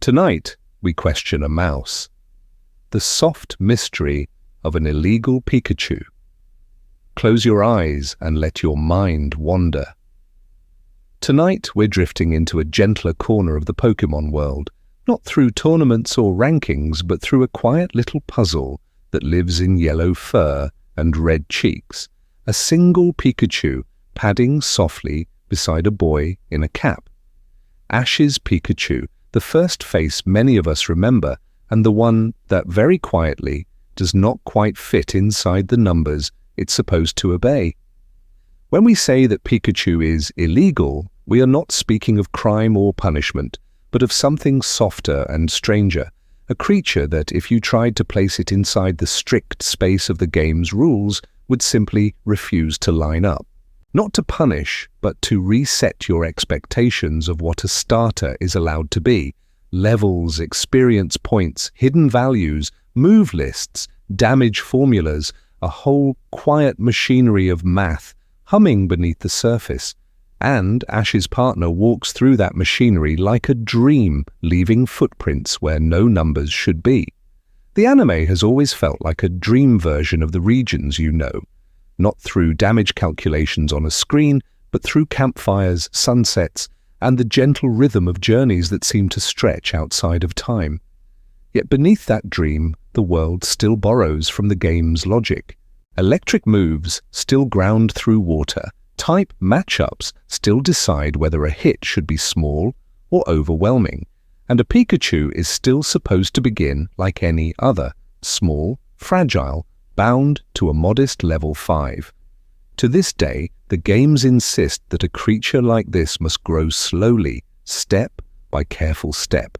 Tonight, we question a mouse. The soft mystery of an illegal Pikachu. Close your eyes and let your mind wander. Tonight, we're drifting into a gentler corner of the Pokémon world, not through tournaments or rankings, but through a quiet little puzzle that lives in yellow fur and red cheeks. A single Pikachu padding softly beside a boy in a cap. Ash's Pikachu, the first face many of us remember, and the one that very quietly does not quite fit inside the numbers it's supposed to obey. When we say that Pikachu is illegal, we are not speaking of crime or punishment, but of something softer and stranger, a creature that, if you tried to place it inside the strict space of the game's rules, would simply refuse to line up. Not to punish, but to reset your expectations of what a starter is allowed to be. Levels, experience points, hidden values, move lists, damage formulas, a whole quiet machinery of math humming beneath the surface. And Ash's partner walks through that machinery like a dream, leaving footprints where no numbers should be. The anime has always felt like a dream version of the regions you know, not through damage calculations on a screen, but through campfires, sunsets, and the gentle rhythm of journeys that seem to stretch outside of time. Yet beneath that dream, the world still borrows from the game's logic. Electric moves still ground through water. Type matchups still decide whether a hit should be small or overwhelming. And a Pikachu is still supposed to begin like any other, small, fragile, bound to a modest level 5. To this day, the games insist that a creature like this must grow slowly, step by careful step.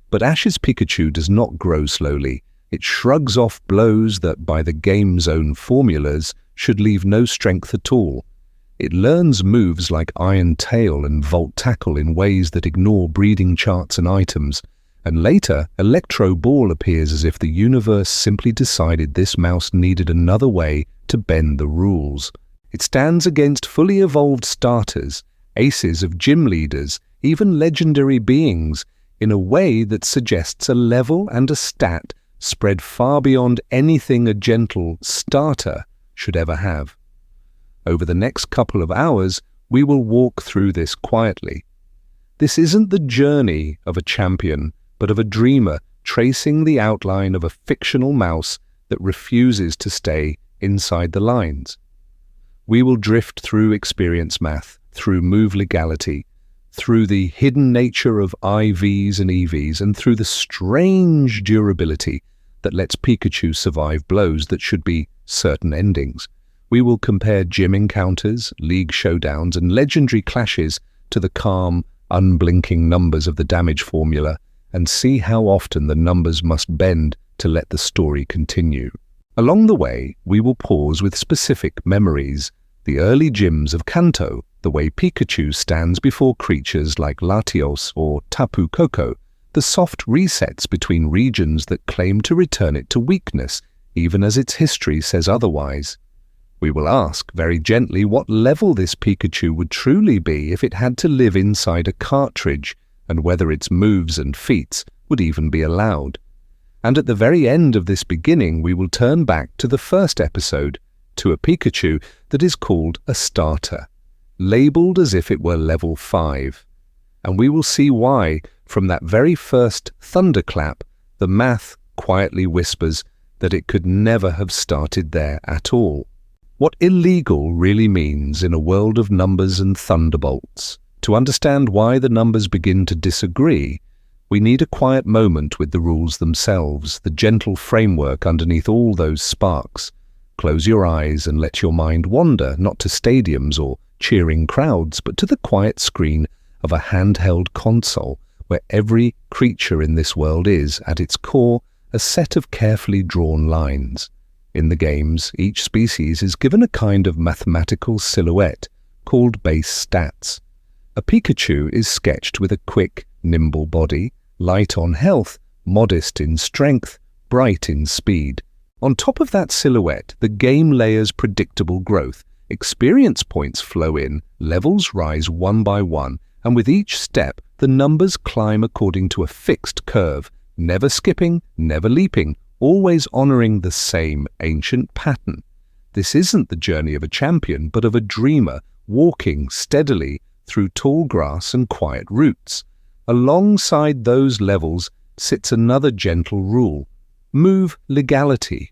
But Ash's Pikachu does not grow slowly. It shrugs off blows that, by the game's own formulas, should leave no strength at all. It learns moves like Iron Tail and Volt Tackle in ways that ignore breeding charts and items. And later, Electro Ball appears as if the universe simply decided this mouse needed another way to bend the rules. It stands against fully evolved starters, aces of gym leaders, even legendary beings, in a way that suggests a level and a stat spread far beyond anything a gentle starter should ever have. Over the next couple of hours, we will walk through this quietly. This isn't the journey of a champion, but of a dreamer tracing the outline of a fictional mouse that refuses to stay inside the lines. We will drift through experience math, through move legality, through the hidden nature of IVs and EVs, and through the strange durability that lets Pikachu survive blows that should be certain endings. We will compare gym encounters, league showdowns, and legendary clashes to the calm, unblinking numbers of the damage formula, and see how often the numbers must bend to let the story continue. Along the way, we will pause with specific memories, the early gyms of Kanto, the way Pikachu stands before creatures like Latios or Tapu Koko, the soft resets between regions that claim to return it to weakness, even as its history says otherwise. We will ask very gently what level this Pikachu would truly be if it had to live inside a cartridge, and whether its moves and feats would even be allowed. And at the very end of this beginning, we will turn back to the first episode, to a Pikachu that is called a starter, labeled as if it were level 5. And we will see why, from that very first thunderclap, the math quietly whispers that it could never have started there at all. What illegal really means in a world of numbers and thunderbolts. To understand why the numbers begin to disagree, we need a quiet moment with the rules themselves, the gentle framework underneath all those sparks. Close your eyes and let your mind wander, not to stadiums or cheering crowds, but to the quiet screen of a handheld console, where every creature in this world is, at its core, a set of carefully drawn lines. In the games, each species is given a kind of mathematical silhouette, called base stats. A Pikachu is sketched with a quick, nimble body, light on health, modest in strength, bright in speed. On top of that silhouette, the game layers predictable growth. Experience points flow in, levels rise one by one, and with each step, The numbers climb according to a fixed curve, never skipping, never leaping, always honoring the same ancient pattern. This isn't the journey of a champion, but of a dreamer, walking steadily through tall grass and quiet roots. Alongside those levels sits another gentle rule: move legality.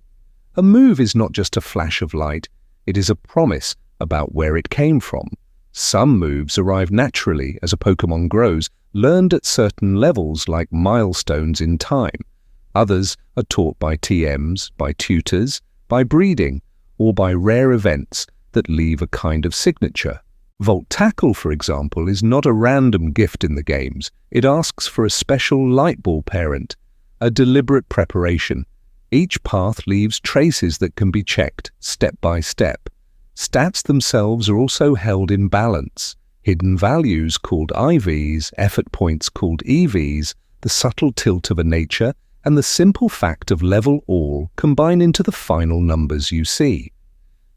A move is not just a flash of light, it is a promise about where it came from. Some moves arrive naturally as a Pokémon grows, learned at certain levels like milestones in time. Others are taught by TMs, by tutors, by breeding, or by rare events that leave a kind of signature. Volt Tackle, for example, is not a random gift in the games. It asks for a special light ball parent, a deliberate preparation. Each path leaves traces that can be checked step by step. Stats themselves are also held in balance. Hidden values called IVs, effort points called EVs, the subtle tilt of a nature, and the simple fact of level all combine into the final numbers you see.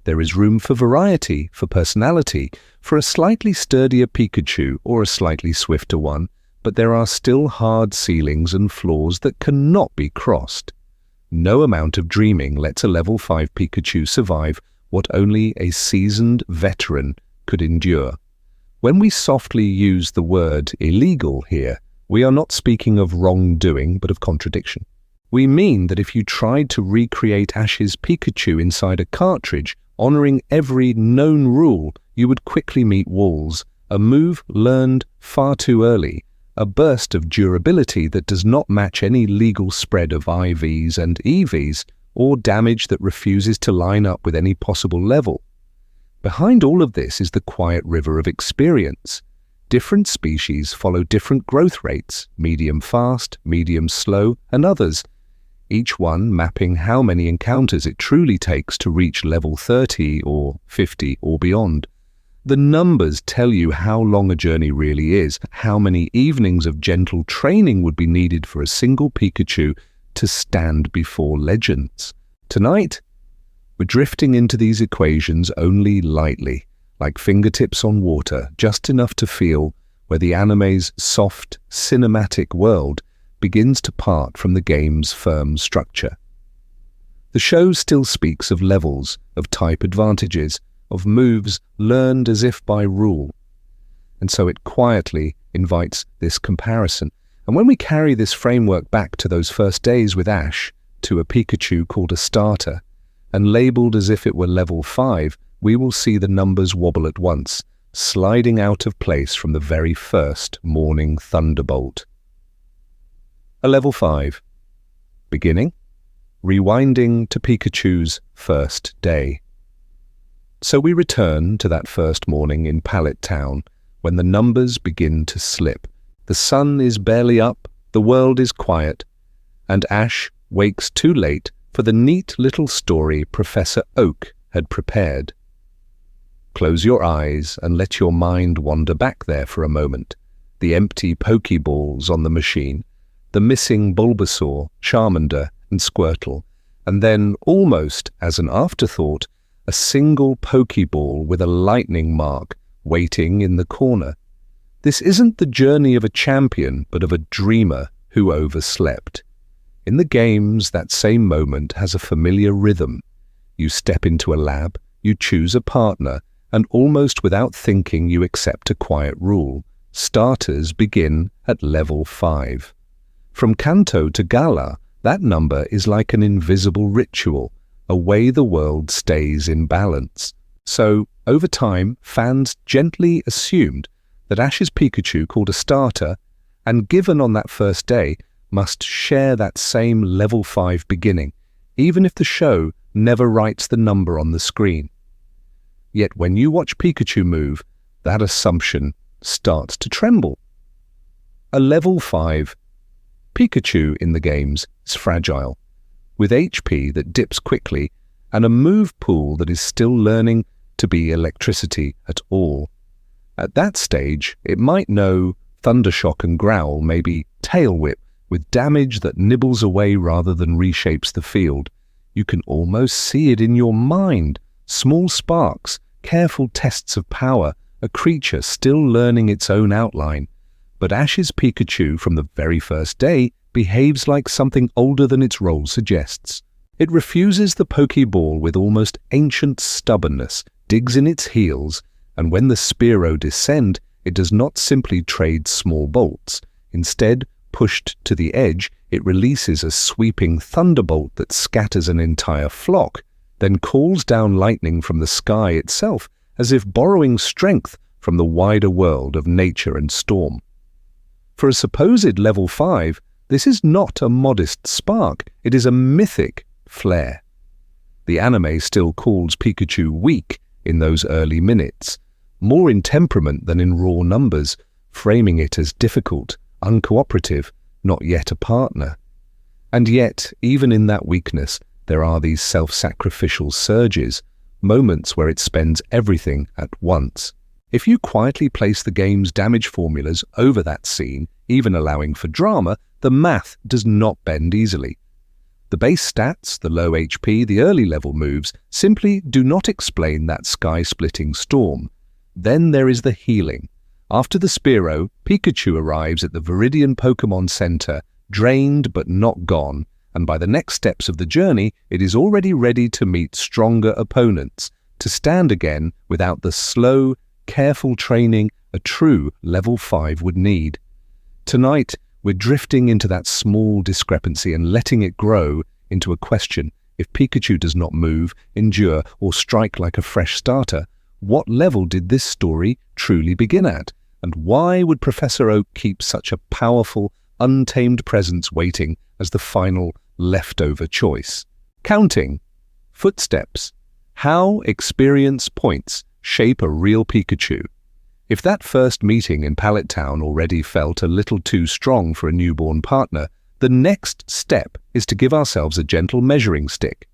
There is room for variety, for personality, for a slightly sturdier Pikachu or a slightly swifter one, but there are still hard ceilings and floors that cannot be crossed. No amount of dreaming lets a level 5 Pikachu survive what only a seasoned veteran could endure. When we softly use the word illegal here, we are not speaking of wrongdoing but of contradiction. We mean that if you tried to recreate Ash's Pikachu inside a cartridge, honoring every known rule, you would quickly meet walls, a move learned far too early, a burst of durability that does not match any legal spread of IVs and EVs, or damage that refuses to line up with any possible level. Behind all of this is the quiet river of experience. Different species follow different growth rates, medium fast, medium slow, and others, each one mapping how many encounters it truly takes to reach level 30 or 50 or beyond. The numbers tell you how long a journey really is, how many evenings of gentle training would be needed for a single Pikachu to stand before legends. Tonight, we're drifting into these equations only lightly, like fingertips on water, just enough to feel where the anime's soft, cinematic world begins to part from the game's firm structure. The show still speaks of levels, of type advantages, of moves learned as if by rule. And so it quietly invites this comparison. And when we carry this framework back to those first days with Ash, to a Pikachu called a starter, and labeled as if it were level 5, we will see the numbers wobble at once, sliding out of place from the very first morning thunderbolt. A level 5. Beginning. Rewinding to Pikachu's first day. So we return to that first morning in Pallet Town, when the numbers begin to slip. The sun is barely up, the world is quiet, and Ash wakes too late for the neat little story Professor Oak had prepared. Close your eyes and let your mind wander back there for a moment. The empty Pokeballs on the machine, the missing Bulbasaur, Charmander, and Squirtle, and then, almost as an afterthought, a single Pokeball with a lightning mark waiting in the corner. This isn't the journey of a champion, but of a dreamer who overslept. In the games, that same moment has a familiar rhythm. You step into a lab, you choose a partner, and almost without thinking you accept a quiet rule. Starters begin at level 5. From Kanto to Galar, that number is like an invisible ritual, a way the world stays in balance. So, over time, fans gently assumed that Ash's Pikachu, called a starter, and given on that first day, must share that same level 5 beginning, even if the show never writes the number on the screen. Yet when you watch Pikachu move, that assumption starts to tremble. A level 5 Pikachu in the games is fragile, with HP that dips quickly and a move pool that is still learning to be electricity at all. At that stage, it might know Thundershock and Growl, maybe Tail Whip, with damage that nibbles away rather than reshapes the field. You can almost see it in your mind. Small sparks, careful tests of power, a creature still learning its own outline. But Ash's Pikachu from the very first day behaves like something older than its role suggests. It refuses the Pokeball with almost ancient stubbornness, digs in its heels, and when the Spearow descend, it does not simply trade small bolts. Instead, pushed to the edge, it releases a sweeping thunderbolt that scatters an entire flock, then calls down lightning from the sky itself, as if borrowing strength from the wider world of nature and storm. For a supposed level 5, this is not a modest spark, it is a mythic flare. The anime still calls Pikachu weak in those early minutes, more in temperament than in raw numbers, framing it as difficult, uncooperative, not yet a partner. And yet, even in that weakness, there are these self-sacrificial surges, moments where it spends everything at once. If you quietly place the game's damage formulas over that scene, even allowing for drama, the math does not bend easily. The base stats, the low HP, the early level moves, simply do not explain that sky-splitting storm. Then there is the healing. After the Spearow, Pikachu arrives at the Viridian Pokémon Center, drained but not gone, and by the next steps of the journey, it is already ready to meet stronger opponents, to stand again without the slow, careful training a true level 5 would need. Tonight, we're drifting into that small discrepancy and letting it grow into a question. If Pikachu does not move, endure, or strike like a fresh starter, what level did this story truly begin at? And why would Professor Oak keep such a powerful, untamed presence waiting as the final leftover choice? Counting. Footsteps. How experience points shape a real Pikachu. If that first meeting in Pallet Town already felt a little too strong for a newborn partner, the next step is to give ourselves a gentle measuring stick.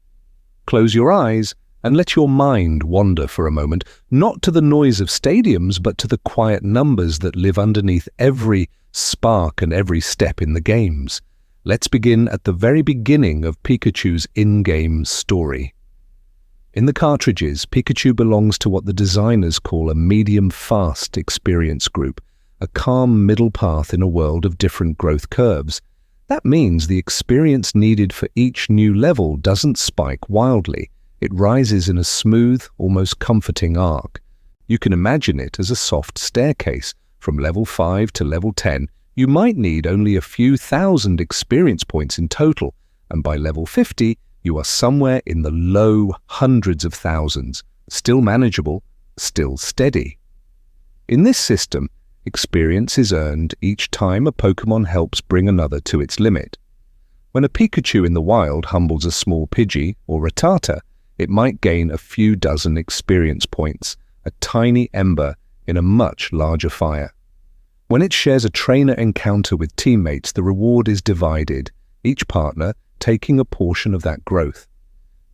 Close your eyes and let your mind wander for a moment, not to the noise of stadiums, but to the quiet numbers that live underneath every spark and every step in the games. Let's begin at the very beginning of Pikachu's in-game story. In the cartridges, Pikachu belongs to what the designers call a medium-fast experience group, a calm middle path in a world of different growth curves. That means the experience needed for each new level doesn't spike wildly. It rises in a smooth, almost comforting arc. You can imagine it as a soft staircase. From level 5 to level 10, you might need only a few thousand experience points in total, and by level 50, you are somewhere in the low hundreds of thousands, still manageable, still steady. In this system, experience is earned each time a Pokémon helps bring another to its limit. When a Pikachu in the wild humbles a small Pidgey or Rattata, it might gain a few dozen experience points, a tiny ember in a much larger fire. When it shares a trainer encounter with teammates, the reward is divided, each partner taking a portion of that growth.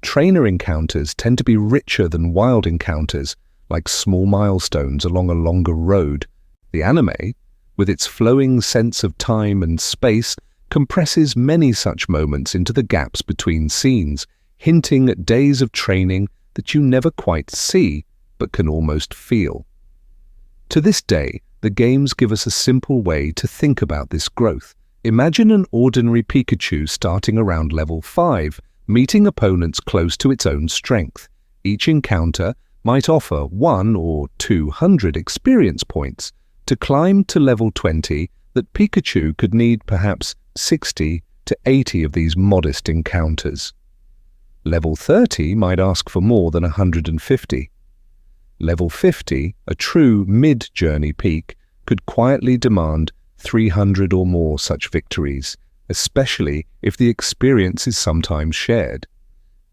Trainer encounters tend to be richer than wild encounters, like small milestones along a longer road. The anime, with its flowing sense of time and space, compresses many such moments into the gaps between scenes, hinting at days of training that you never quite see, but can almost feel. To this day, the games give us a simple way to think about this growth. Imagine an ordinary Pikachu starting around level 5, meeting opponents close to its own strength. Each encounter might offer 1 or 200 experience points. To climb to level 20, that Pikachu could need perhaps 60 to 80 of these modest encounters. Level 30 might ask for more than 150. Level 50, a true mid-journey peak, could quietly demand 300 or more such victories, especially if the experience is sometimes shared.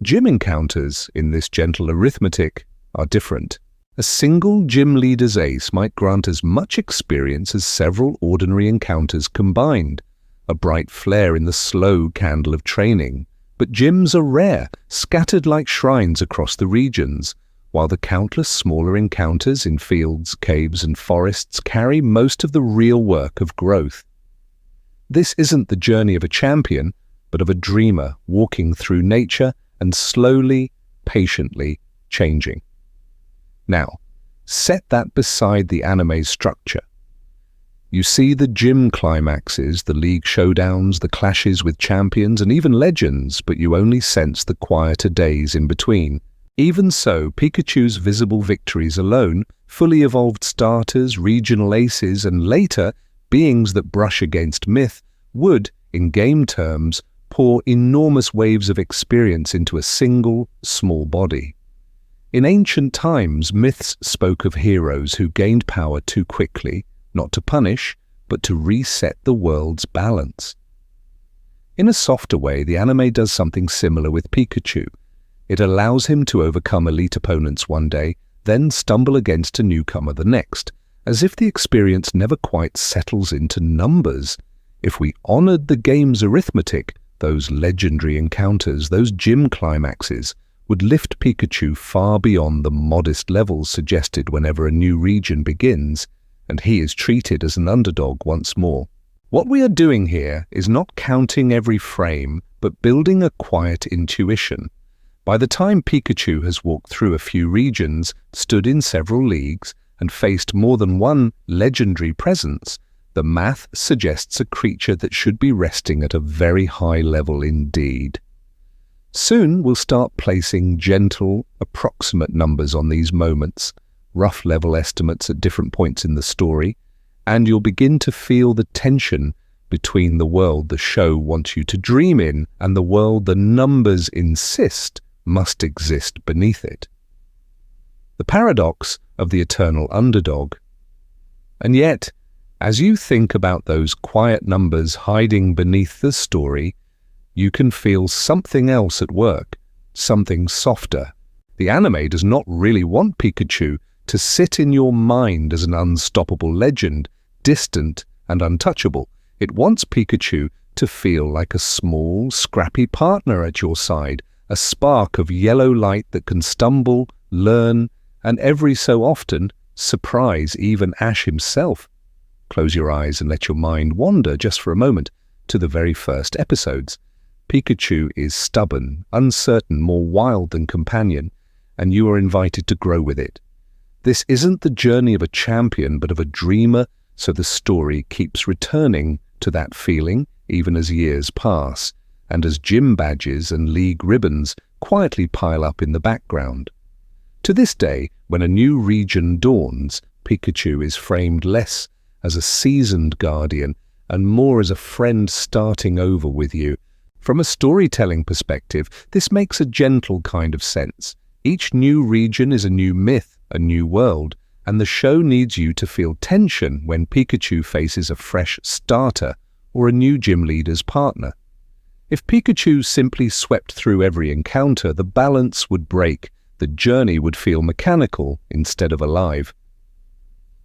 Gym encounters, in this gentle arithmetic, are different. A single gym leader's ace might grant as much experience as several ordinary encounters combined, a bright flare in the slow candle of training. But gyms are rare, scattered like shrines across the regions, while the countless smaller encounters in fields, caves, and forests carry most of the real work of growth. This isn't the journey of a champion, but of a dreamer walking through nature and slowly, patiently changing. Now, set that beside the anime's structure. You see the gym climaxes, the league showdowns, the clashes with champions and even legends, but you only sense the quieter days in between. Even so, Pikachu's visible victories alone, fully evolved starters, regional aces, and later, beings that brush against myth, would, in game terms, pour enormous waves of experience into a single, small body. In ancient times, myths spoke of heroes who gained power too quickly, not to punish, but to reset the world's balance. In a softer way, the anime does something similar with Pikachu. It allows him to overcome elite opponents one day, then stumble against a newcomer the next, as if the experience never quite settles into numbers. If we honored the game's arithmetic, those legendary encounters, those gym climaxes, would lift Pikachu far beyond the modest levels suggested whenever a new region begins, and he is treated as an underdog once more. What we are doing here is not counting every frame, but building a quiet intuition. By the time Pikachu has walked through a few regions, stood in several leagues, and faced more than one legendary presence, the math suggests a creature that should be resting at a very high level indeed. Soon we'll start placing gentle, approximate numbers on these moments, rough level estimates at different points in the story, and you'll begin to feel the tension between the world the show wants you to dream in and the world the numbers insist must exist beneath it. The paradox of the eternal underdog. And yet, as you think about those quiet numbers hiding beneath the story, you can feel something else at work, something softer. The anime does not really want Pikachu to sit in your mind as an unstoppable legend, distant and untouchable. It wants Pikachu to feel like a small, scrappy partner at your side, a spark of yellow light that can stumble, learn, and every so often surprise even Ash himself. Close your eyes and let your mind wander just for a moment to the very first episodes. Pikachu is stubborn, uncertain, more wild than companion, and you are invited to grow with it. This isn't the journey of a champion, but of a dreamer, so the story keeps returning to that feeling even as years pass, and as gym badges and league ribbons quietly pile up in the background. To this day, when a new region dawns, Pikachu is framed less as a seasoned guardian and more as a friend starting over with you. From a storytelling perspective, this makes a gentle kind of sense. Each new region is a new myth, a new world, and the show needs you to feel tension when Pikachu faces a fresh starter or a new gym leader's partner. If Pikachu simply swept through every encounter, the balance would break, the journey would feel mechanical instead of alive.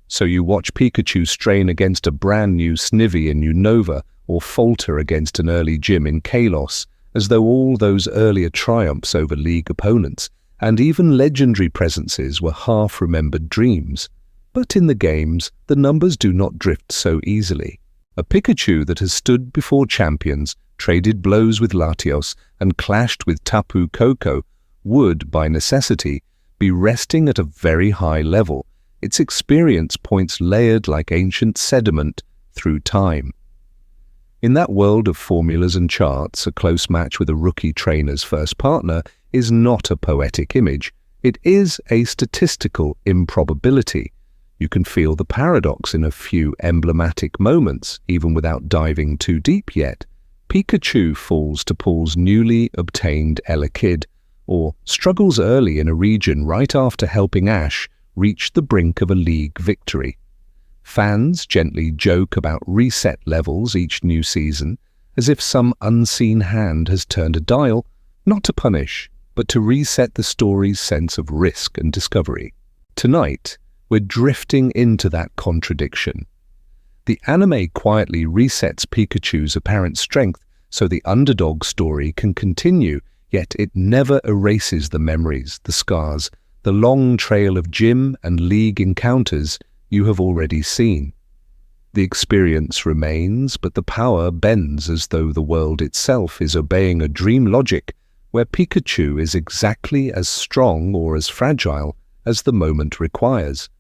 So you watch Pikachu strain against a brand new Snivy in Unova, or falter against an early gym in Kalos, as though all those earlier triumphs over league opponents and even legendary presences were half-remembered dreams. But in the games, the numbers do not drift so easily. A Pikachu that has stood before champions, traded blows with Latios, and clashed with Tapu Koko would, by necessity, be resting at a very high level. Its experience points layered like ancient sediment through time. In that world of formulas and charts, a close match with a rookie trainer's first partner is not a poetic image. It is a statistical improbability. You can feel the paradox in a few emblematic moments, even without diving too deep yet. Pikachu falls to Paul's newly obtained Elekid, or struggles early in a region right after helping Ash reach the brink of a league victory. Fans gently joke about reset levels each new season, as if some unseen hand has turned a dial, not to punish, but to reset the story's sense of risk and discovery. Tonight, we're drifting into that contradiction. The anime quietly resets Pikachu's apparent strength so the underdog story can continue, yet it never erases the memories, the scars, the long trail of gym and league encounters you have already seen. The experience remains, but the power bends as though the world itself is obeying a dream logic where Pikachu is exactly as strong or as fragile as the moment requires.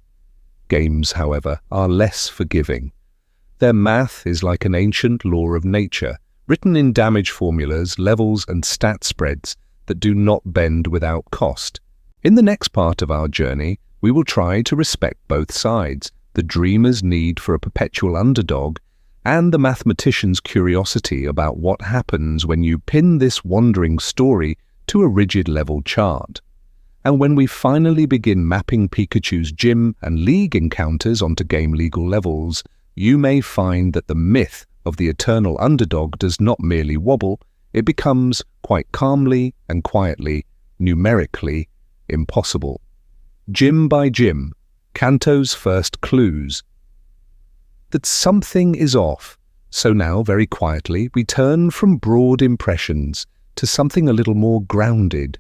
Games, however, are less forgiving. Their math is like an ancient law of nature, written in damage formulas, levels, and stat spreads that do not bend without cost. In the next part of our journey, we will try to respect both sides, the dreamer's need for a perpetual underdog and the mathematician's curiosity about what happens when you pin this wandering story to a rigid level chart. And when we finally begin mapping Pikachu's gym and league encounters onto game-legal levels, you may find that the myth of the eternal underdog does not merely wobble, it becomes, quite calmly and quietly, numerically, impossible. Gym by gym, Kanto's first clues. That something is off, so now very quietly we turn from broad impressions to something a little more grounded.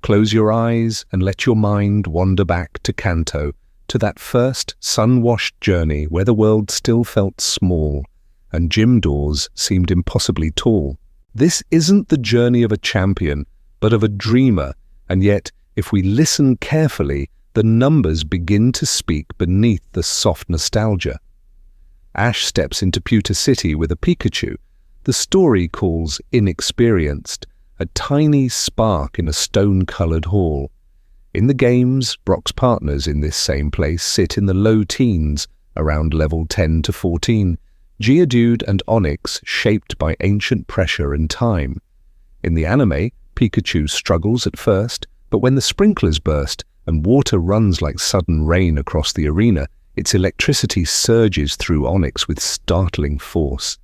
Close your eyes and let your mind wander back to Kanto, to that first sun-washed journey where the world still felt small and gym doors seemed impossibly tall. This isn't the journey of a champion, but of a dreamer, and yet, if we listen carefully, the numbers begin to speak beneath the soft nostalgia. Ash steps into Pewter City with a Pikachu. The story calls inexperienced, a tiny spark in a stone-coloured hall. In the games, Brock's partners in this same place sit in the low teens, around level 10 to 14, Geodude and Onix shaped by ancient pressure and time. In the anime, Pikachu struggles at first, but when the sprinklers burst and water runs like sudden rain across the arena, its electricity surges through Onix with startling force.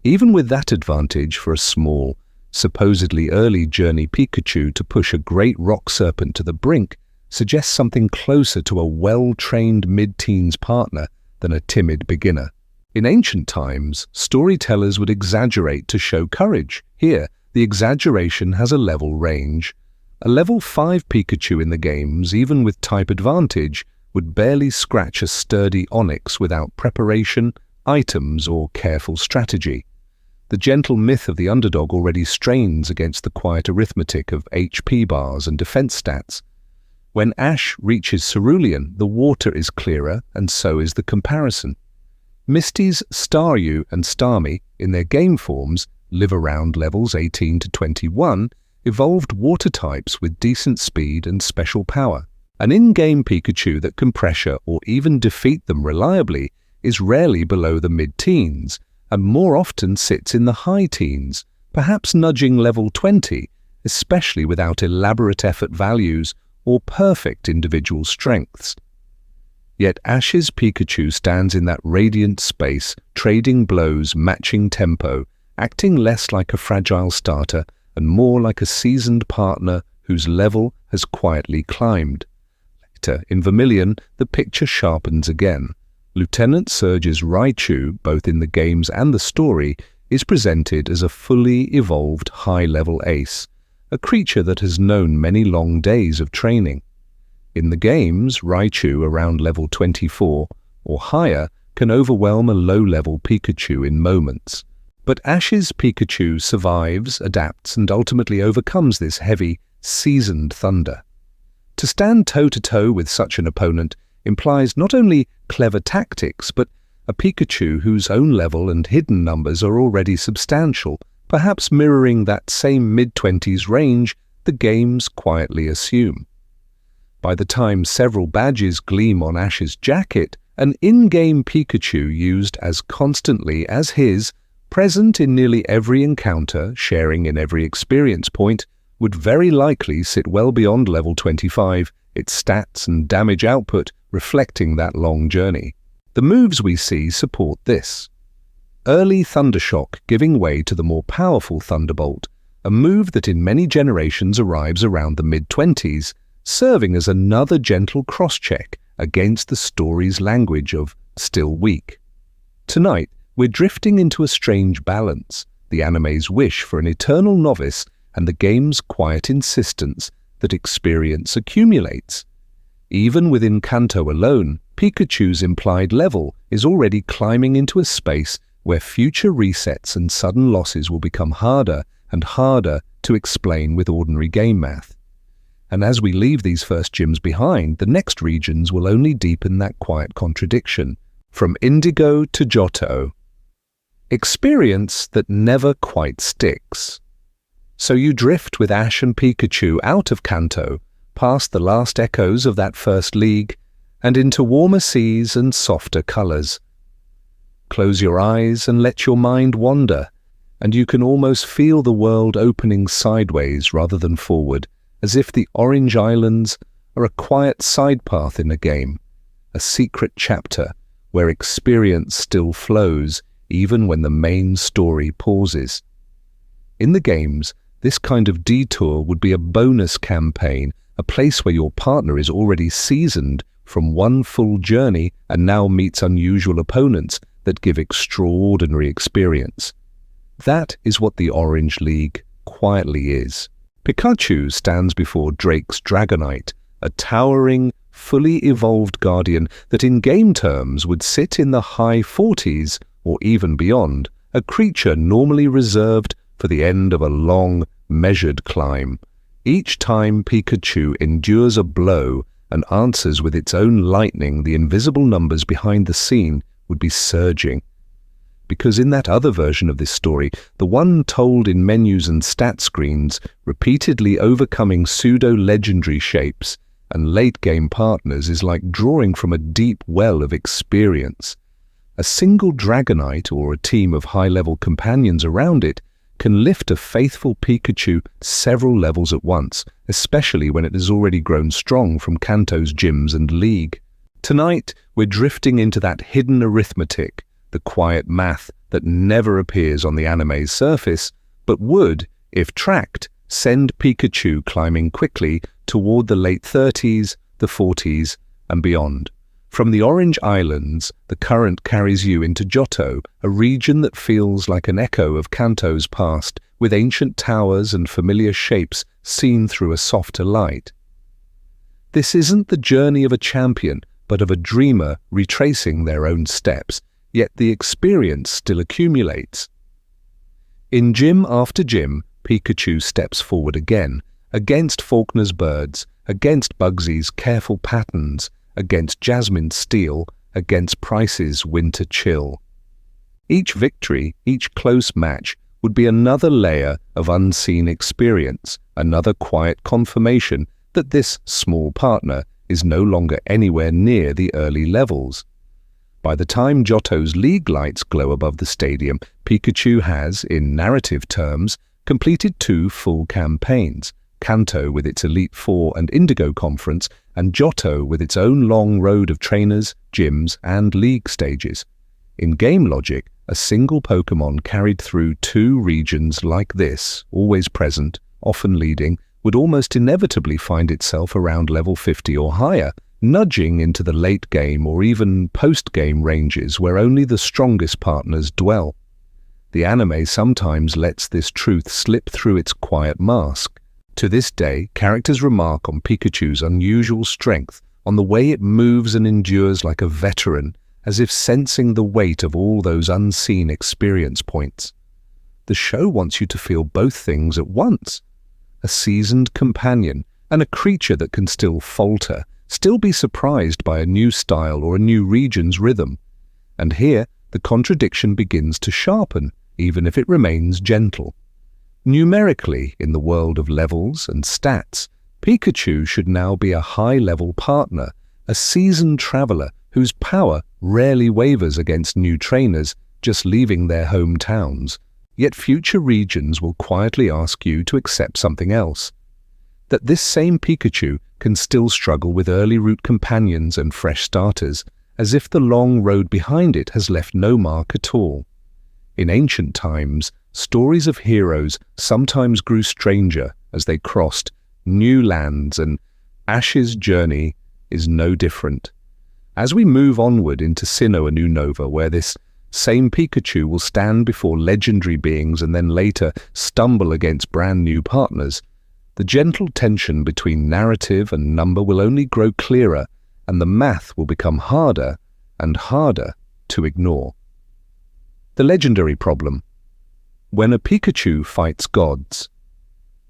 Even with that advantage for a small, supposedly early journey Pikachu to push a great rock serpent to the brink suggests something closer to a well-trained mid-teens partner than a timid beginner. In ancient times, storytellers would exaggerate to show courage. Here, the exaggeration has a level range. A level 5 Pikachu in the games, even with type advantage, would barely scratch a sturdy Onix without preparation, items, or careful strategy. The gentle myth of the underdog already strains against the quiet arithmetic of HP bars and defense stats. When Ash reaches Cerulean, the water is clearer, and so is the comparison. Misty's Staryu and Starmie, in their game forms, live around levels 18 to 21, evolved water types with decent speed and special power. An in-game Pikachu that can pressure or even defeat them reliably is rarely below the mid-teens, and more often sits in the high teens, perhaps nudging level 20, especially without elaborate effort values or perfect individual strengths. Yet Ash's Pikachu stands in that radiant space, trading blows, matching tempo, acting less like a fragile starter and more like a seasoned partner whose level has quietly climbed. Later, in Vermilion, the picture sharpens again. Lieutenant Surge's Raichu, both in the games and the story, is presented as a fully evolved high-level ace, a creature that has known many long days of training. In the games, Raichu around level 24 or higher can overwhelm a low-level Pikachu in moments. But Ash's Pikachu survives, adapts, and ultimately overcomes this heavy, seasoned thunder. To stand toe-to-toe with such an opponent implies not only clever tactics, but a Pikachu whose own level and hidden numbers are already substantial, perhaps mirroring that same mid-20s range the games quietly assume. By the time several badges gleam on Ash's jacket, an in-game Pikachu used as constantly as his, present in nearly every encounter, sharing in every experience point, would very likely sit well beyond level 25, its stats and damage output reflecting that long journey. The moves we see support this. Early Thundershock giving way to the more powerful Thunderbolt, a move that in many generations arrives around the mid-20s, serving as another gentle cross-check against the story's language of still weak. Tonight, we're drifting into a strange balance, the anime's wish for an eternal novice and the game's quiet insistence that experience accumulates. Even within Kanto alone, Pikachu's implied level is already climbing into a space where future resets and sudden losses will become harder and harder to explain with ordinary game math. And as we leave these first gyms behind, the next regions will only deepen that quiet contradiction. From Indigo to Johto. Experience that never quite sticks. So you drift with Ash and Pikachu out of Kanto, past the last echoes of that first league, and into warmer seas and softer colours. Close your eyes and let your mind wander, and you can almost feel the world opening sideways rather than forward, as if the Orange Islands are a quiet side path in a game, a secret chapter where experience still flows even when the main story pauses. In the games, this kind of detour would be a bonus campaign, a place where your partner is already seasoned from one full journey and now meets unusual opponents that give extraordinary experience. That is what the Orange League quietly is. Pikachu stands before Drake's Dragonite, a towering, fully evolved guardian that in game terms would sit in the high 40s or even beyond, a creature normally reserved for the end of a long, measured climb. Each time Pikachu endures a blow and answers with its own lightning, the invisible numbers behind the scene would be surging. Because in that other version of this story, the one told in menus and stat screens, repeatedly overcoming pseudo-legendary shapes and late-game partners is like drawing from a deep well of experience. A single Dragonite or a team of high-level companions around it can lift a faithful Pikachu several levels at once, especially when it has already grown strong from Kanto's gyms and league. Tonight, we're drifting into that hidden arithmetic, the quiet math that never appears on the anime's surface, but would, if tracked, send Pikachu climbing quickly toward the late 30s, the 40s, and beyond. From the Orange Islands, the current carries you into Johto, a region that feels like an echo of Kanto's past, with ancient towers and familiar shapes seen through a softer light. This isn't the journey of a champion, but of a dreamer retracing their own steps, yet the experience still accumulates. In gym after gym, Pikachu steps forward again, against Faulkner's birds, against Bugsy's careful patterns, against Jasmine's steel, against Price's winter chill. Each victory, each close match, would be another layer of unseen experience, another quiet confirmation that this small partner is no longer anywhere near the early levels. By the time Johto's league lights glow above the stadium, Pikachu has, in narrative terms, completed 2 full campaigns, Kanto with its Elite Four and Indigo Conference, and Johto with its own long road of trainers, gyms, and league stages. In game logic, a single Pokémon carried through 2 regions like this, always present, often leading, would almost inevitably find itself around level 50 or higher, nudging into the late game or even post-game ranges where only the strongest partners dwell. The anime sometimes lets this truth slip through its quiet mask. To this day, characters remark on Pikachu's unusual strength, on the way it moves and endures like a veteran, as if sensing the weight of all those unseen experience points. The show wants you to feel both things at once. A seasoned companion and a creature that can still falter, still be surprised by a new style or a new region's rhythm. And here, the contradiction begins to sharpen, even if it remains gentle. Numerically, in the world of levels and stats, Pikachu should now be a high-level partner, a seasoned traveler whose power rarely wavers against new trainers just leaving their hometowns. Yet future regions will quietly ask you to accept something else. That this same Pikachu can still struggle with early route companions and fresh starters, as if the long road behind it has left no mark at all. In ancient times, stories of heroes sometimes grew stranger as they crossed new lands, and Ash's journey is no different. As we move onward into Sinnoh and Unova, where this same Pikachu will stand before legendary beings and then later stumble against brand new partners, the gentle tension between narrative and number will only grow clearer, and the math will become harder and harder to ignore. The legendary problem. When a Pikachu fights gods.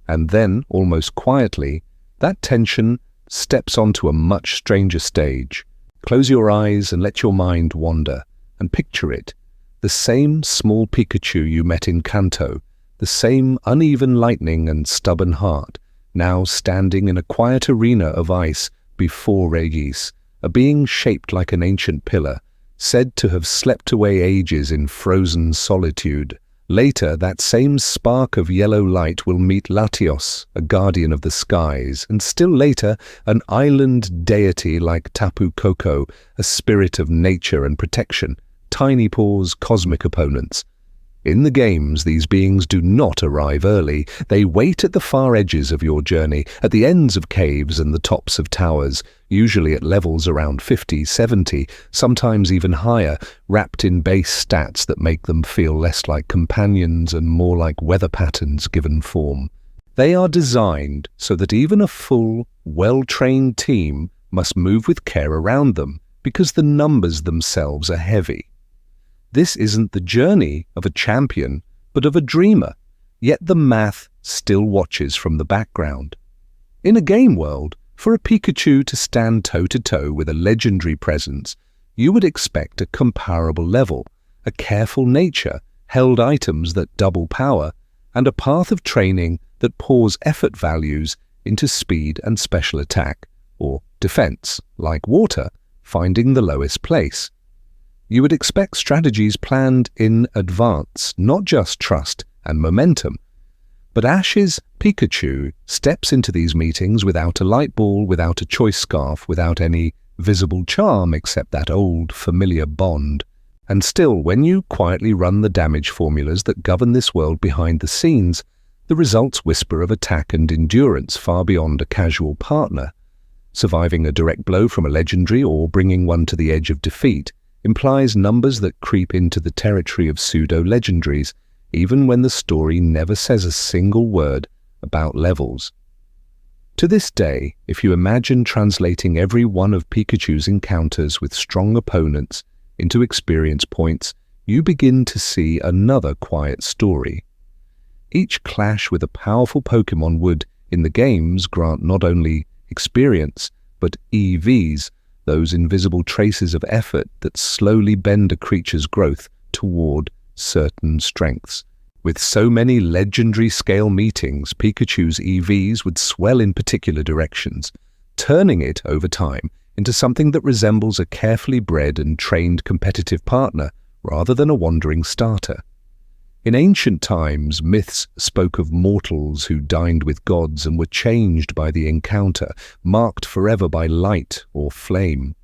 And then, almost quietly, that tension steps onto a much stranger stage. Close your eyes and let your mind wander, and picture it. The same small Pikachu you met in Kanto, the same uneven lightning and stubborn heart, now standing in a quiet arena of ice before Regice, a being shaped like an ancient pillar, said to have slept away ages in frozen solitude. Later, that same spark of yellow light will meet Latios, a guardian of the skies, and still later, an island deity like Tapu Koko, a spirit of nature and protection, Tiny Paw's cosmic opponents. In the games, these beings do not arrive early. They wait at the far edges of your journey, at the ends of caves and the tops of towers, usually at levels around 50, 70, sometimes even higher, wrapped in base stats that make them feel less like companions and more like weather patterns given form. They are designed so that even a full, well-trained team must move with care around them, because the numbers themselves are heavy. This isn't the journey of a champion, but of a dreamer, yet the math still watches from the background. In a game world, for a Pikachu to stand toe-to-toe with a legendary presence, you would expect a comparable level, a careful nature, held items that double power, and a path of training that pours effort values into speed and special attack, or defense, like water, finding the lowest place. You would expect strategies planned in advance, not just trust and momentum. But Ash's Pikachu steps into these meetings without a light ball, without a choice scarf, without any visible charm except that old familiar bond. And still, when you quietly run the damage formulas that govern this world behind the scenes, the results whisper of attack and endurance far beyond a casual partner. Surviving a direct blow from a legendary or bringing one to the edge of defeat implies numbers that creep into the territory of pseudo-legendaries, even when the story never says a single word about levels. To this day, if you imagine translating every one of Pikachu's encounters with strong opponents into experience points, you begin to see another quiet story. Each clash with a powerful Pokémon would, in the games, grant not only experience, but EVs, those invisible traces of effort that slowly bend a creature's growth toward certain strengths. With so many legendary scale meetings, Pikachu's EVs would swell in particular directions, turning it over time into something that resembles a carefully bred and trained competitive partner rather than a wandering starter. In ancient times, myths spoke of mortals who dined with gods and were changed by the encounter, marked forever by light or flame.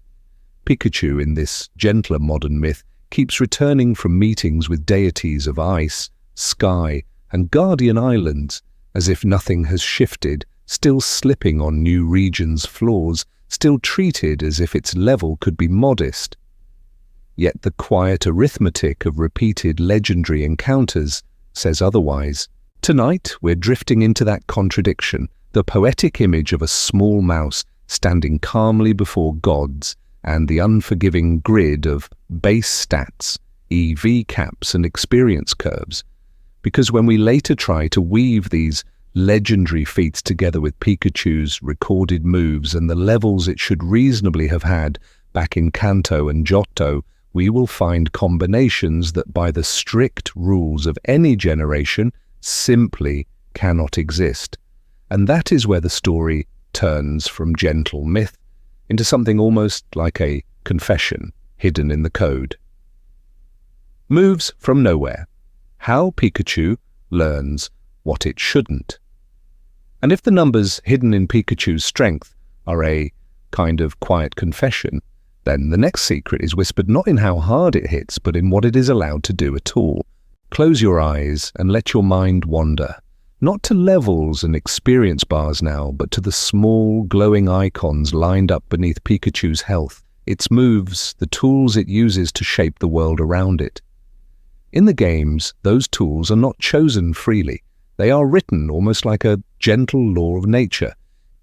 Pikachu, in this gentler modern myth, keeps returning from meetings with deities of ice, sky, and guardian islands, as if nothing has shifted, still slipping on new regions' floors, still treated as if its level could be modest. Yet the quiet arithmetic of repeated legendary encounters says otherwise. Tonight, we're drifting into that contradiction, the poetic image of a small mouse standing calmly before gods, and the unforgiving grid of base stats, EV caps, and experience curves. Because when we later try to weave these legendary feats together with Pikachu's recorded moves and the levels it should reasonably have had back in Kanto and Johto, we will find combinations that by the strict rules of any generation simply cannot exist. And that is where the story turns from gentle myth into something almost like a confession hidden in the code. Moves from nowhere. How Pikachu learns what it shouldn't. And if the numbers hidden in Pikachu's strength are a kind of quiet confession, then the next secret is whispered not in how hard it hits, but in what it is allowed to do at all. Close your eyes and let your mind wander, not to levels and experience bars now, but to the small, glowing icons lined up beneath Pikachu's health, its moves, the tools it uses to shape the world around it. In the games, those tools are not chosen freely. They are written almost like a gentle law of nature.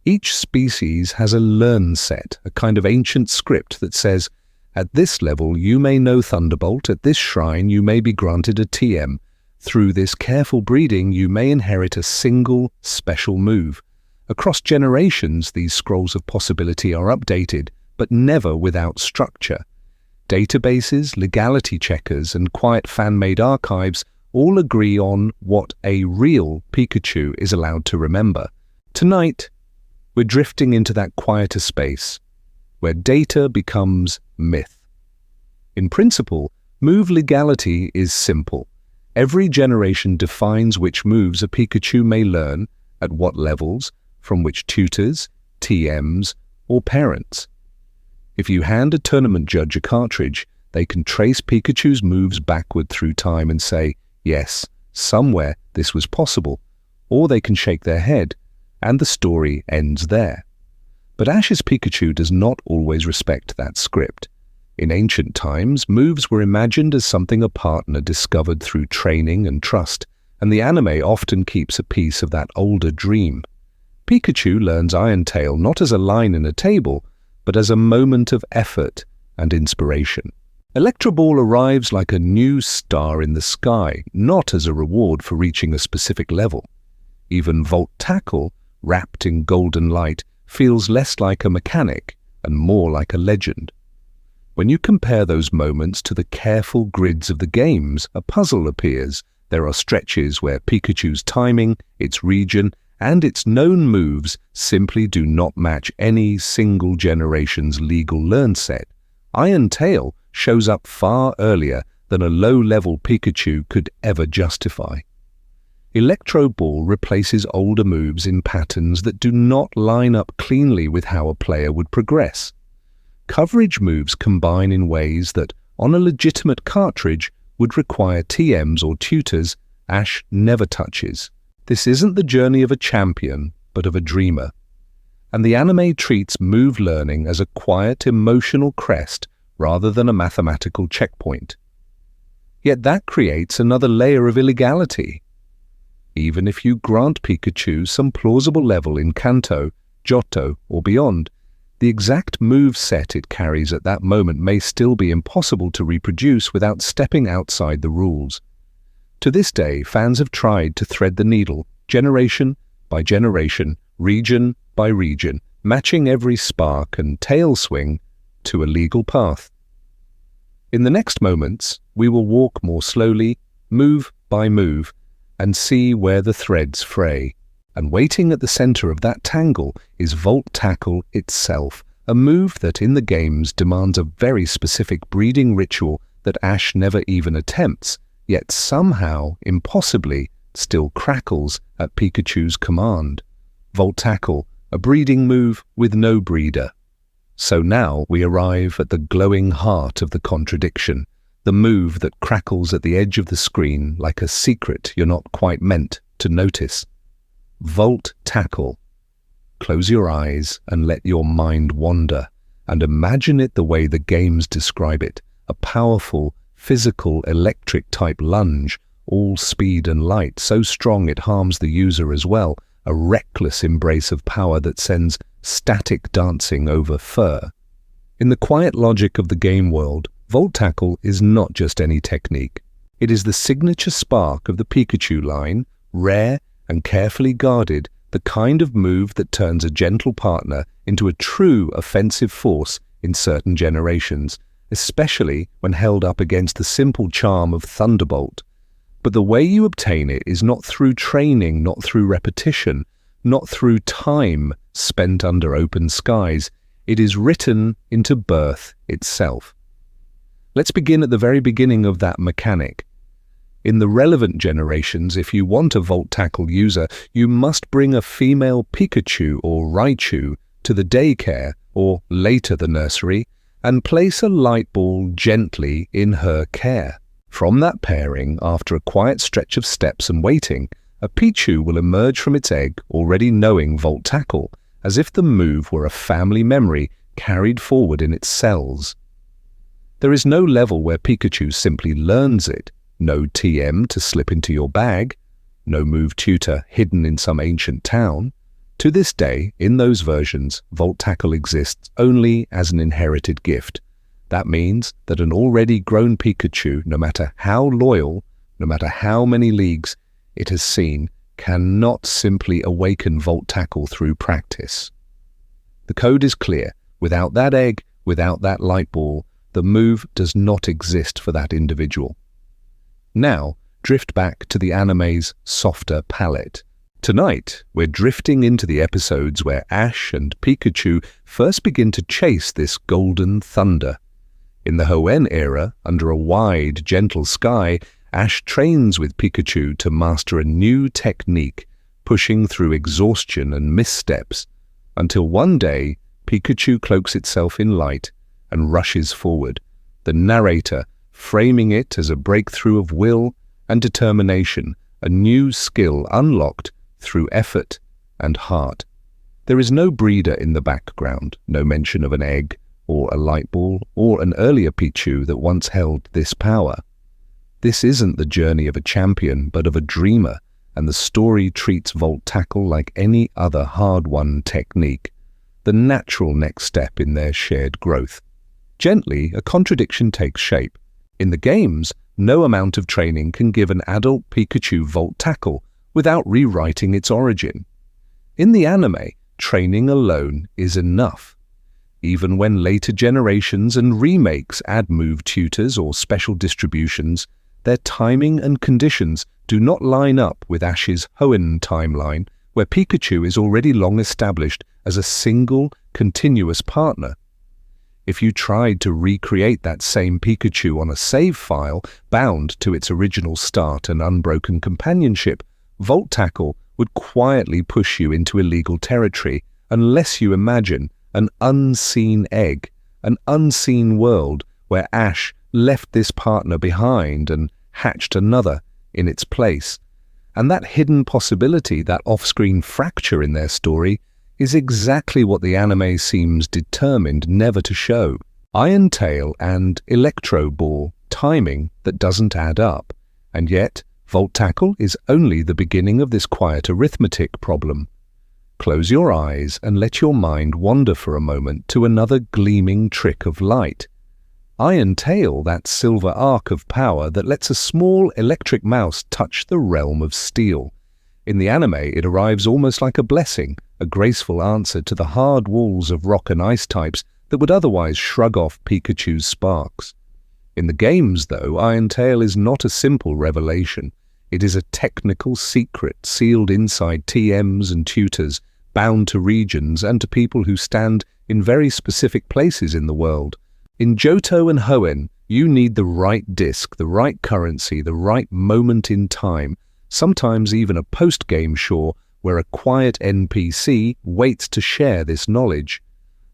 Each species has a learn set, a kind of ancient script that says, at this level you may know Thunderbolt, at this shrine you may be granted a TM. Through this careful breeding you may inherit a single special move. Across generations these scrolls of possibility are updated, but never without structure. Databases, legality checkers, and quiet fan-made archives all agree on what a real Pikachu is allowed to remember. Tonight, we're drifting into that quieter space, where data becomes myth. In principle, move legality is simple. Every generation defines which moves a Pikachu may learn, at what levels, from which tutors, TMs, or parents. If you hand a tournament judge a cartridge, they can trace Pikachu's moves backward through time and say, yes, somewhere this was possible, or they can shake their head, and the story ends there. But Ash's Pikachu does not always respect that script. In ancient times, moves were imagined as something a partner discovered through training and trust, and the anime often keeps a piece of that older dream. Pikachu learns Iron Tail not as a line in a table, but as a moment of effort and inspiration. Electro Ball arrives like a new star in the sky, not as a reward for reaching a specific level. Even Volt Tackle, wrapped in golden light, feels less like a mechanic and more like a legend. When you compare those moments to the careful grids of the games, a puzzle appears. There are stretches where Pikachu's timing, its region, and its known moves simply do not match any single generation's legal learn set. Iron Tail shows up far earlier than a low-level Pikachu could ever justify. Electro Ball replaces older moves in patterns that do not line up cleanly with how a player would progress. Coverage moves combine in ways that, on a legitimate cartridge, would require TMs or tutors Ash never touches. This isn't the journey of a champion, but of a dreamer. And the anime treats move learning as a quiet, emotional crest rather than a mathematical checkpoint. Yet that creates another layer of illegality. Even if you grant Pikachu some plausible level in Kanto, Johto, or beyond, the exact move set it carries at that moment may still be impossible to reproduce without stepping outside the rules. To this day, fans have tried to thread the needle, generation by generation, region by region, matching every spark and tail swing to a legal path. In the next moments, we will walk more slowly, move by move, and see where the threads fray. And waiting at the center of that tangle is Volt Tackle itself, a move that in the games demands a very specific breeding ritual that Ash never even attempts, yet somehow, impossibly, still crackles at Pikachu's command. Volt Tackle, a breeding move with no breeder. So now we arrive at the glowing heart of the contradiction, the move that crackles at the edge of the screen like a secret you're not quite meant to notice. Volt Tackle. Close your eyes and let your mind wander, and imagine it the way the games describe it, a powerful, physical, electric-type lunge, all speed and light, so strong it harms the user as well, a reckless embrace of power that sends static dancing over fur. In the quiet logic of the game world, Volt Tackle is not just any technique. It is the signature spark of the Pikachu line, rare and carefully guarded, the kind of move that turns a gentle partner into a true offensive force in certain generations, especially when held up against the simple charm of Thunderbolt. But the way you obtain it is not through training, not through repetition, not through time spent under open skies. It is written into birth itself. Let's begin at the very beginning of that mechanic. In the relevant generations, if you want a Volt Tackle user, you must bring a female Pikachu or Raichu to the daycare, or later the nursery, and place a light ball gently in her care. From that pairing, after a quiet stretch of steps and waiting, a Pichu will emerge from its egg already knowing Volt Tackle, as if the move were a family memory carried forward in its cells. There is no level where Pikachu simply learns it, no TM to slip into your bag, no move tutor hidden in some ancient town. To this day, in those versions, Volt Tackle exists only as an inherited gift. That means that an already grown Pikachu, no matter how loyal, no matter how many leagues it has seen, cannot simply awaken Volt Tackle through practice. The code is clear. Without that egg, without that light ball, the move does not exist for that individual. Now, drift back to the anime's softer palette. Tonight, we're drifting into the episodes where Ash and Pikachu first begin to chase this golden thunder. In the Hoenn era, under a wide, gentle sky, Ash trains with Pikachu to master a new technique, pushing through exhaustion and missteps, until one day, Pikachu cloaks itself in light and rushes forward, the narrator framing it as a breakthrough of will and determination, a new skill unlocked through effort and heart. There is no breeder in the background, no mention of an egg, or a light ball, or an earlier Pichu that once held this power. This isn't the journey of a champion, but of a dreamer, and the story treats Volt Tackle like any other hard-won technique, the natural next step in their shared growth. Gently, a contradiction takes shape. In the games, no amount of training can give an adult Pikachu Volt Tackle without rewriting its origin. In the anime, training alone is enough. Even when later generations and remakes add move tutors or special distributions, their timing and conditions do not line up with Ash's Hoenn timeline, where Pikachu is already long established as a single, continuous partner. If you tried to recreate that same Pikachu on a save file, bound to its original start and unbroken companionship, Volt Tackle would quietly push you into illegal territory unless you imagine an unseen egg, an unseen world where Ash left this partner behind and hatched another in its place. And that hidden possibility, that off-screen fracture in their story, is exactly what the anime seems determined never to show. Iron Tail and Electro Ball, timing that doesn't add up. And yet, Volt Tackle is only the beginning of this quiet arithmetic problem. Close your eyes and let your mind wander for a moment to another gleaming trick of light. Iron Tail, that silver arc of power that lets a small electric mouse touch the realm of steel. In the anime, it arrives almost like a blessing, a graceful answer to the hard walls of rock and ice types that would otherwise shrug off Pikachu's sparks. In the games, though, Iron Tail is not a simple revelation. It is a technical secret sealed inside TMs and tutors, bound to regions and to people who stand in very specific places in the world. In Johto and Hoenn, you need the right disc, the right currency, the right moment in time, sometimes even a post-game shore where a quiet NPC waits to share this knowledge.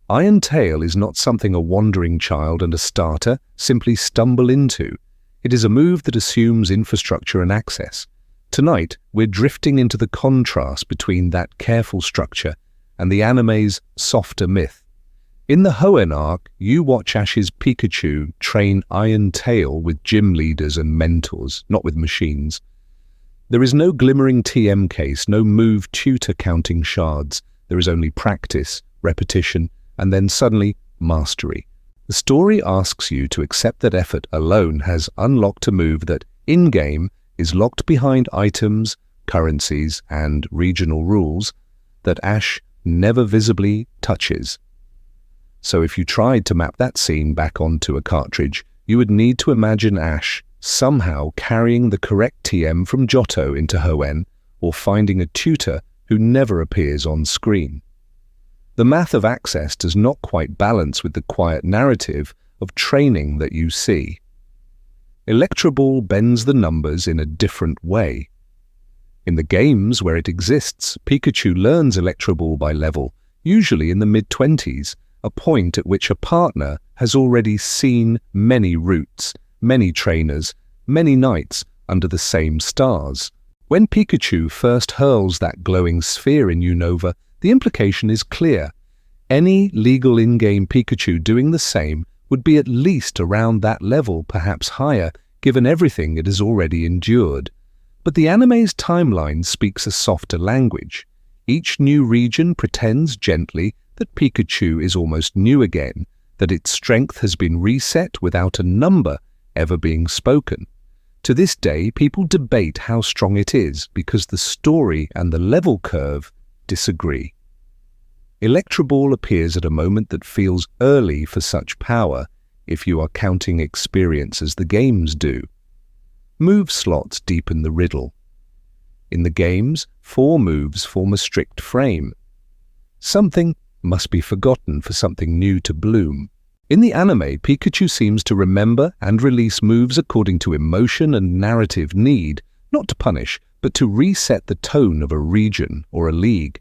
Iron Tail is not something a wandering child and a starter simply stumble into. It is a move that assumes infrastructure and access. Tonight, we're drifting into the contrast between that careful structure and the anime's softer myth. In the Hoenn arc, you watch Ash's Pikachu train Iron Tail with gym leaders and mentors, not with machines. There is no glimmering TM case, no move tutor counting shards. There is only practice, repetition, and then suddenly mastery. The story asks you to accept that effort alone has unlocked a move that, in-game, is locked behind items, currencies, and regional rules that Ash never visibly touches. So if you tried to map that scene back onto a cartridge, you would need to imagine Ash somehow carrying the correct TM from Johto into Hoenn, or finding a tutor who never appears on screen. The math of access does not quite balance with the quiet narrative of training that you see. Electroball bends the numbers in a different way. In the games where it exists, Pikachu learns Electroball by level, usually in the mid-20s, a point at which a partner has already seen many routes, many trainers, many nights under the same stars. When Pikachu first hurls that glowing sphere in Unova, the implication is clear. Any legal in-game Pikachu doing the same would be at least around that level, perhaps higher, given everything it has already endured. But the anime's timeline speaks a softer language. Each new region pretends gently that Pikachu is almost new again, that its strength has been reset without a number ever being spoken. To this day, people debate how strong it is because the story and the level curve disagree. Electro Ball appears at a moment that feels early for such power, if you are counting experience as the games do. Move slots deepen the riddle. In the games, 4 moves form a strict frame. Something must be forgotten for something new to bloom. In the anime, Pikachu seems to remember and release moves according to emotion and narrative need, not to punish, but to reset the tone of a region or a league.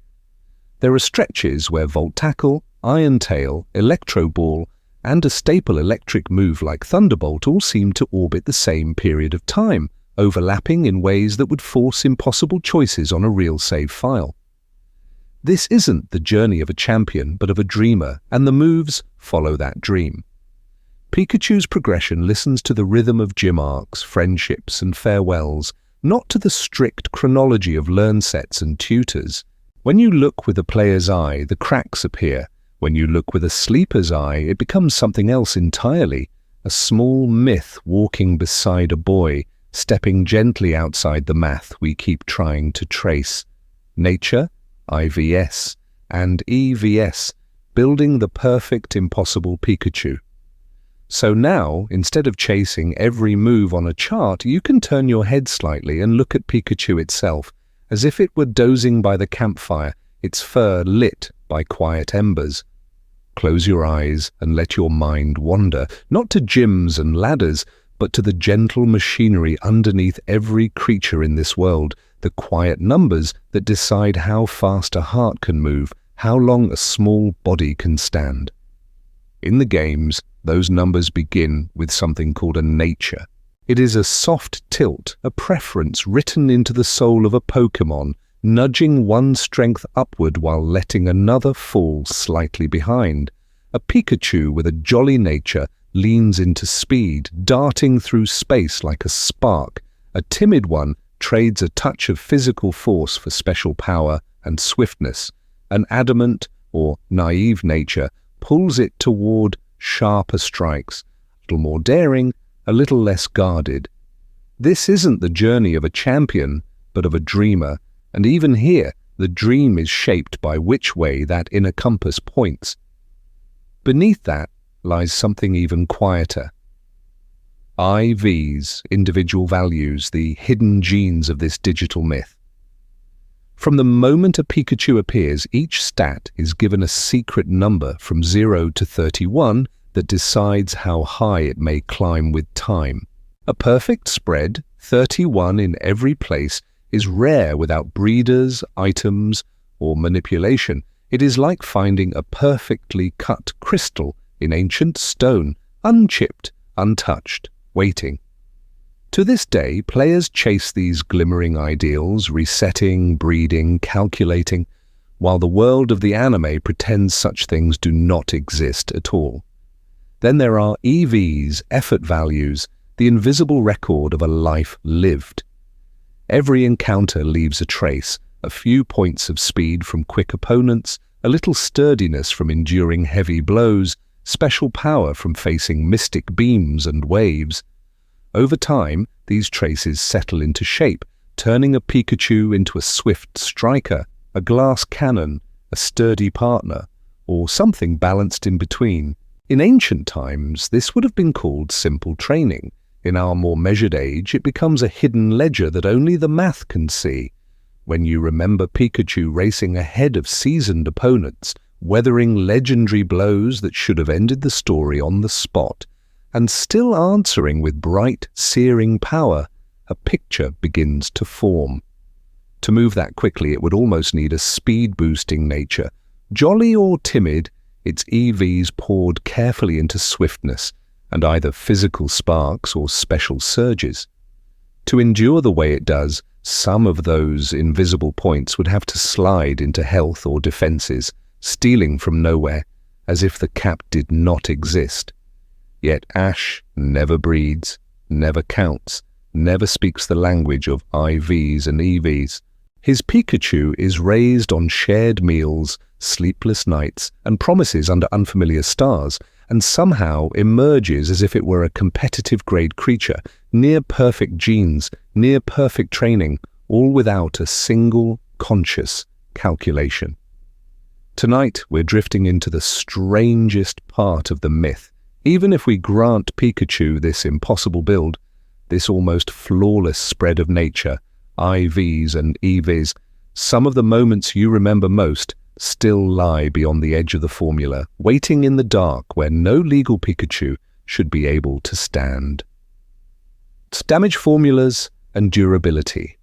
There are stretches where Volt Tackle, Iron Tail, Electro Ball, and a staple electric move like Thunderbolt all seem to orbit the same period of time, overlapping in ways that would force impossible choices on a real save file. This isn't the journey of a champion, but of a dreamer, and the moves follow that dream. Pikachu's progression listens to the rhythm of gym arcs, friendships, and farewells, not to the strict chronology of learn sets and tutors. When you look with a player's eye, the cracks appear. When you look with a sleeper's eye, it becomes something else entirely, a small myth walking beside a boy, stepping gently outside the math we keep trying to trace. Nature, IVS, and EVS, building the perfect impossible Pikachu. So now, instead of chasing every move on a chart, you can turn your head slightly and look at Pikachu itself, as if it were dozing by the campfire, its fur lit by quiet embers. Close your eyes and let your mind wander, not to gyms and ladders, but to the gentle machinery underneath every creature in this world, the quiet numbers that decide how fast a heart can move, how long a small body can stand. In the games, those numbers begin with something called a nature. It is a soft tilt, a preference written into the soul of a Pokémon, nudging one strength upward while letting another fall slightly behind. A Pikachu with a jolly nature leans into speed, darting through space like a spark. A timid one trades a touch of physical force for special power and swiftness. An adamant or naive nature pulls it toward sharper strikes, a little more daring, a little less guarded. This isn't the journey of a champion, but of a dreamer, and even here, the dream is shaped by which way that inner compass points. Beneath that lies something even quieter. IVs, individual values, the hidden genes of this digital myth. From the moment a Pikachu appears, each stat is given a secret number from 0 to 31 that decides how high it may climb with time. A perfect spread, 31 in every place, is rare without breeders, items, or manipulation. It is like finding a perfectly cut crystal in ancient stone, unchipped, untouched, waiting. To this day, players chase these glimmering ideals, resetting, breeding, calculating, while the world of the anime pretends such things do not exist at all. Then there are EVs, effort values, the invisible record of a life lived. Every encounter leaves a trace, a few points of speed from quick opponents, a little sturdiness from enduring heavy blows, special power from facing mystic beams and waves. Over time, these traces settle into shape, turning a Pikachu into a swift striker, a glass cannon, a sturdy partner, or something balanced in between. In ancient times, this would have been called simple training. In our more measured age, it becomes a hidden ledger that only the math can see. When you remember Pikachu racing ahead of seasoned opponents, weathering legendary blows that should have ended the story on the spot, and still answering with bright, searing power, a picture begins to form. To move that quickly, it would almost need a speed-boosting nature. Jolly or timid, its EVs poured carefully into swiftness, and either physical sparks or special surges. To endure the way it does, some of those invisible points would have to slide into health or defenses, stealing from nowhere, as if the cap did not exist. Yet Ash never breeds, never counts, never speaks the language of IVs and EVs. His Pikachu is raised on shared meals, sleepless nights, and promises under unfamiliar stars, and somehow emerges as if it were a competitive-grade creature, near-perfect genes, near-perfect training, all without a single conscious calculation. Tonight, we're drifting into the strangest part of the myth. Even if we grant Pikachu this impossible build, this almost flawless spread of nature, IVs and EVs, some of the moments you remember most still lie beyond the edge of the formula, waiting in the dark where no legal Pikachu should be able to stand. Damage formulas and durability.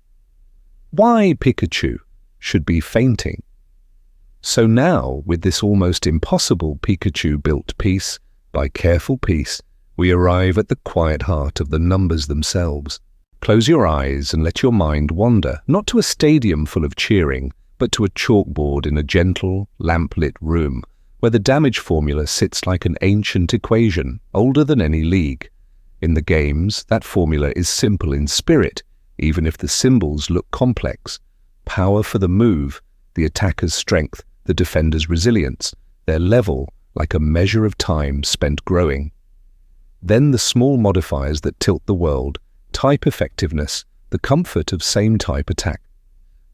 Why Pikachu should be fainting? So now, with this almost impossible Pikachu-built piece, by careful piece, we arrive at the quiet heart of the numbers themselves. Close your eyes and let your mind wander, not to a stadium full of cheering, but to a chalkboard in a gentle, lamp-lit room, where the damage formula sits like an ancient equation, older than any league. In the games, that formula is simple in spirit, even if the symbols look complex. Power for the move, the attacker's strength, the defender's resilience, their level like a measure of time spent growing. Then the small modifiers that tilt the world, type effectiveness, the comfort of same-type attack.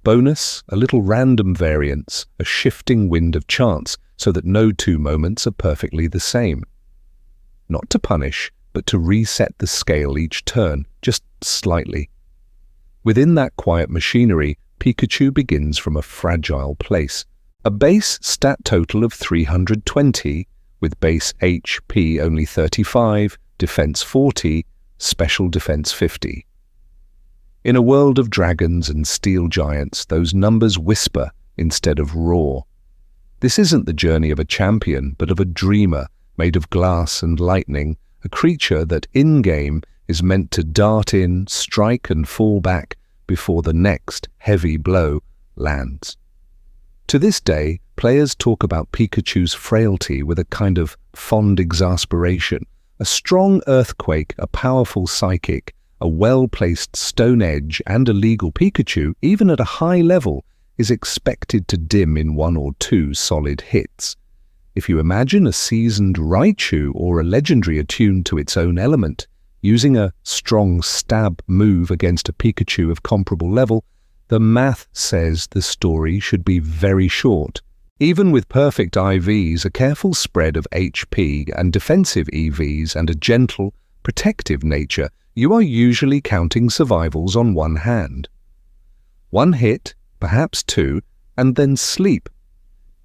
Bonus, a little random variance, a shifting wind of chance, so that no two moments are perfectly the same. Not to punish, but to reset the scale each turn, just slightly. Within that quiet machinery, Pikachu begins from a fragile place. A base stat total of 320, with base HP only 35, defense 40, special defense 50. In a world of dragons and steel giants, those numbers whisper instead of roar. This isn't the journey of a champion, but of a dreamer made of glass and lightning, a creature that in-game is meant to dart in, strike and fall back before the next heavy blow lands. To this day, players talk about Pikachu's frailty with a kind of fond exasperation. A strong earthquake, a powerful psychic, a well-placed stone edge and a legal Pikachu, even at a high level, is expected to dim in one or two solid hits. If you imagine a seasoned Raichu or a legendary attuned to its own element, using a strong stab move against a Pikachu of comparable level, the math says the story should be very short. Even with perfect IVs, a careful spread of HP and defensive EVs and a gentle, protective nature, you are usually counting survivals on one hand. One hit, perhaps two, and then sleep.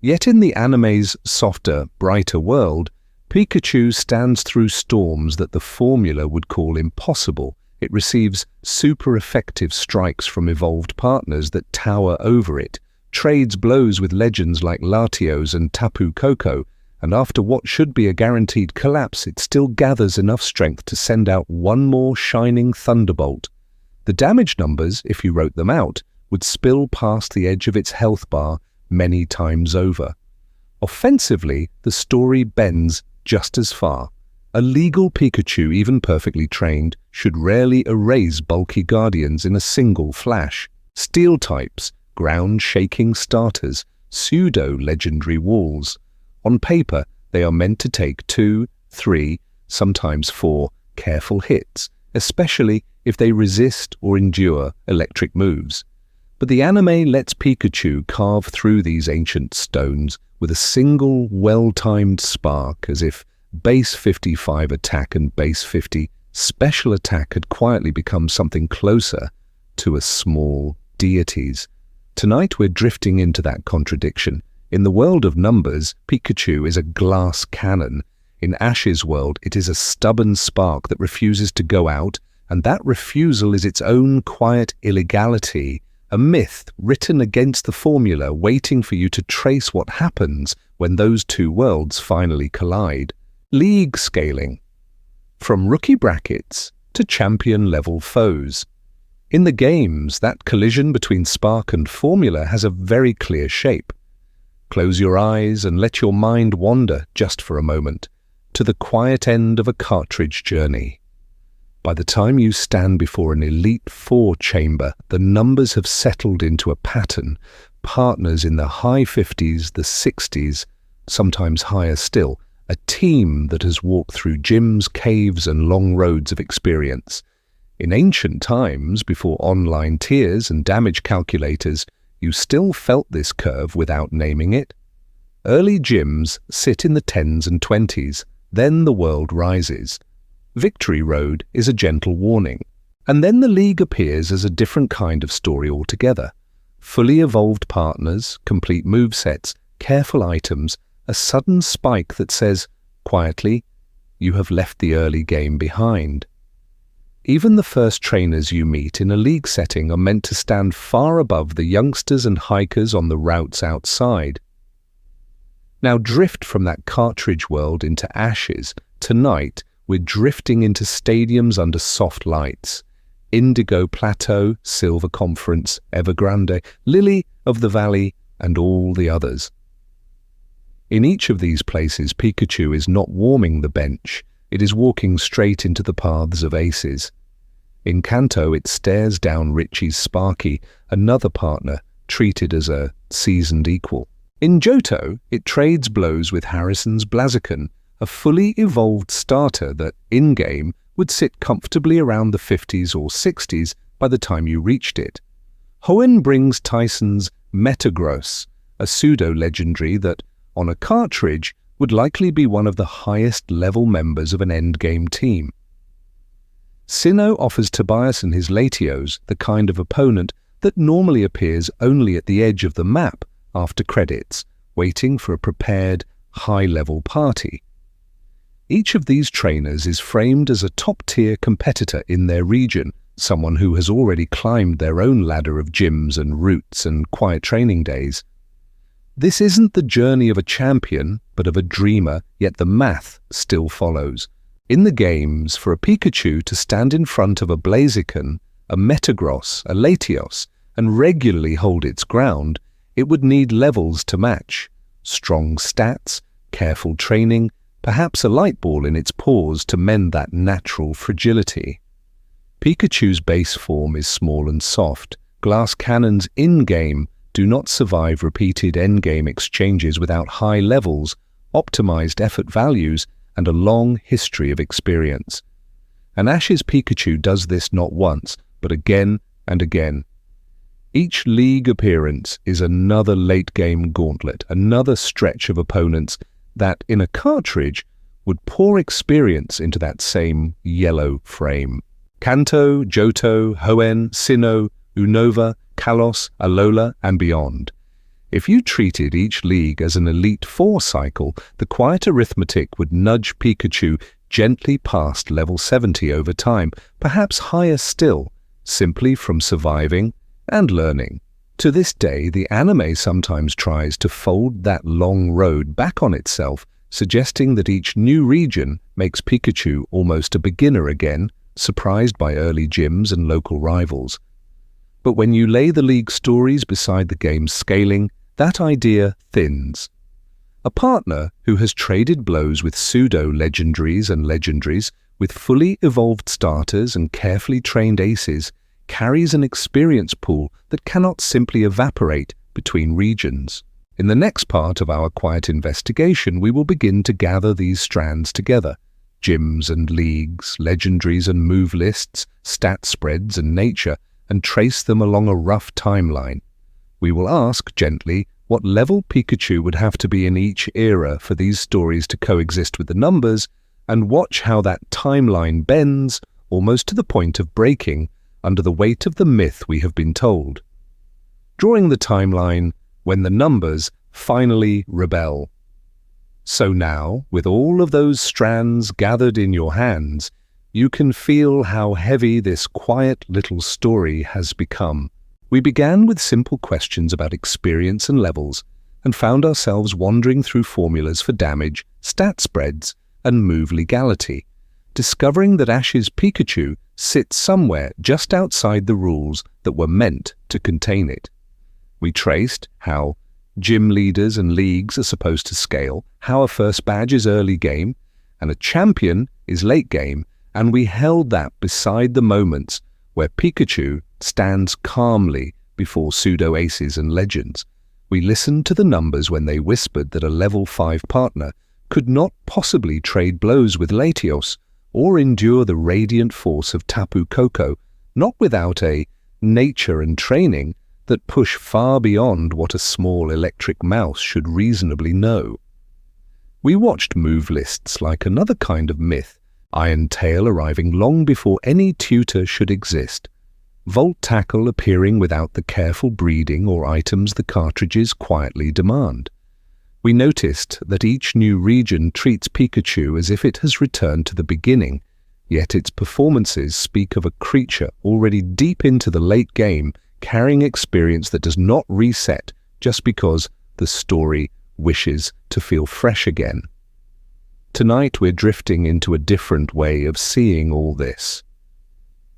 Yet in the anime's softer, brighter world, Pikachu stands through storms that the formula would call impossible. It receives super effective strikes from evolved partners that tower over it, trades blows with legends like Latios and Tapu Koko, and after what should be a guaranteed collapse, it still gathers enough strength to send out one more shining thunderbolt. The damage numbers, if you wrote them out, would spill past the edge of its health bar many times over. Offensively, the story bends just as far. A legal Pikachu, even perfectly trained, should rarely erase bulky guardians in a single flash. Steel types, ground-shaking starters, pseudo-legendary walls. On paper, they are meant to take 2, 3, sometimes 4 careful hits, especially if they resist or endure electric moves. But the anime lets Pikachu carve through these ancient stones with a single well-timed spark, as if base 55 attack and base 50 special attack had quietly become something closer to a small deities. Tonight we're drifting into that contradiction. In the world of numbers, Pikachu is a glass cannon. In Ash's world, it is a stubborn spark that refuses to go out, and that refusal is its own quiet illegality, a myth written against the formula, waiting for you to trace what happens when those two worlds finally collide. League scaling. From rookie brackets to champion-level foes. In the games, that collision between spark and formula has a very clear shape. Close your eyes and let your mind wander, just for a moment, to the quiet end of a cartridge journey. By the time you stand before an Elite Four chamber, the numbers have settled into a pattern, partners in the high 50s, the 60s, sometimes higher still, a team that has walked through gyms, caves, and long roads of experience. In ancient times, before online tiers and damage calculators, you still felt this curve without naming it. Early gyms sit in the 10s and 20s, then the world rises. Victory Road is a gentle warning, and then the league appears as a different kind of story altogether. Fully evolved partners, complete movesets, careful items, a sudden spike that says, quietly, you have left the early game behind. Even the first trainers you meet in a league setting are meant to stand far above the youngsters and hikers on the routes outside. Now drift from that cartridge world into Ashes. Tonight, we're drifting into stadiums under soft lights. Indigo Plateau, Silver Conference, Evergrande, Lily of the Valley, and all the others. In each of these places, Pikachu is not warming the bench, it is walking straight into the paths of aces. In Kanto, it stares down Regice's Sparky, another partner, treated as a seasoned equal. In Johto, it trades blows with Harrison's Blaziken, a fully evolved starter that, in-game, would sit comfortably around the 50s or 60s by the time you reached it. Hoenn brings Tyson's Metagross, a pseudo-legendary that, on a cartridge, would likely be one of the highest-level members of an endgame team. Sinnoh offers Tobias and his Latios the kind of opponent that normally appears only at the edge of the map after credits, waiting for a prepared, high-level party. Each of these trainers is framed as a top-tier competitor in their region, someone who has already climbed their own ladder of gyms and routes and quiet training days. This isn't the journey of a champion, but of a dreamer, yet the math still follows. In the games, for a Pikachu to stand in front of a Blaziken, a Metagross, a Latios, and regularly hold its ground, it would need levels to match. Strong stats, careful training, perhaps a light ball in its paws to mend that natural fragility. Pikachu's base form is small and soft. Glass cannons in-game do not survive repeated endgame exchanges without high levels, optimized effort values, and a long history of experience. And Ash's Pikachu does this not once, but again and again. Each league appearance is another late-game gauntlet, another stretch of opponents that, in a cartridge, would pour experience into that same yellow frame. Kanto, Johto, Hoenn, Sinnoh, Unova, Kalos, Alola, and beyond. If you treated each league as an Elite Four cycle, the quiet arithmetic would nudge Pikachu gently past level 70 over time, perhaps higher still, simply from surviving and learning. To this day, the anime sometimes tries to fold that long road back on itself, suggesting that each new region makes Pikachu almost a beginner again, surprised by early gyms and local rivals. But when you lay the league stories beside the game's scaling, that idea thins. A partner who has traded blows with pseudo-legendaries and legendaries, with fully evolved starters and carefully trained aces, carries an experience pool that cannot simply evaporate between regions. In the next part of our quiet investigation, we will begin to gather these strands together. Gyms and leagues, legendaries and move lists, stat spreads and nature, and trace them along a rough timeline. We will ask, gently, what level Pikachu would have to be in each era for these stories to coexist with the numbers, and watch how that timeline bends, almost to the point of breaking, under the weight of the myth we have been told. Drawing the timeline when the numbers finally rebel. So now, with all of those strands gathered in your hands, you can feel how heavy this quiet little story has become. We began with simple questions about experience and levels, and found ourselves wandering through formulas for damage, stat spreads, and move legality, discovering that Ash's Pikachu sits somewhere just outside the rules that were meant to contain it. We traced how gym leaders and leagues are supposed to scale, how a first badge is early game, and a champion is late game, and we held that beside the moments where Pikachu stands calmly before pseudo-aces and legends. We listened to the numbers when they whispered that a level 5 partner could not possibly trade blows with Latios or endure the radiant force of Tapu Koko, not without a nature and training that push far beyond what a small electric mouse should reasonably know. We watched move lists like another kind of myth, Iron Tail arriving long before any tutor should exist, Volt Tackle appearing without the careful breeding or items the cartridges quietly demand. We noticed that each new region treats Pikachu as if it has returned to the beginning, yet its performances speak of a creature already deep into the late game, carrying experience that does not reset just because the story wishes to feel fresh again. Tonight we're drifting into a different way of seeing all this.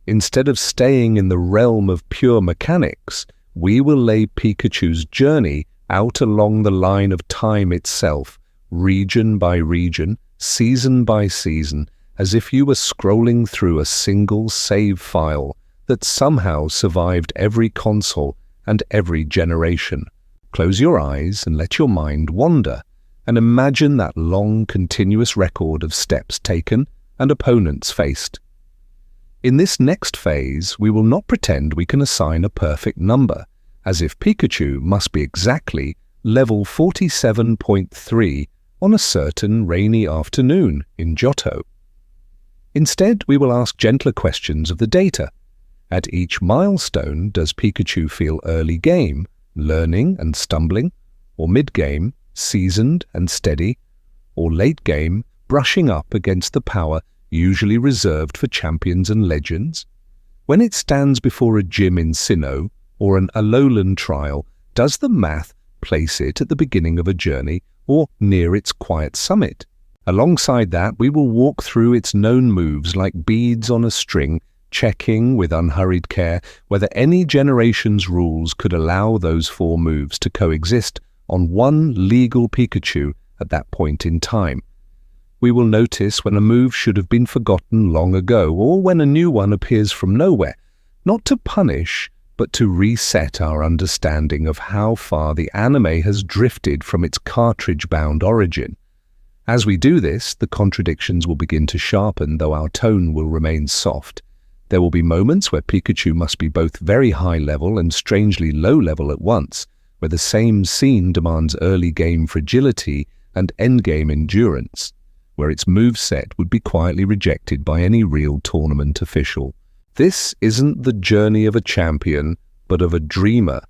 Instead of staying in the realm of pure mechanics, we will lay Pikachu's journey out along the line of time itself, region by region, season by season, as if you were scrolling through a single save file that somehow survived every console and every generation. Close your eyes and let your mind wander, and imagine that long, continuous record of steps taken and opponents faced. In this next phase, we will not pretend we can assign a perfect number, as if Pikachu must be exactly level 47.3 on a certain rainy afternoon in Johto. Instead, we will ask gentler questions of the data. At each milestone, does Pikachu feel early game, learning and stumbling, or mid-game, seasoned and steady, or late game, brushing up against the power usually reserved for champions and legends? When it stands before a gym in Sinnoh or an Alolan trial, does the math place it at the beginning of a journey or near its quiet summit? Alongside that, we will walk through its known moves like beads on a string, checking with unhurried care whether any generation's rules could allow those four moves to coexist on one legal Pikachu at that point in time. We will notice when a move should have been forgotten long ago, or when a new one appears from nowhere, not to punish, but to reset our understanding of how far the anime has drifted from its cartridge-bound origin. As we do this, the contradictions will begin to sharpen, though our tone will remain soft. There will be moments where Pikachu must be both very high level and strangely low level at once, where the same scene demands early game fragility and endgame endurance, where its moveset would be quietly rejected by any real tournament official. This isn't the journey of a champion, but of a dreamer,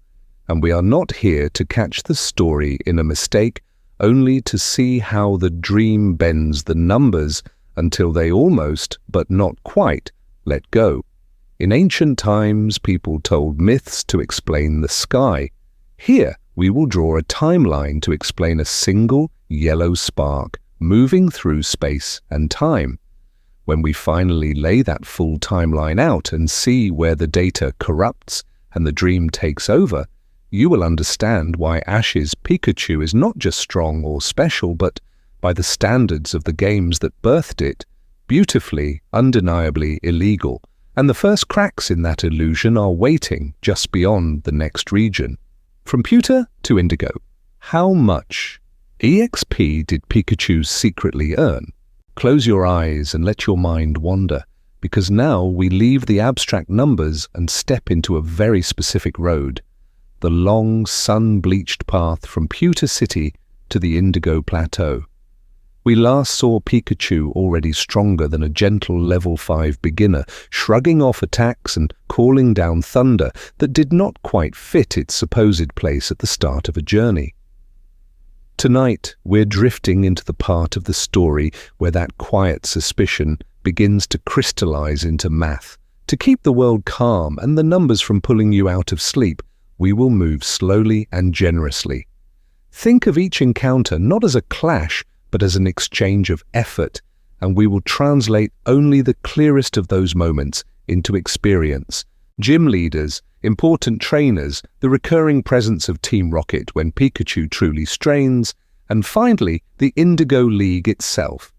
and we are not here to catch the story in a mistake, only to see how the dream bends the numbers until they almost, but not quite, let go. In ancient times, people told myths to explain the sky. Here, we will draw a timeline to explain a single yellow spark moving through space and time. When we finally lay that full timeline out and see where the data corrupts and the dream takes over, you will understand why Ash's Pikachu is not just strong or special, but, by the standards of the games that birthed it, beautifully, undeniably illegal, and the first cracks in that illusion are waiting just beyond the next region. From pewter to indigo, how much EXP did Pikachu secretly earn? Close your eyes and let your mind wander, because now we leave the abstract numbers and step into a very specific road, the long, sun-bleached path from Pewter City to the Indigo Plateau. We last saw Pikachu already stronger than a gentle level 5 beginner, shrugging off attacks and calling down thunder that did not quite fit its supposed place at the start of a journey. Tonight, we're drifting into the part of the story where that quiet suspicion begins to crystallize into math. To keep the world calm and the numbers from pulling you out of sleep, we will move slowly and generously. Think of each encounter not as a clash, but as an exchange of effort, and we will translate only the clearest of those moments into experience. Gym leaders, important trainers, the recurring presence of Team Rocket when Pikachu truly strains, and finally, the Indigo League itself.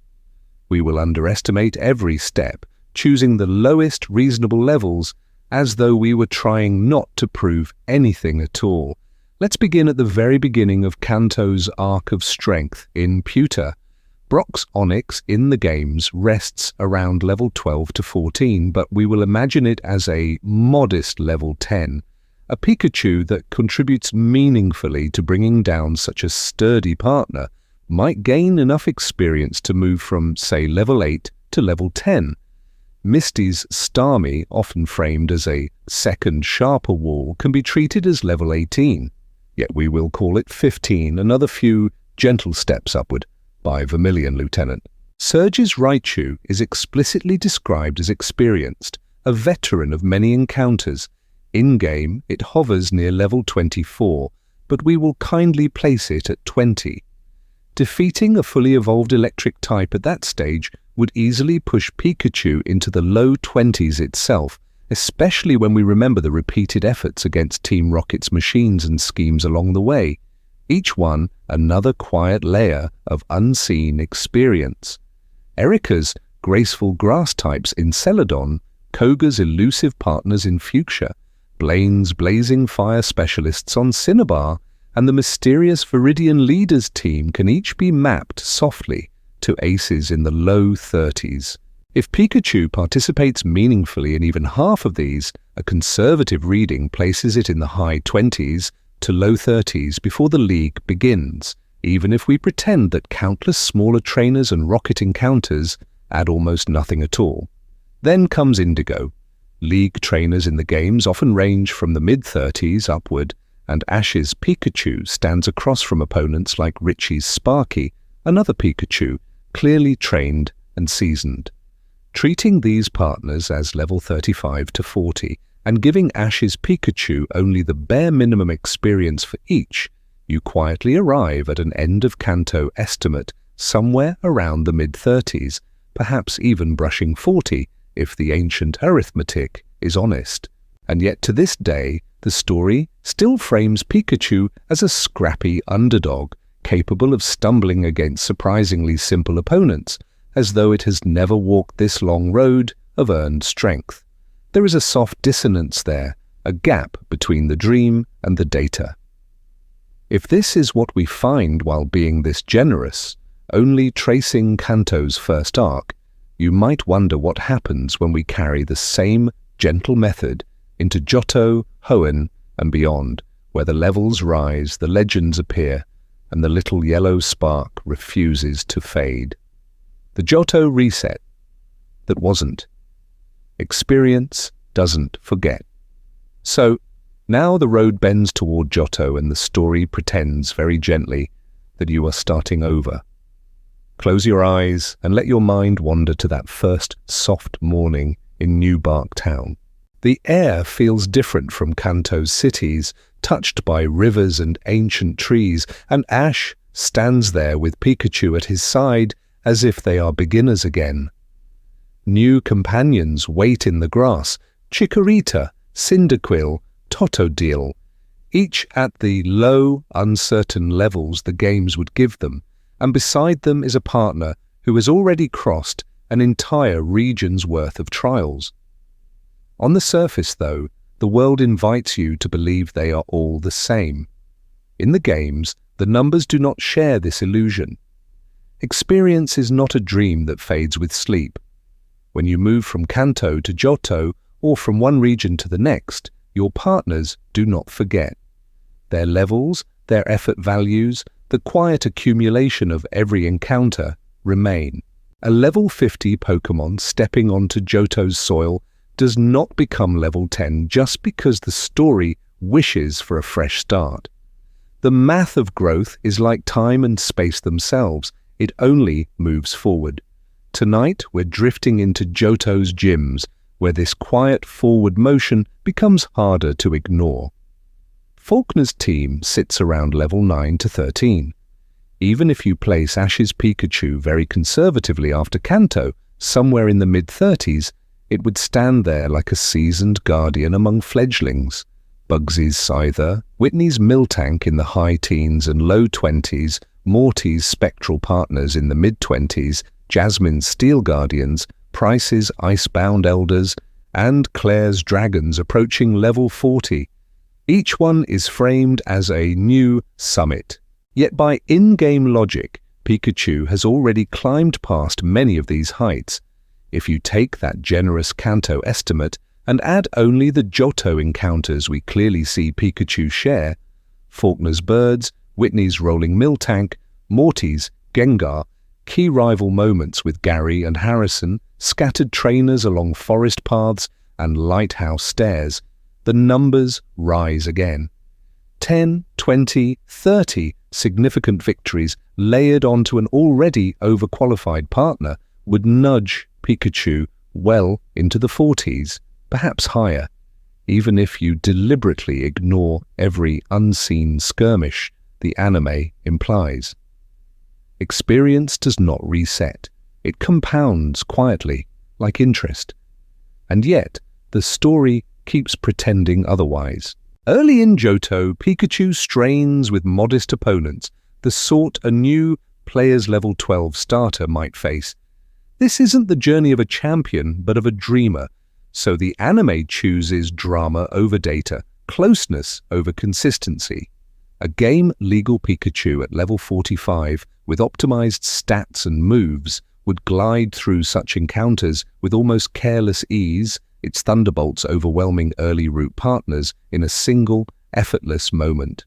We will underestimate every step, choosing the lowest reasonable levels, as though we were trying not to prove anything at all. Let's begin at the very beginning of Kanto's Arc of Strength in Pewter. Brock's Onyx in the games rests around level 12 to 14, but we will imagine it as a modest level 10, A Pikachu that contributes meaningfully to bringing down such a sturdy partner might gain enough experience to move from, say, level 8 to level 10. Misty's Starmie, often framed as a second sharper wall, can be treated as level 18, yet we will call it 15, another few gentle steps upward, by Vermilion Lieutenant. Surge's Raichu is explicitly described as experienced, a veteran of many encounters. In-game, it hovers near level 24, but we will kindly place it at 20. Defeating a fully evolved electric type at that stage would easily push Pikachu into the low 20s itself, especially when we remember the repeated efforts against Team Rocket's machines and schemes along the way, each one another quiet layer of unseen experience. Erika's graceful grass types in Celadon, Koga's elusive partners in Fuchsia, Blaine's blazing fire specialists on Cinnabar, and the mysterious Viridian Leaders team can each be mapped softly to aces in the low 30s. If Pikachu participates meaningfully in even half of these, a conservative reading places it in the high 20s to low 30s before the league begins, even if we pretend that countless smaller trainers and rocket encounters add almost nothing at all. Then comes Indigo. League trainers in the games often range from the mid-30s upward, and Ash's Pikachu stands across from opponents like Richie's Sparky, another Pikachu, clearly trained and seasoned. Treating these partners as level 35 to 40 and giving Ash's Pikachu only the bare minimum experience for each, you quietly arrive at an end-of-Kanto estimate somewhere around the mid-30s, perhaps even brushing 40 if the ancient arithmetic is honest. And yet to this day, the story still frames Pikachu as a scrappy underdog, capable of stumbling against surprisingly simple opponents, as though it has never walked this long road of earned strength. There is a soft dissonance there, a gap between the dream and the data. If this is what we find while being this generous, only tracing Kanto's first arc, you might wonder what happens when we carry the same gentle method into Johto, Hoenn, and beyond, where the levels rise, the legends appear, and the little yellow spark refuses to fade. The Johto reset that wasn't. Experience doesn't forget. So, now the road bends toward Johto and the story pretends very gently that you are starting over. Close your eyes and let your mind wander to that first soft morning in New Bark Town. The air feels different from Kanto's cities, touched by rivers and ancient trees, and Ash stands there with Pikachu at his side as if they are beginners again. New companions wait in the grass, Chikorita, Cyndaquil, Totodile, each at the low, uncertain levels the games would give them, and beside them is a partner who has already crossed an entire region's worth of trials. On the surface, though, the world invites you to believe they are all the same. In the games, the numbers do not share this illusion. Experience is not a dream that fades with sleep. When you move from Kanto to Johto, or from one region to the next, your partners do not forget. Their levels, their effort values, the quiet accumulation of every encounter remain. A level 50 Pokémon stepping onto Johto's soil does not become level 10 just because the story wishes for a fresh start. The math of growth is like time and space themselves. It only moves forward. Tonight, we're drifting into Johto's gyms, where this quiet forward motion becomes harder to ignore. Faulkner's team sits around level 9 to 13. Even if you place Ash's Pikachu very conservatively after Kanto, somewhere in the mid-30s, it would stand there like a seasoned guardian among fledglings. Bugsy's Scyther, Whitney's Miltank in the high teens and low 20s, Morty's Spectral partners in the mid-20s, Jasmine's Steel Guardians, Price's Icebound Elders, and Claire's Dragons approaching level 40. Each one is framed as a new summit. Yet by in-game logic, Pikachu has already climbed past many of these heights. If you take that generous Kanto estimate, and add only the Johto encounters we clearly see Pikachu share: Faulkner's birds, Whitney's rolling mill tank, Morty's Gengar, key rival moments with Gary and Harrison, scattered trainers along forest paths, and lighthouse stairs, the numbers rise again. 10, 20, 30 significant victories layered onto an already overqualified partner would nudge Pikachu well into the 40s, perhaps higher, even if you deliberately ignore every unseen skirmish the anime implies. Experience does not reset. It compounds quietly, like interest. And yet, the story keeps pretending otherwise. Early in Johto, Pikachu strains with modest opponents, the sort a new player's level 12 starter might face. This isn't the journey of a champion, but of a dreamer, so the anime chooses drama over data, closeness over consistency. A game-legal Pikachu at level 45, with optimized stats and moves, would glide through such encounters with almost careless ease, its thunderbolts overwhelming early route partners in a single, effortless moment.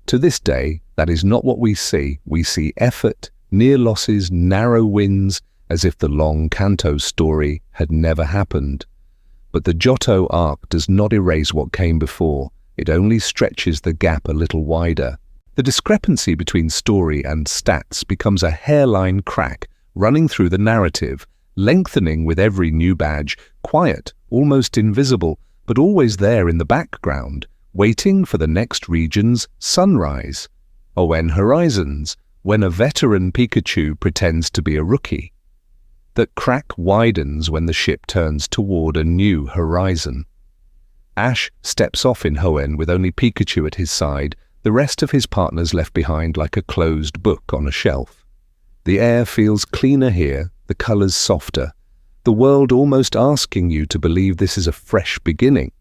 To this day, that is not what we see. We see effort, near losses, narrow wins, as if the long Kanto story had never happened. But the Johto arc does not erase what came before. It only stretches the gap a little wider. The discrepancy between story and stats becomes a hairline crack running through the narrative, lengthening with every new badge, quiet, almost invisible, but always there in the background, waiting for the next region's sunrise. Or when Horizons, when a veteran Pikachu pretends to be a rookie. That crack widens when the ship turns toward a new horizon. Ash steps off in Hoenn with only Pikachu at his side, the rest of his partners left behind like a closed book on a shelf. The air feels cleaner here, the colors softer, the world almost asking you to believe this is a fresh beginning.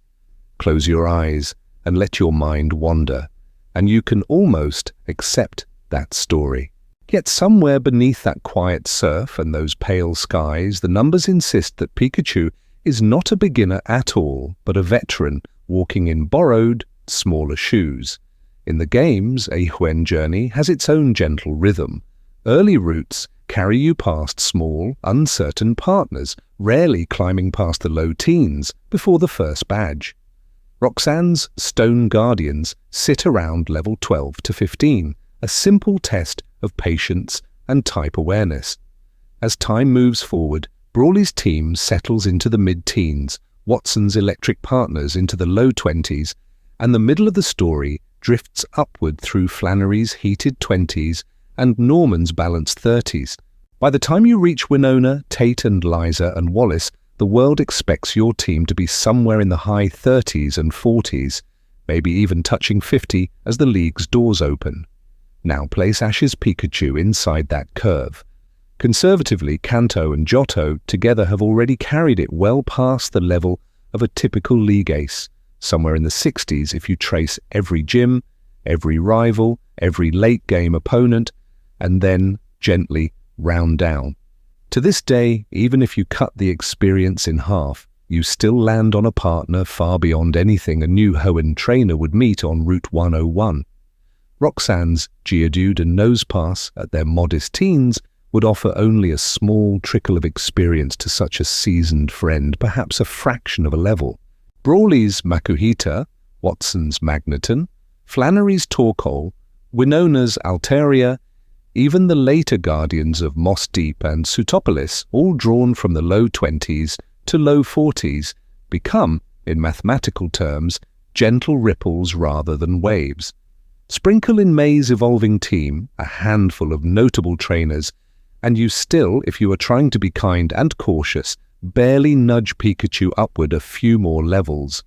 Close your eyes and let your mind wander, and you can almost accept that story. Yet somewhere beneath that quiet surf and those pale skies, the numbers insist that Pikachu is not a beginner at all, but a veteran walking in borrowed, smaller shoes. In the games, a Hoenn journey has its own gentle rhythm. Early routes carry you past small, uncertain partners, rarely climbing past the low teens before the first badge. Roxanne's Stone Guardians sit around level 12 to 15, a simple test of patience and type awareness. As time moves forward, Brawly's team settles into the mid-teens, Watson's electric partners into the low 20s, and the middle of the story drifts upward through Flannery's heated 20s and Norman's balanced 30s. By the time you reach Winona, Tate and Liza and Wallace, the world expects your team to be somewhere in the high 30s and 40s, maybe even touching 50 as the league's doors open. Now place Ash's Pikachu inside that curve. Conservatively, Kanto and Johto together have already carried it well past the level of a typical league ace, somewhere in the 60s if you trace every gym, every rival, every late-game opponent, and then gently round down. To this day, even if you cut the experience in half, you still land on a partner far beyond anything a new Hoenn trainer would meet on Route 101. Roxanne's Geodude and Nosepass, at their modest teens, would offer only a small trickle of experience to such a seasoned friend, perhaps a fraction of a level. Brawly's Makuhita, Watson's Magneton, Flannery's Torkoal, Winona's Altaria, even the later guardians of Moss Deep and Sutopolis, all drawn from the low 20s to low 40s, become, in mathematical terms, gentle ripples rather than waves. Sprinkle in May's evolving team, a handful of notable trainers, and you still, if you are trying to be kind and cautious, barely nudge Pikachu upward a few more levels.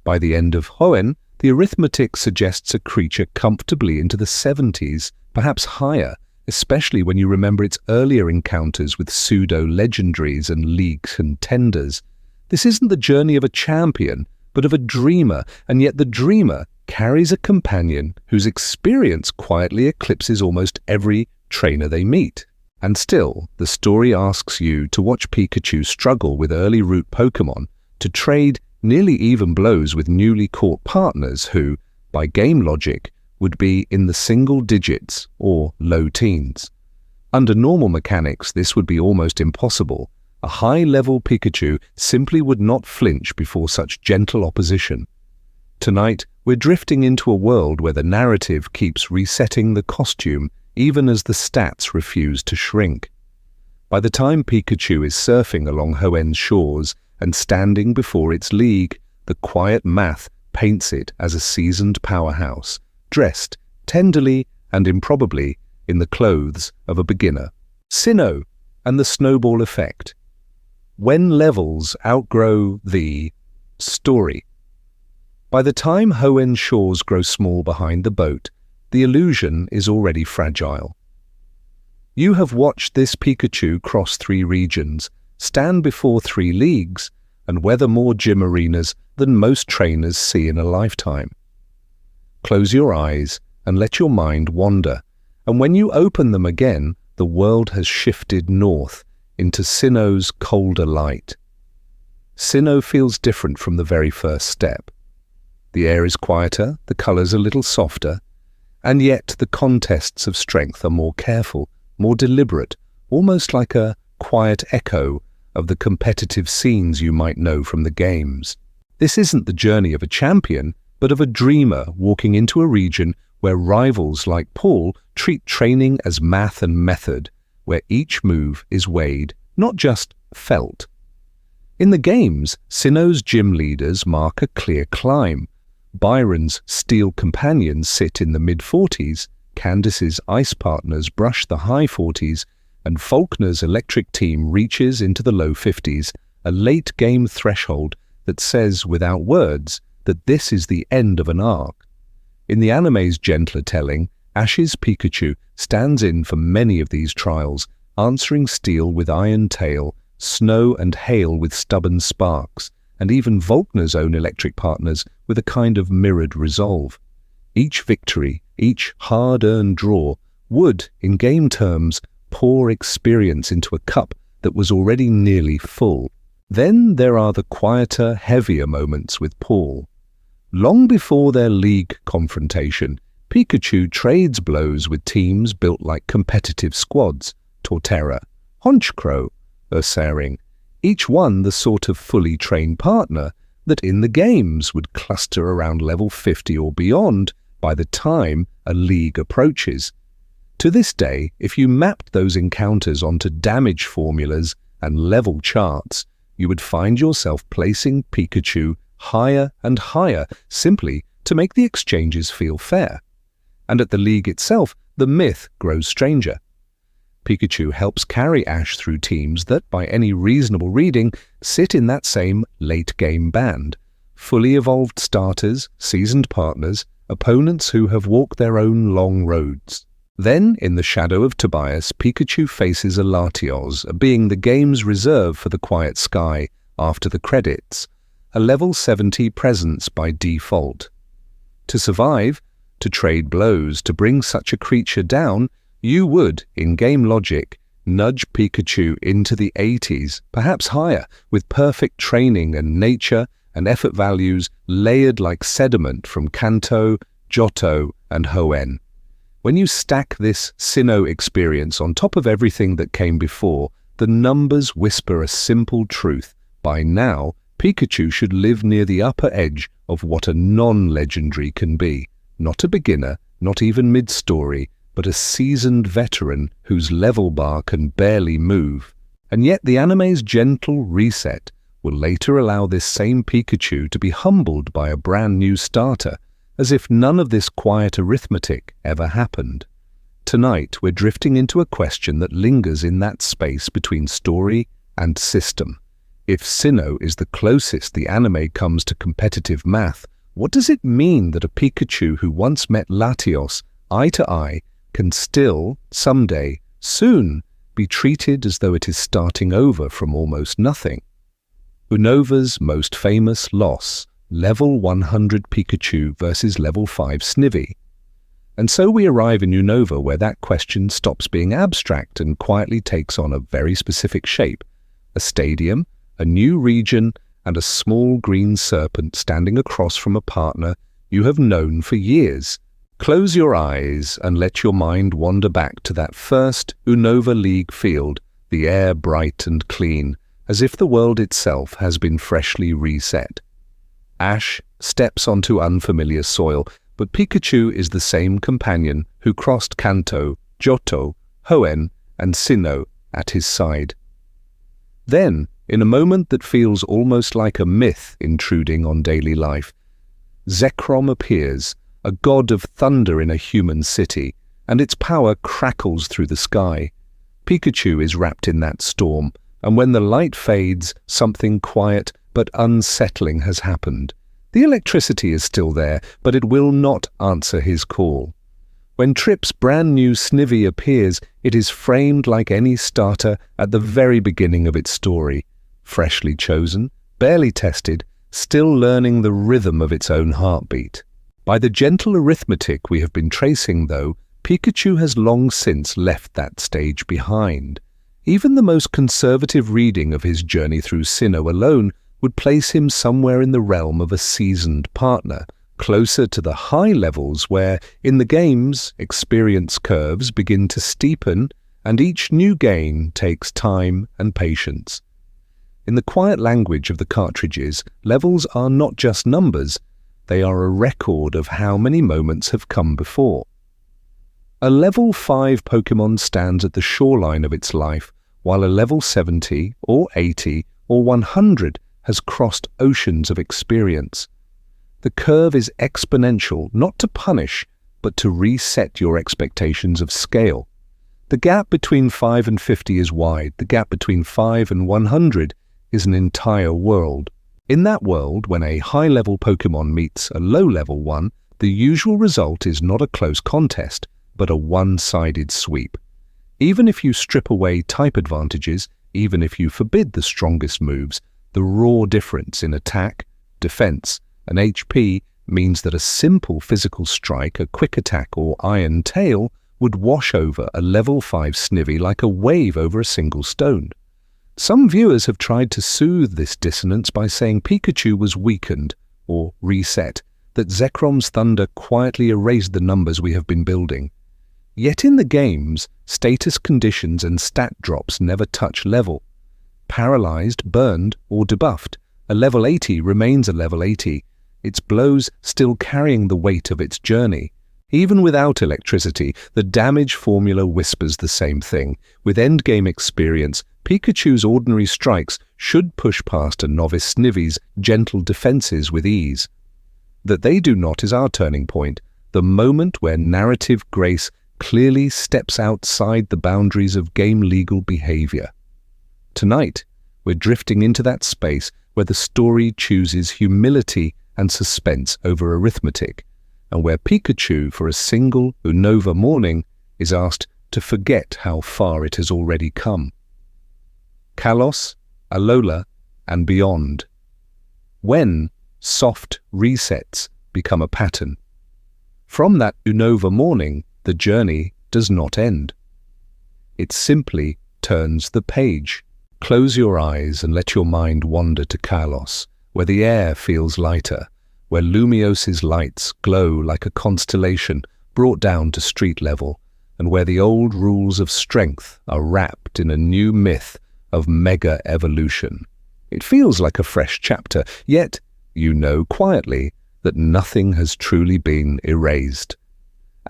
By the end of Hoenn, the arithmetic suggests a creature comfortably into the 70s, perhaps higher, especially when you remember its earlier encounters with pseudo-legendaries and league contenders. This isn't the journey of a champion, but of a dreamer, and yet the dreamer carries a companion whose experience quietly eclipses almost every trainer they meet. And still, the story asks you to watch Pikachu struggle with early route Pokémon, to trade nearly even blows with newly caught partners who, by game logic, would be in the single digits or low teens. Under normal mechanics, this would be almost impossible. A high-level Pikachu simply would not flinch before such gentle opposition. Tonight, we're drifting into a world where the narrative keeps resetting the costume even as the stats refuse to shrink. By the time Pikachu is surfing along Hoenn's shores and standing before its league, the quiet math paints it as a seasoned powerhouse, dressed tenderly and improbably in the clothes of a beginner. Sinnoh and the snowball effect. When levels outgrow the story. By the time Hoenn's shores grow small behind the boat, the illusion is already fragile. You have watched this Pikachu cross 3 regions, stand before 3 leagues, and weather more gym arenas than most trainers see in a lifetime. Close your eyes and let your mind wander, and when you open them again, the world has shifted north into Sinnoh's colder light. Sinnoh feels different from the very first step. The air is quieter, the colors a little softer, and yet the contests of strength are more careful, more deliberate, almost like a quiet echo of the competitive scenes you might know from the games. This isn't the journey of a champion, but of a dreamer walking into a region where rivals like Paul treat training as math and method, where each move is weighed, not just felt. In the games, Sinnoh's gym leaders mark a clear climb. Byron's steel companions sit in the mid-40s, Candace's ice partners brush the high 40s, and Faulkner's electric team reaches into the low 50s, a late-game threshold that says without words that this is the end of an arc. In the anime's gentler telling, Ash's Pikachu stands in for many of these trials, answering steel with iron tail, snow and hail with stubborn sparks, and even Faulkner's own electric partners with a kind of mirrored resolve. Each victory, each hard-earned draw, would, in game terms, pour experience into a cup that was already nearly full. Then there are the quieter, heavier moments with Paul. Long before their league confrontation, Pikachu trades blows with teams built like competitive squads, Torterra, Honchkrow, Ursaring, each one the sort of fully trained partner that in the games would cluster around level 50 or beyond by the time a league approaches. To this day, if you mapped those encounters onto damage formulas and level charts, you would find yourself placing Pikachu higher and higher simply to make the exchanges feel fair. And at the league itself, the myth grows stranger. Pikachu helps carry Ash through teams that, by any reasonable reading, sit in that same late-game band. Fully evolved starters, seasoned partners, opponents who have walked their own long roads. Then, in the shadow of Tobias, Pikachu faces a Latios, a being the game's reserve for the quiet sky after the credits, a level 70 presence by default. To survive, to trade blows, to bring such a creature down, you would, in game logic, nudge Pikachu into the 80s, perhaps higher, with perfect training and nature and effort values layered like sediment from Kanto, Johto, and Hoenn. When you stack this Sinnoh experience on top of everything that came before, the numbers whisper a simple truth. By now, Pikachu should live near the upper edge of what a non-legendary can be. Not a beginner, not even mid-story, but a seasoned veteran whose level bar can barely move. And yet the anime's gentle reset will later allow this same Pikachu to be humbled by a brand new starter, as if none of this quiet arithmetic ever happened. Tonight we're drifting into a question that lingers in that space between story and system. If Sinnoh is the closest the anime comes to competitive math, what does it mean that a Pikachu who once met Latios eye to eye can still, someday, soon, be treated as though it is starting over from almost nothing? Unova's most famous loss, level 100 Pikachu versus level 5 Snivy. And so we arrive in Unova, where that question stops being abstract and quietly takes on a very specific shape. A stadium, a new region, and a small green serpent standing across from a partner you have known for years. Close your eyes and let your mind wander back to that first Unova League field, the air bright and clean, as if the world itself has been freshly reset. Ash steps onto unfamiliar soil, but Pikachu is the same companion who crossed Kanto, Johto, Hoenn, and Sinnoh at his side. Then, in a moment that feels almost like a myth intruding on daily life, Zekrom appears, a god of thunder in a human city, and its power crackles through the sky. Pikachu is wrapped in that storm, and when the light fades, something quiet but unsettling has happened. The electricity is still there, but it will not answer his call. When Trip's brand new Snivy appears, it is framed like any starter at the very beginning of its story. Freshly chosen, barely tested, still learning the rhythm of its own heartbeat. By the gentle arithmetic we have been tracing, though, Pikachu has long since left that stage behind. Even the most conservative reading of his journey through Sinnoh alone would place him somewhere in the realm of a seasoned partner, closer to the high levels where, in the games, experience curves begin to steepen and each new gain takes time and patience. In the quiet language of the cartridges, levels are not just numbers, they are a record of how many moments have come before. A level 5 Pokémon stands at the shoreline of its life, while a level 70 or 80 or 100 has crossed oceans of experience. The curve is exponential, not to punish, but to reset your expectations of scale. The gap between 5 and 50 is wide, the gap between 5 and 100 is an entire world. In that world, when a high-level Pokémon meets a low-level one, the usual result is not a close contest, but a one-sided sweep. Even if you strip away type advantages, even if you forbid the strongest moves, the raw difference in attack, defense, and HP means that a simple physical strike, a quick attack or iron tail would wash over a level 5 Snivy like a wave over a single stone. Some viewers have tried to soothe this dissonance by saying Pikachu was weakened or reset, that Zekrom's thunder quietly erased the numbers we have been building. Yet in the games, status conditions and stat drops never touch level. Paralyzed, burned, or debuffed, a level 80 remains a level 80, its blows still carrying the weight of its journey. Even without electricity, the damage formula whispers the same thing. With endgame experience, Pikachu's ordinary strikes should push past a novice Snivy's gentle defenses with ease. That they do not is our turning point, the moment where narrative grace clearly steps outside the boundaries of game-legal behavior. Tonight, we're drifting into that space where the story chooses humility and suspense over arithmetic, and where Pikachu, for a single Unova morning, is asked to forget how far it has already come. Kalos, Alola, and beyond. When soft resets become a pattern. From that Unova morning, the journey does not end. It simply turns the page. Close your eyes and let your mind wander to Kalos, where the air feels lighter, where Lumios's lights glow like a constellation brought down to street level, and where the old rules of strength are wrapped in a new myth of mega evolution. It feels like a fresh chapter, yet you know quietly that nothing has truly been erased.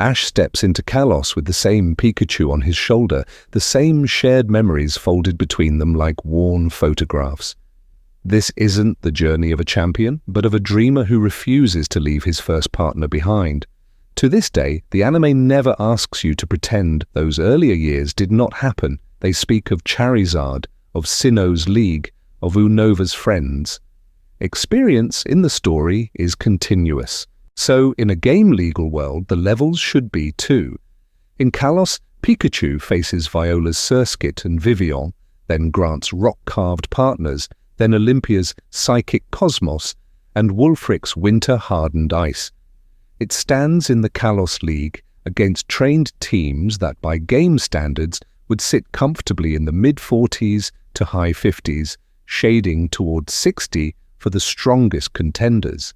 Ash steps into Kalos with the same Pikachu on his shoulder, the same shared memories folded between them like worn photographs. This isn't the journey of a champion, but of a dreamer who refuses to leave his first partner behind. To this day, the anime never asks you to pretend those earlier years did not happen. They speak of Charizard, of Sinnoh's League, of Unova's friends. Experience in the story is continuous. So, in a game-legal world, the levels should be too. In Kalos, Pikachu faces Viola's Surskit and Vivillon, then grants rock-carved partners, then Olympia's Psychic Cosmos, and Wulfric's winter-hardened ice. It stands in the Kalos League against trained teams that, by game standards, would sit comfortably in the mid-40s to high 50s, shading towards 60 for the strongest contenders.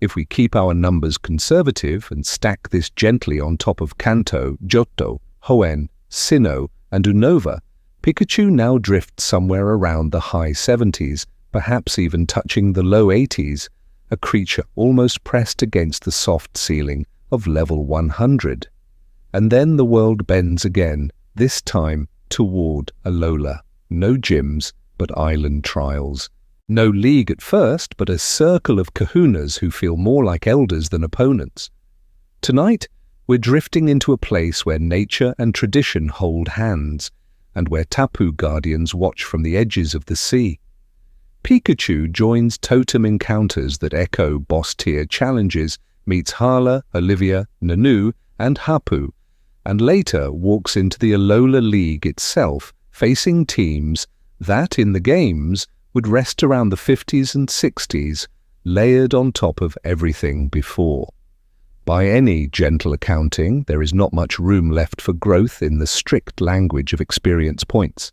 If we keep our numbers conservative and stack this gently on top of Kanto, Johto, Hoenn, Sinnoh, and Unova, Pikachu now drifts somewhere around the high 70s, perhaps even touching the low 80s, a creature almost pressed against the soft ceiling of level 100. And then the world bends again, this time toward Alola. No gyms, but island trials. No league at first, but a circle of kahunas who feel more like elders than opponents. Tonight, we're drifting into a place where nature and tradition hold hands, and where Tapu Guardians watch from the edges of the sea. Pikachu joins totem encounters that echo boss-tier challenges, meets Hala, Olivia, Nanu, and Hapu, and later walks into the Alola League itself, facing teams that, in the games, would rest around the 50s and 60s, layered on top of everything before. By any gentle accounting, there is not much room left for growth in the strict language of experience points.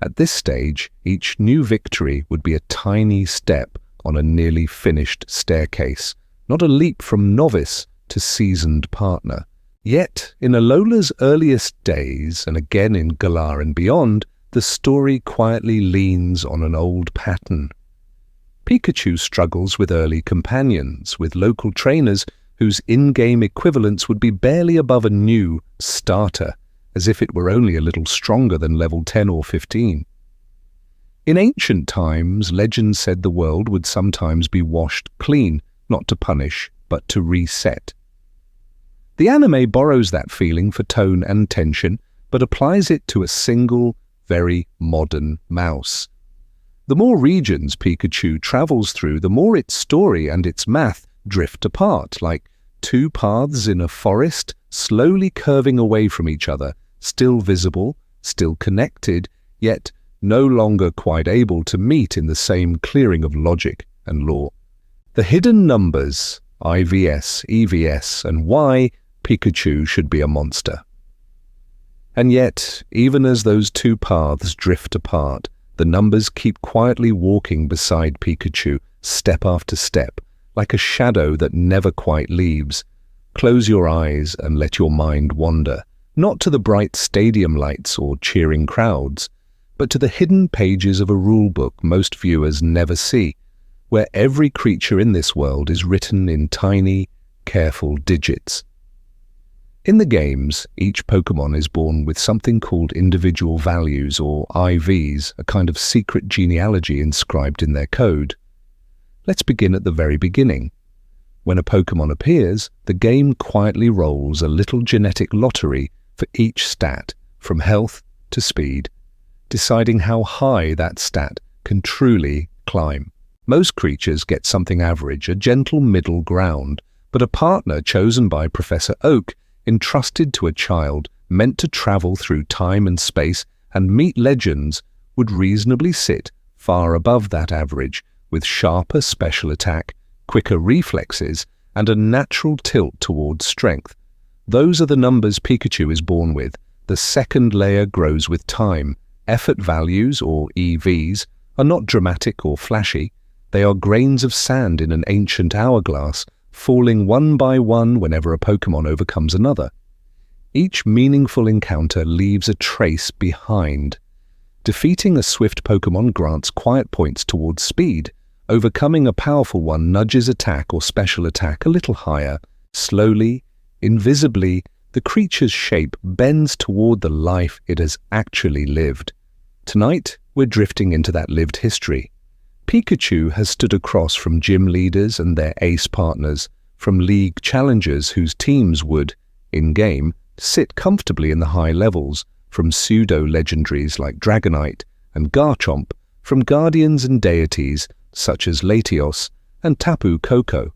At this stage, each new victory would be a tiny step on a nearly finished staircase, not a leap from novice to seasoned partner. Yet, in Alola's earliest days, and again in Galar and beyond, the story quietly leans on an old pattern. Pikachu struggles with early companions, with local trainers whose in-game equivalents would be barely above a new starter, as if it were only a little stronger than level 10 or 15. In ancient times, legend said the world would sometimes be washed clean, not to punish, but to reset. The anime borrows that feeling for tone and tension, but applies it to a single, very modern mouse. The more regions Pikachu travels through, the more its story and its math drift apart, like two paths in a forest slowly curving away from each other, still visible, still connected, yet no longer quite able to meet in the same clearing of logic and lore. The hidden numbers, IVS, EVS, and why Pikachu should be a monster. And yet, even as those two paths drift apart, the numbers keep quietly walking beside Pikachu, step after step, like a shadow that never quite leaves. Close your eyes and let your mind wander, not to the bright stadium lights or cheering crowds, but to the hidden pages of a rulebook most viewers never see, where every creature in this world is written in tiny, careful digits. In the games, each Pokémon is born with something called individual values, or IVs, a kind of secret genealogy inscribed in their code. Let's begin at the very beginning. When a Pokémon appears, the game quietly rolls a little genetic lottery for each stat, from health to speed, deciding how high that stat can truly climb. Most creatures get something average, a gentle middle ground, but a partner chosen by Professor Oak, entrusted to a child meant to travel through time and space and meet legends, would reasonably sit far above that average, with sharper special attack, quicker reflexes, and a natural tilt towards strength. Those are the numbers Pikachu is born with. The second layer grows with time. Effort values, or EVs, are not dramatic or flashy. They are grains of sand in an ancient hourglass, falling one by one whenever a Pokémon overcomes another. Each meaningful encounter leaves a trace behind. Defeating a swift Pokémon grants quiet points towards speed. Overcoming a powerful one nudges attack or special attack a little higher. Slowly, invisibly, the creature's shape bends toward the life it has actually lived. Tonight, we're drifting into that lived history. Pikachu has stood across from gym leaders and their ace partners, from league challengers whose teams would, in-game, sit comfortably in the high levels, from pseudo-legendaries like Dragonite and Garchomp, from guardians and deities such as Latios and Tapu Koko.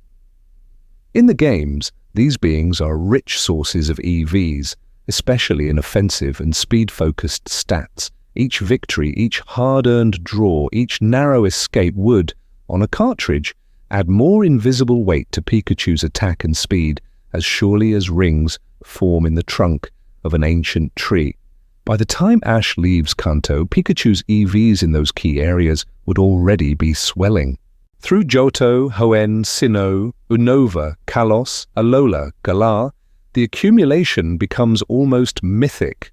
In the games, these beings are rich sources of EVs, especially in offensive and speed-focused stats. Each victory, each hard-earned draw, each narrow escape would, on a cartridge, add more invisible weight to Pikachu's attack and speed, as surely as rings form in the trunk of an ancient tree. By the time Ash leaves Kanto, Pikachu's EVs in those key areas would already be swelling. Through Johto, Hoenn, Sinnoh, Unova, Kalos, Alola, Galar, the accumulation becomes almost mythic.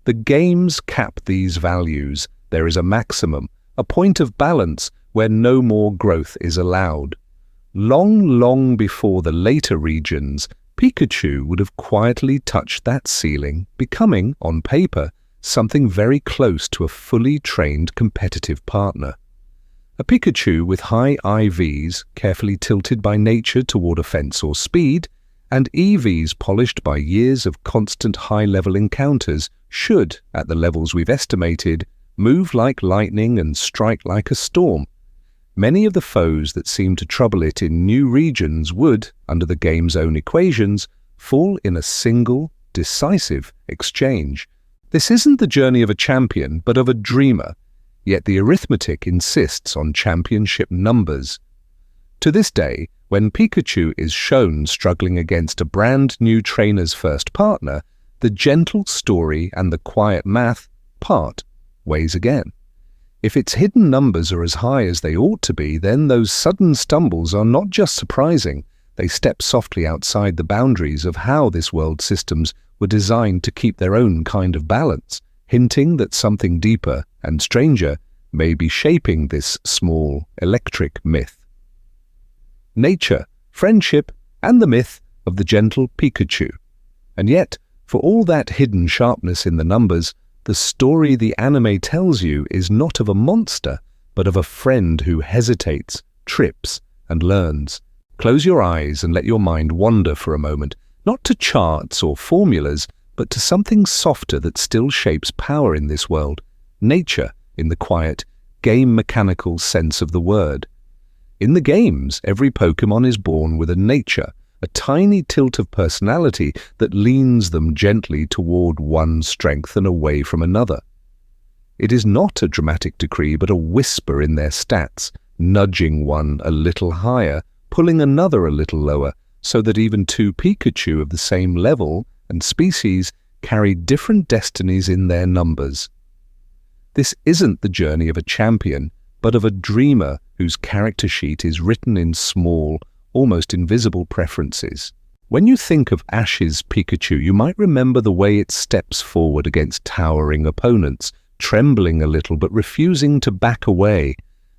The games cap these values. There is a maximum, a point of balance where no more growth is allowed. Long before the later regions, Pikachu would have quietly touched that ceiling, becoming, on paper, something very close to a fully trained competitive partner. A Pikachu with high IVs, carefully tilted by nature toward offense or speed, and EVs polished by years of constant high-level encounters should, at the levels we've estimated, move like lightning and strike like a storm. Many of the foes that seem to trouble it in new regions would, under the game's own equations, fall in a single, decisive exchange. This isn't the journey of a champion, but of a dreamer, yet the arithmetic insists on championship numbers. To this day, when Pikachu is shown struggling against a brand new trainer's first partner, the gentle story and the quiet math part ways again. If its hidden numbers are as high as they ought to be, then those sudden stumbles are not just surprising, they step softly outside the boundaries of how this world's systems were designed to keep their own kind of balance, hinting that something deeper and stranger may be shaping this small electric myth. Nature, friendship, and the myth of the gentle Pikachu. And yet, for all that hidden sharpness in the numbers, the story the anime tells you is not of a monster, but of a friend who hesitates, trips, and learns. Close your eyes and let your mind wander for a moment, not to charts or formulas, but to something softer that still shapes power in this world, nature, in the quiet, game-mechanical sense of the word. In the games, every Pokémon is born with a nature, a tiny tilt of personality that leans them gently toward one strength and away from another. It is not a dramatic decree, but a whisper in their stats, nudging one a little higher, pulling another a little lower, so that even two Pikachu of the same level and species carry different destinies in their numbers. This isn't the journey of a champion, but of a dreamer whose character sheet is written in small, almost invisible preferences. When you think of Ash's Pikachu, you might remember the way it steps forward against towering opponents, trembling a little but refusing to back away.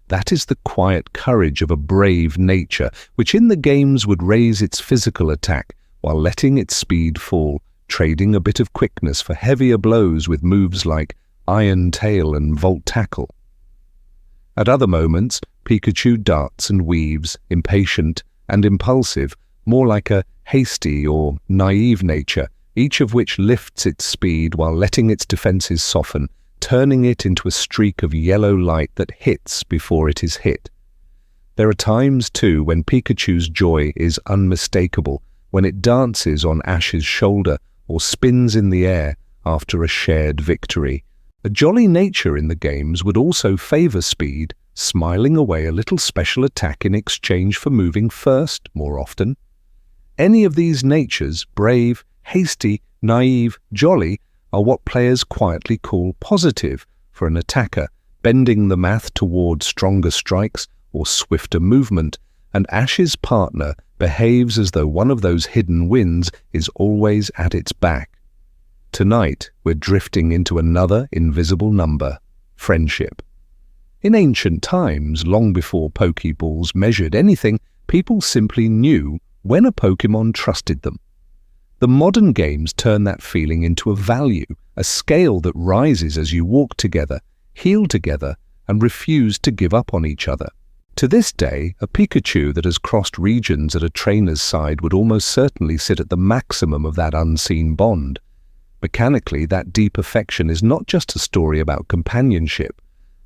That is the quiet courage of a brave nature, which in the games would raise its physical attack while letting its speed fall, trading a bit of quickness for heavier blows with moves like Iron Tail and Volt Tackle. At other moments, Pikachu darts and weaves, impatient and impulsive, more like a hasty or naive nature, each of which lifts its speed while letting its defenses soften, turning it into a streak of yellow light that hits before it is hit. There are times, too, when Pikachu's joy is unmistakable, when it dances on Ash's shoulder or spins in the air after a shared victory. A jolly nature in the games would also favor speed, smiling away a little special attack in exchange for moving first more often. Any of these natures, brave, hasty, naive, jolly, are what players quietly call positive for an attacker, bending the math toward stronger strikes or swifter movement, and Ash's partner behaves as though one of those hidden wins is always at its back. Tonight, we're drifting into another invisible number, friendship. In ancient times, long before Pokeballs measured anything, people simply knew when a Pokémon trusted them. The modern games turn that feeling into a value, a scale that rises as you walk together, heal together, and refuse to give up on each other. To this day, a Pikachu that has crossed regions at a trainer's side would almost certainly sit at the maximum of that unseen bond. Mechanically, that deep affection is not just a story about companionship.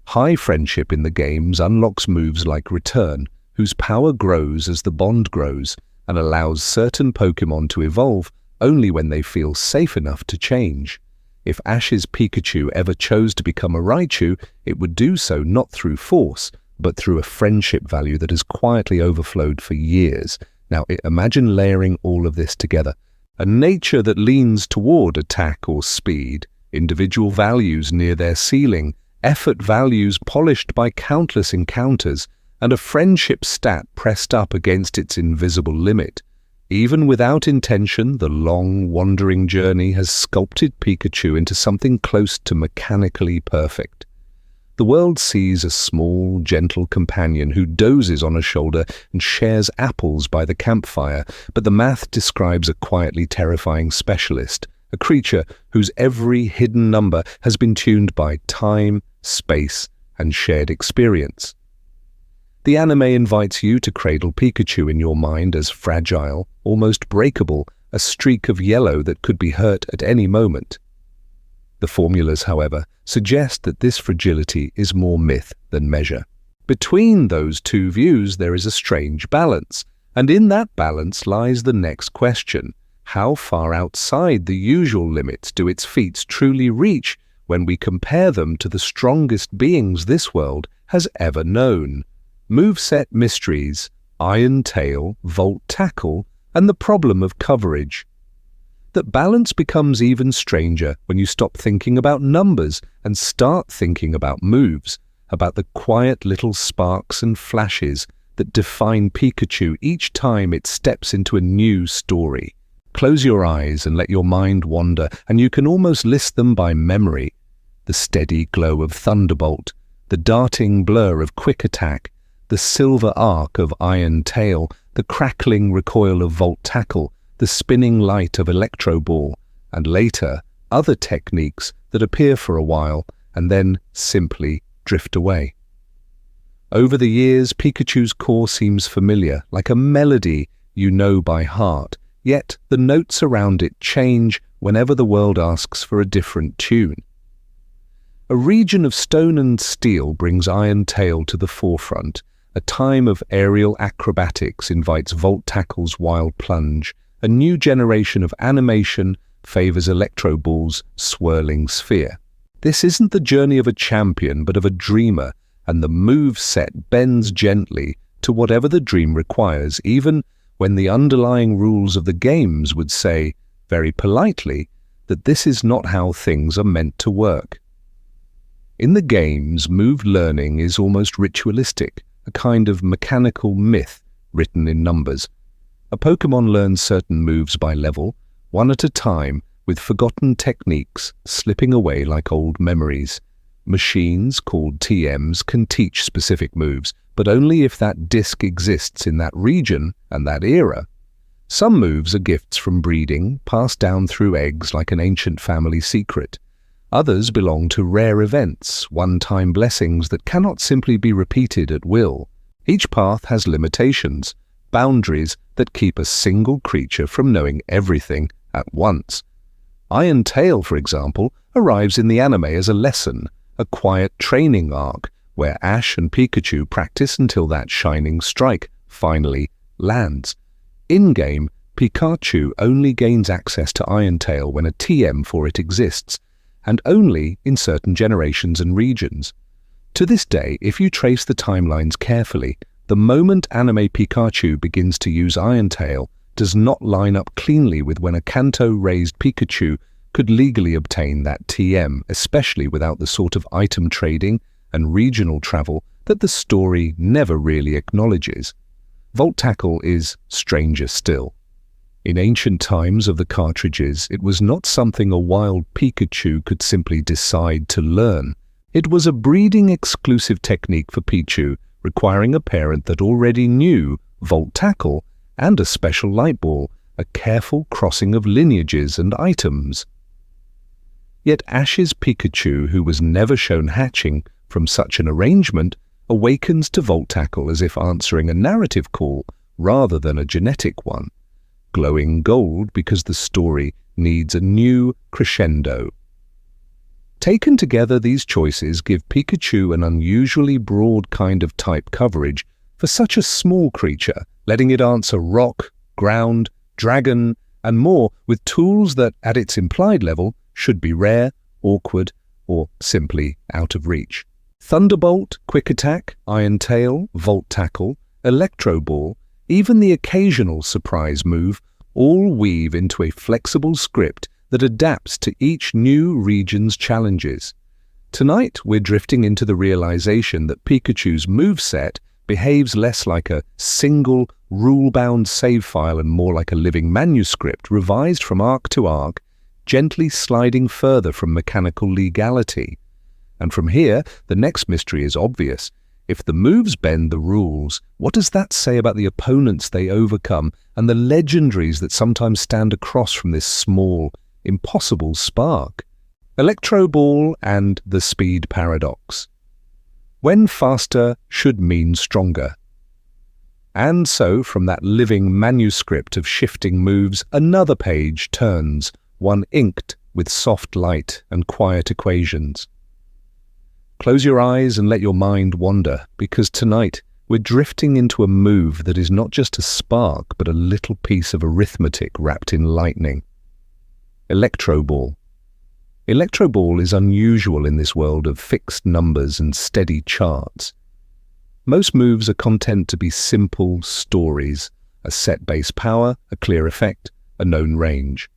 High friendship in the games unlocks moves like Return, whose power grows as the bond grows, and allows certain Pokémon to evolve only when they feel safe enough to change. If Ash's Pikachu ever chose to become a Raichu, it would do so not through force, but through a friendship value that has quietly overflowed for years. Now, imagine layering all of this together. A nature that leans toward attack or speed, individual values near their ceiling, effort values polished by countless encounters, and a friendship stat pressed up against its invisible limit. Even without intention, the long, wandering journey has sculpted Pikachu into something close to mechanically perfect. The world sees a small, gentle companion who dozes on a shoulder and shares apples by the campfire, but the math describes a quietly terrifying specialist, a creature whose every hidden number has been tuned by time, space, and shared experience. The anime invites you to cradle Pikachu in your mind as fragile, almost breakable, a streak of yellow that could be hurt at any moment. The formulas, however, suggest that this fragility is more myth than measure. Between those two views there is a strange balance, and in that balance lies the next question. How far outside the usual limits do its feats truly reach when we compare them to the strongest beings this world has ever known? Moveset mysteries, Iron Tail, Volt Tackle, and the problem of coverage. That balance becomes even stranger when you stop thinking about numbers and start thinking about moves, about the quiet little sparks and flashes that define Pikachu each time it steps into a new story. Close your eyes and let your mind wander, and you can almost list them by memory. The steady glow of Thunderbolt, the darting blur of Quick Attack, the silver arc of Iron Tail, the crackling recoil of Volt Tackle, the spinning light of Electro Ball, and later, other techniques that appear for a while and then simply drift away. Over the years, Pikachu's core seems familiar, like a melody you know by heart, yet the notes around it change whenever the world asks for a different tune. A region of stone and steel brings Iron Tail to the forefront. A time of aerial acrobatics invites Volt Tackle's wild plunge. A new generation of animation favors Electro Ball's swirling sphere. This isn't the journey of a champion, but of a dreamer, and the move set bends gently to whatever the dream requires, even when the underlying rules of the games would say, very politely, that this is not how things are meant to work. In the games, move learning is almost ritualistic, a kind of mechanical myth written in numbers. A Pokémon learns certain moves by level, one at a time, with forgotten techniques slipping away like old memories. Machines, called TMs, can teach specific moves, but only if that disc exists in that region and that era. Some moves are gifts from breeding, passed down through eggs like an ancient family secret. Others belong to rare events, one-time blessings that cannot simply be repeated at will. Each path has limitations, boundaries that keep a single creature from knowing everything at once. Iron Tail, for example, arrives in the anime as a lesson, a quiet training arc where Ash and Pikachu practice until that shining strike finally lands. In-game, Pikachu only gains access to Iron Tail when a TM for it exists, and only in certain generations and regions. To this day, if you trace the timelines carefully, the moment anime Pikachu begins to use Iron Tail does not line up cleanly with when a Kanto-raised Pikachu could legally obtain that TM, especially without the sort of item trading and regional travel that the story never really acknowledges. Volt Tackle is stranger still. In ancient times of the cartridges, it was not something a wild Pikachu could simply decide to learn. It was a breeding-exclusive technique for Pichu, requiring a parent that already knew Volt Tackle and a special light ball, a careful crossing of lineages and items. Yet Ash's Pikachu, who was never shown hatching from such an arrangement, awakens to Volt Tackle as if answering a narrative call rather than a genetic one. Glowing gold because the story needs a new crescendo. Taken together, these choices give Pikachu an unusually broad kind of type coverage for such a small creature, letting it answer rock, ground, dragon, and more with tools that, at its implied level, should be rare, awkward, or simply out of reach. Thunderbolt, Quick Attack, Iron Tail, Volt Tackle, Electro Ball, even the occasional surprise move, all weave into a flexible script that adapts to each new region's challenges. Tonight, we're drifting into the realization that Pikachu's moveset, behaves less like a single, rule-bound save file and more like a living manuscript revised from arc to arc, gently sliding further from mechanical legality. And from here, the next mystery is obvious. If the moves bend the rules, what does that say about the opponents they overcome and the legendaries that sometimes stand across from this small, impossible spark? Electro Ball and the speed paradox. When faster should mean stronger. And so, from that living manuscript of shifting moves, another page turns, one inked with soft light and quiet equations. Close your eyes and let your mind wander, because tonight we're drifting into a move that is not just a spark, but a little piece of arithmetic wrapped in lightning. Electro Ball. Electro Ball is unusual in this world of fixed numbers and steady charts. Most moves are content to be simple stories, a set base power, a clear effect, a known range.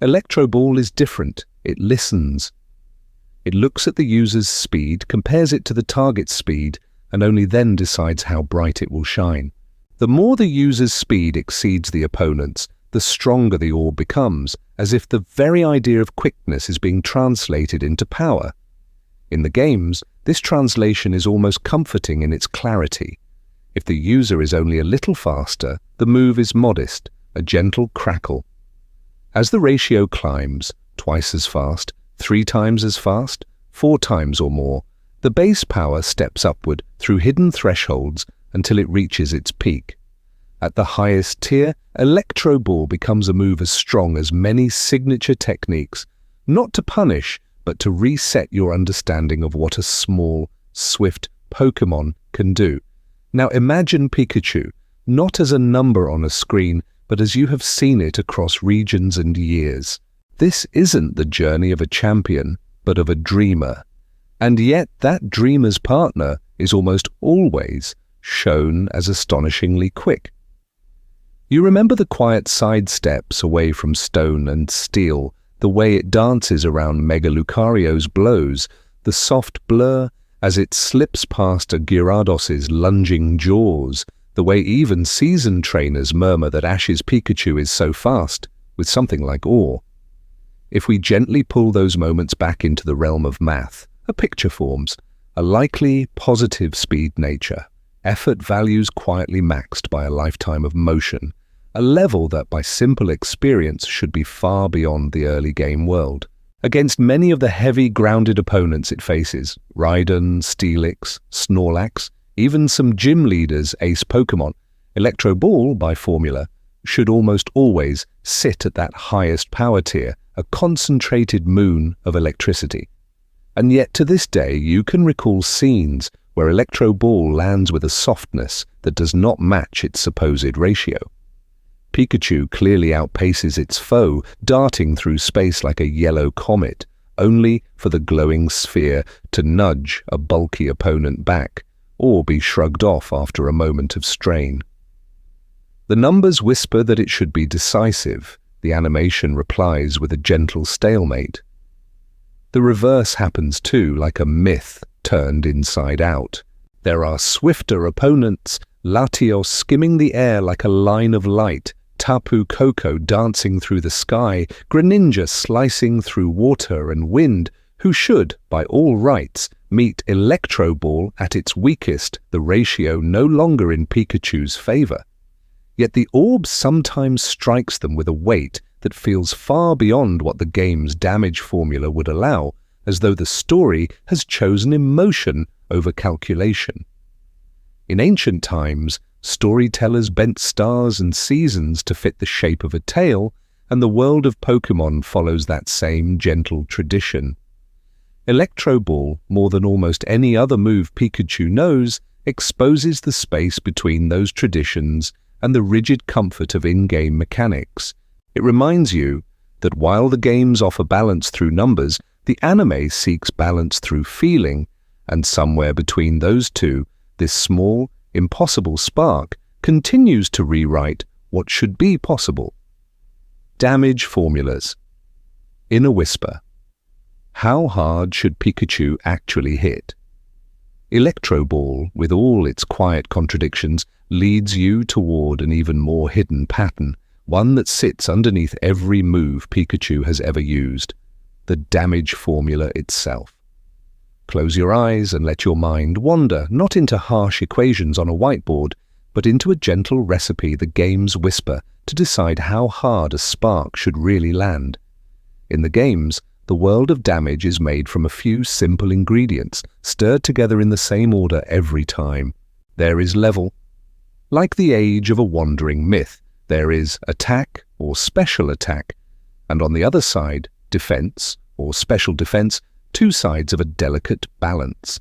Electro Ball is different. It listens. It looks at the user's speed, compares it to the target's speed, and only then decides how bright it will shine. The more the user's speed exceeds the opponent's, the stronger the orb becomes, as if the very idea of quickness is being translated into power. In the games, this translation is almost comforting in its clarity. If the user is only a little faster, the move is modest, a gentle crackle. As the ratio climbs, twice as fast, 3 times as fast, 4 times or more, the base power steps upward through hidden thresholds until it reaches its peak. At the highest tier, Electro Ball becomes a move as strong as many signature techniques, not to punish, but to reset your understanding of what a small, swift Pokémon can do. Now imagine Pikachu, not as a number on a screen, but as you have seen it across regions and years. This isn't the journey of a champion, but of a dreamer. And yet that dreamer's partner is almost always shown as astonishingly quick. You remember the quiet sidesteps away from stone and steel, the way it dances around Mega Lucario's blows, the soft blur as it slips past a Gyarados' lunging jaws, the way even seasoned trainers murmur that Ash's Pikachu is so fast, with something like awe. If we gently pull those moments back into the realm of math, a picture forms, a likely positive speed nature, effort values quietly maxed by a lifetime of motion, a level that by simple experience should be far beyond the early game world. Against many of the heavy grounded opponents it faces, Raiden, Steelix, Snorlax, even some gym leaders ace Pokémon, Electro Ball, by formula, should almost always sit at that highest power tier, a concentrated moon of electricity. And yet to this day you can recall scenes where Electro Ball lands with a softness that does not match its supposed ratio. Pikachu clearly outpaces its foe, darting through space like a yellow comet, only for the glowing sphere to nudge a bulky opponent back, or be shrugged off after a moment of strain. The numbers whisper that it should be decisive. The animation replies with a gentle stalemate. The reverse happens too, like a myth turned inside out. There are swifter opponents, Latios skimming the air like a line of light, Tapu Koko dancing through the sky, Greninja slicing through water and wind, who should, by all rights, meet Electro Ball at its weakest, the ratio no longer in Pikachu's favor. Yet the orb sometimes strikes them with a weight that feels far beyond what the game's damage formula would allow, as though the story has chosen emotion over calculation. In ancient times, storytellers bent stars and seasons to fit the shape of a tale, and the world of Pokémon follows that same gentle tradition. Electro Ball, more than almost any other move Pikachu knows, exposes the space between those traditions and the rigid comfort of in-game mechanics. It reminds you that while the games offer balance through numbers, the anime seeks balance through feeling, and somewhere between those two, this small, impossible spark continues to rewrite what should be possible. Damage formulas. In a whisper. How hard should Pikachu actually hit? Electro Ball, with all its quiet contradictions, leads you toward an even more hidden pattern, one that sits underneath every move Pikachu has ever used: the damage formula itself. Close your eyes and let your mind wander, not into harsh equations on a whiteboard, but into a gentle recipe the games whisper to decide how hard a spark should really land. In the games, the world of damage is made from a few simple ingredients, stirred together in the same order every time. There is level. Like the age of a wandering myth, there is attack or special attack, and on the other side, defense or special defense, two sides of a delicate balance.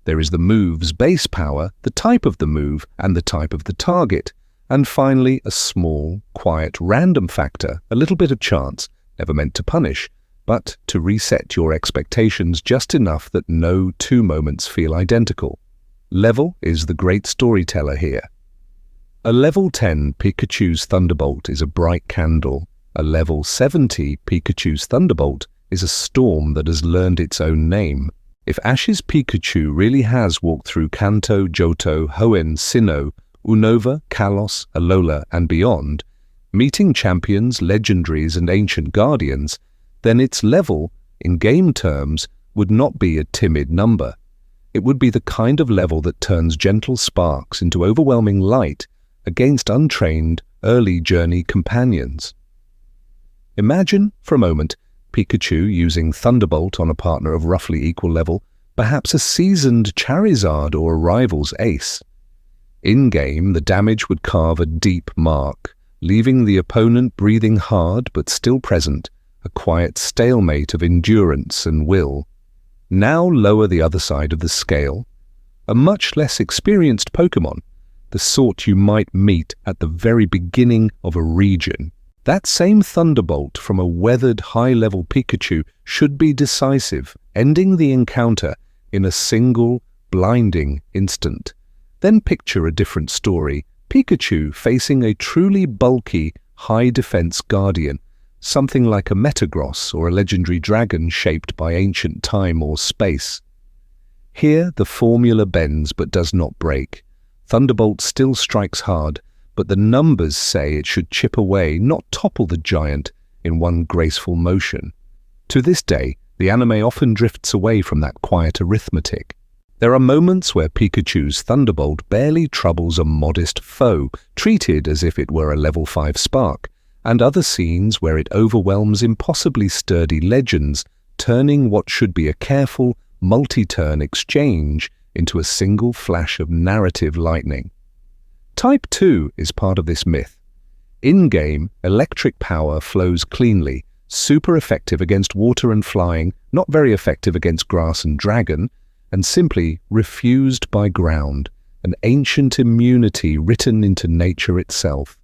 There is the move's base power, the type of the move, and the type of the target, and finally a small, quiet, random factor, a little bit of chance, never meant to punish, but to reset your expectations just enough that no two moments feel identical. Level is the great storyteller here. A level 10 Pikachu's Thunderbolt is a bright candle. A level 70 Pikachu's Thunderbolt is a storm that has learned its own name. If Ash's Pikachu really has walked through Kanto, Johto, Hoenn, Sinnoh, Unova, Kalos, Alola, and beyond, meeting champions, legendaries, and ancient guardians, then its level, in game terms, would not be a timid number. It would be the kind of level that turns gentle sparks into overwhelming light against untrained, early journey companions. Imagine, for a moment, Pikachu using Thunderbolt on a partner of roughly equal level, perhaps a seasoned Charizard or a rival's ace. In-game, the damage would carve a deep mark, leaving the opponent breathing hard but still present, a quiet stalemate of endurance and will. Now lower the other side of the scale. A much less experienced Pokémon, the sort you might meet at the very beginning of a region. That same Thunderbolt from a weathered high-level Pikachu should be decisive, ending the encounter in a single, blinding instant. Then picture a different story, Pikachu facing a truly bulky, high-defense guardian, something like a Metagross or a legendary dragon shaped by ancient time or space. Here the formula bends but does not break. Thunderbolt still strikes hard, but the numbers say it should chip away, not topple the giant, in one graceful motion. To this day, the anime often drifts away from that quiet arithmetic. There are moments where Pikachu's Thunderbolt barely troubles a modest foe, treated as if it were a level 5 spark, and other scenes where it overwhelms impossibly sturdy legends, turning what should be a careful, multi-turn exchange into a single flash of narrative lightning. Type 2 is part of this myth. In-game, electric power flows cleanly, super effective against water and flying, not very effective against grass and dragon, and simply refused by ground, an ancient immunity written into nature itself.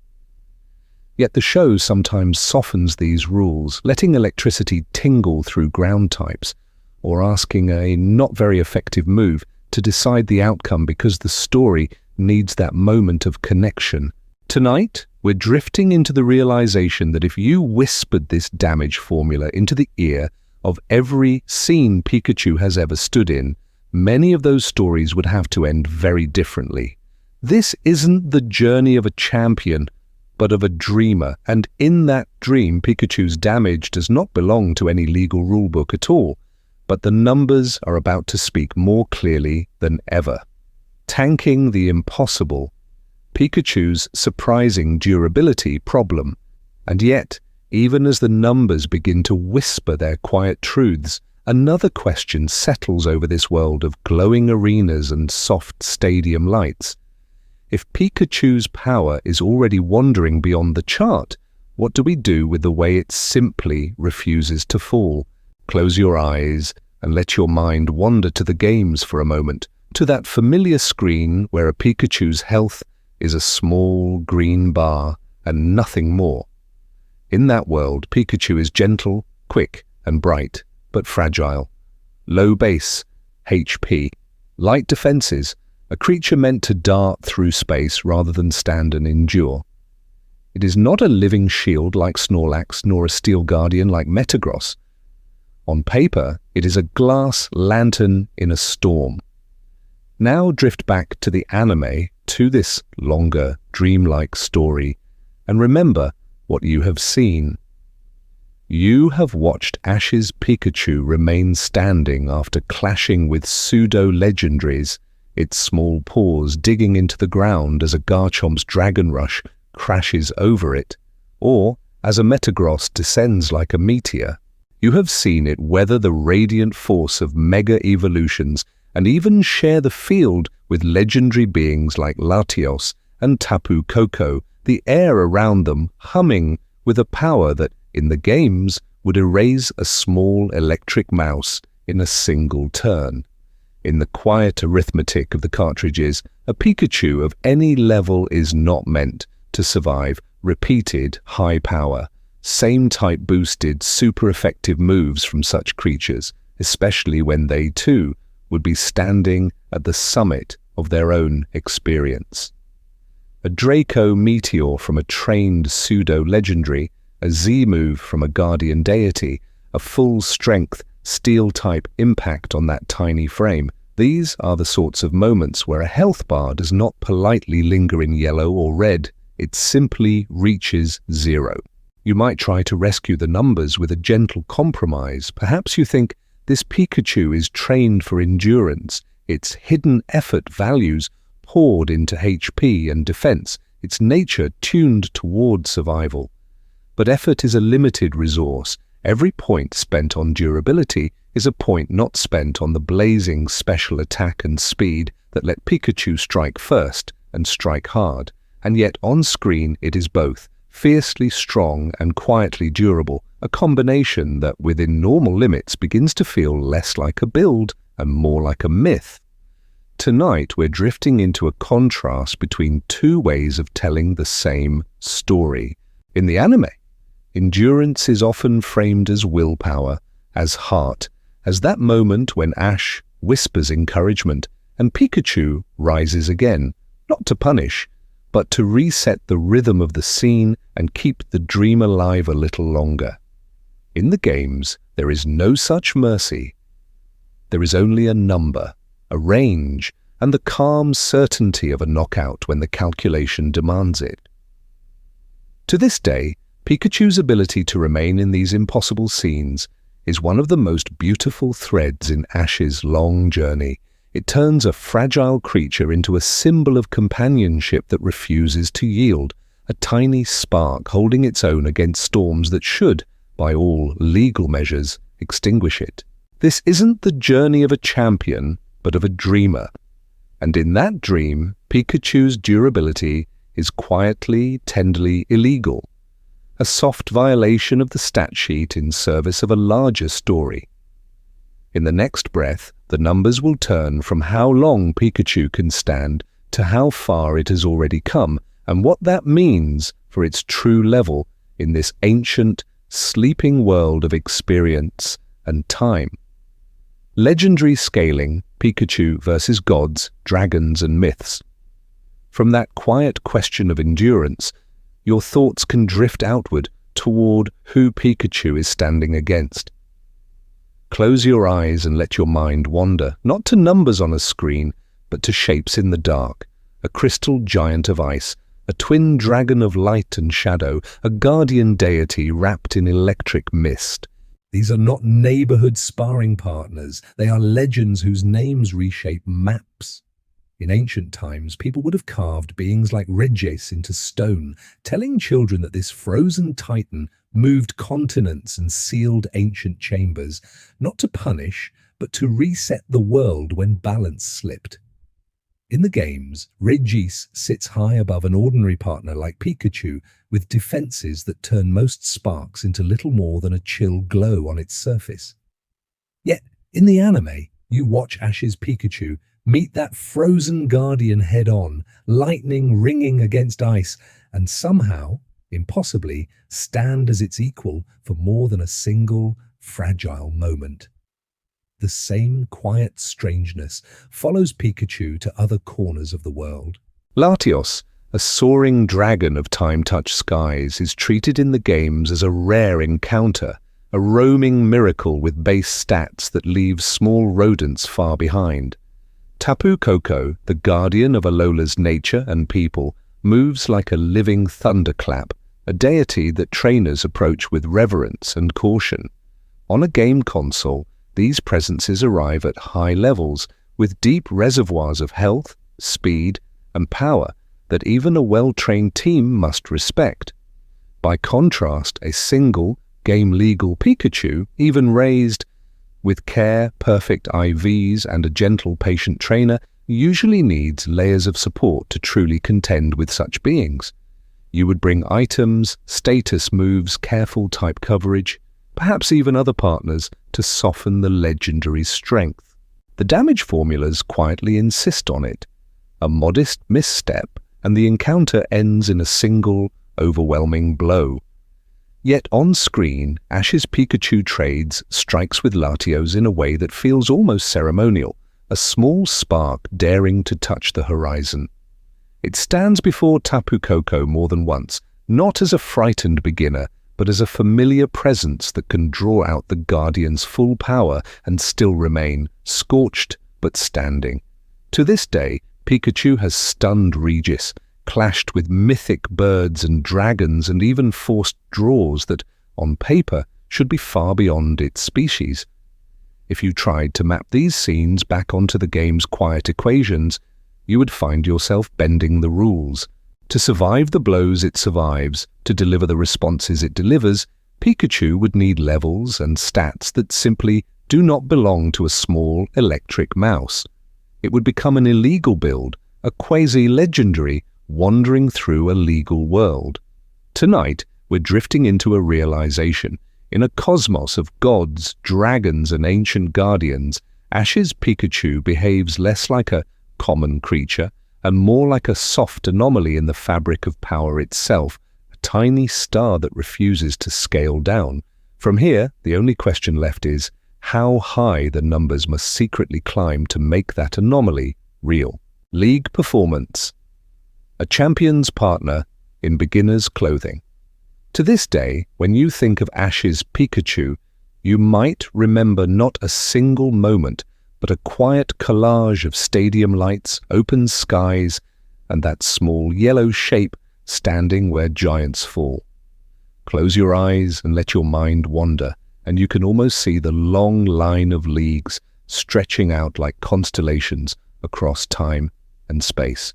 Yet the show sometimes softens these rules, letting electricity tingle through ground types, or asking a not very effective move to decide the outcome because the story needs that moment of connection. Tonight, we're drifting into the realization that if you whispered this damage formula into the ear of every scene Pikachu has ever stood in, many of those stories would have to end very differently. This isn't the journey of a champion, but of a dreamer, and in that dream, Pikachu's damage does not belong to any legal rulebook at all, but the numbers are about to speak more clearly than ever. Tanking the impossible, Pikachu's surprising durability problem, and yet, even as the numbers begin to whisper their quiet truths, another question settles over this world of glowing arenas and soft stadium lights. If Pikachu's power is already wandering beyond the chart, what do we do with the way it simply refuses to fall? Close your eyes and let your mind wander to the games for a moment, to that familiar screen where a Pikachu's health is a small green bar and nothing more. In that world, Pikachu is gentle, quick, and bright, but fragile. Low base, HP, light defenses, a creature meant to dart through space rather than stand and endure. It is not a living shield like Snorlax, nor a steel guardian like Metagross. On paper, it is a glass lantern in a storm. Now drift back to the anime, to this longer, dreamlike story, and remember what you have seen. You have watched Ash's Pikachu remain standing after clashing with pseudo-legendaries, its small paws digging into the ground as a Garchomp's Dragon Rush crashes over it, or as a Metagross descends like a meteor. You have seen it weather the radiant force of mega evolutions and even share the field with legendary beings like Latios and Tapu Koko, the air around them humming with a power that, in the games, would erase a small electric mouse in a single turn. In the quiet arithmetic of the cartridges, a Pikachu of any level is not meant to survive repeated high power, same type boosted super effective moves from such creatures, especially when they too would be standing at the summit of their own experience. A Draco Meteor from a trained pseudo-legendary, a Z-move from a guardian deity, a full-strength steel-type impact on that tiny frame. These are the sorts of moments where a health bar does not politely linger in yellow or red, it simply reaches zero. You might try to rescue the numbers with a gentle compromise. Perhaps you think this Pikachu is trained for endurance, its hidden effort values poured into HP and defense, its nature tuned toward survival. But effort is a limited resource. Every point spent on durability is a point not spent on the blazing special attack and speed that let Pikachu strike first and strike hard. And yet on screen it is both, fiercely strong and quietly durable, a combination that within normal limits begins to feel less like a build and more like a myth. Tonight we're drifting into a contrast between two ways of telling the same story. In the anime, endurance is often framed as willpower, as heart, as that moment when Ash whispers encouragement and Pikachu rises again, not to punish, but to reset the rhythm of the scene and keep the dream alive a little longer. In the games, there is no such mercy. There is only a number, a range, and the calm certainty of a knockout when the calculation demands it. To this day, Pikachu's ability to remain in these impossible scenes is one of the most beautiful threads in Ash's long journey. It turns a fragile creature into a symbol of companionship that refuses to yield, a tiny spark holding its own against storms that should, by all legal measures, extinguish it. This isn't the journey of a champion, but of a dreamer. And in that dream, Pikachu's durability is quietly, tenderly illegal, a soft violation of the stat sheet in service of a larger story. In the next breath, the numbers will turn from how long Pikachu can stand to how far it has already come and what that means for its true level in this ancient, sleeping world of experience and time. Legendary scaling, Pikachu versus gods, dragons and myths. From that quiet question of endurance, your thoughts can drift outward toward who Pikachu is standing against. Close your eyes and let your mind wander, not to numbers on a screen, but to shapes in the dark, a crystal giant of ice, a twin dragon of light and shadow, a guardian deity wrapped in electric mist. These are not neighborhood sparring partners, they are legends whose names reshape maps. In ancient times, people would have carved beings like Regice into stone, telling children that this frozen titan moved continents and sealed ancient chambers, not to punish, but to reset the world when balance slipped. In the games, Regice sits high above an ordinary partner like Pikachu, with defenses that turn most sparks into little more than a chill glow on its surface. Yet, in the anime, you watch Ash's Pikachu meet that frozen guardian head-on, lightning ringing against ice, and somehow, impossibly, stand as its equal for more than a single, fragile moment. The same quiet strangeness follows Pikachu to other corners of the world. Latios, a soaring dragon of time-touched skies, is treated in the games as a rare encounter, a roaming miracle with base stats that leave small rodents far behind. Tapu Koko, the guardian of Alola's nature and people, moves like a living thunderclap, a deity that trainers approach with reverence and caution. On a game console, these presences arrive at high levels, with deep reservoirs of health, speed, and power that even a well-trained team must respect. By contrast, a single, game-legal Pikachu, even raised with care, perfect IVs, and a gentle, patient trainer, usually needs layers of support to truly contend with such beings. You would bring items, status moves, careful type coverage, perhaps even other partners to soften the legendary's strength. The damage formulas quietly insist on it. A modest misstep, and the encounter ends in a single, overwhelming blow. Yet on screen, Ash's Pikachu trades strikes with Latios in a way that feels almost ceremonial, a small spark daring to touch the horizon. It stands before Tapu Koko more than once, not as a frightened beginner, but as a familiar presence that can draw out the Guardian's full power and still remain scorched but standing. To this day, Pikachu has stunned Regice, clashed with mythic birds and dragons, and even forced draws that, on paper, should be far beyond its species. If you tried to map these scenes back onto the game's quiet equations, you would find yourself bending the rules. To survive the blows it survives, to deliver the responses it delivers, Pikachu would need levels and stats that simply do not belong to a small electric mouse. It would become an illegal build, a quasi-legendary, wandering through a legal world. Tonight, we're drifting into a realization. In a cosmos of gods, dragons, and ancient guardians, Ash's Pikachu behaves less like a common creature and more like a soft anomaly in the fabric of power itself, a tiny star that refuses to scale down. From here, the only question left is how high the numbers must secretly climb to make that anomaly real. League performance. A champion's partner in beginner's clothing. To this day, when you think of Ash's Pikachu, you might remember not a single moment, but a quiet collage of stadium lights, open skies, and that small yellow shape standing where giants fall. Close your eyes and let your mind wander, and you can almost see the long line of leagues stretching out like constellations across time and space.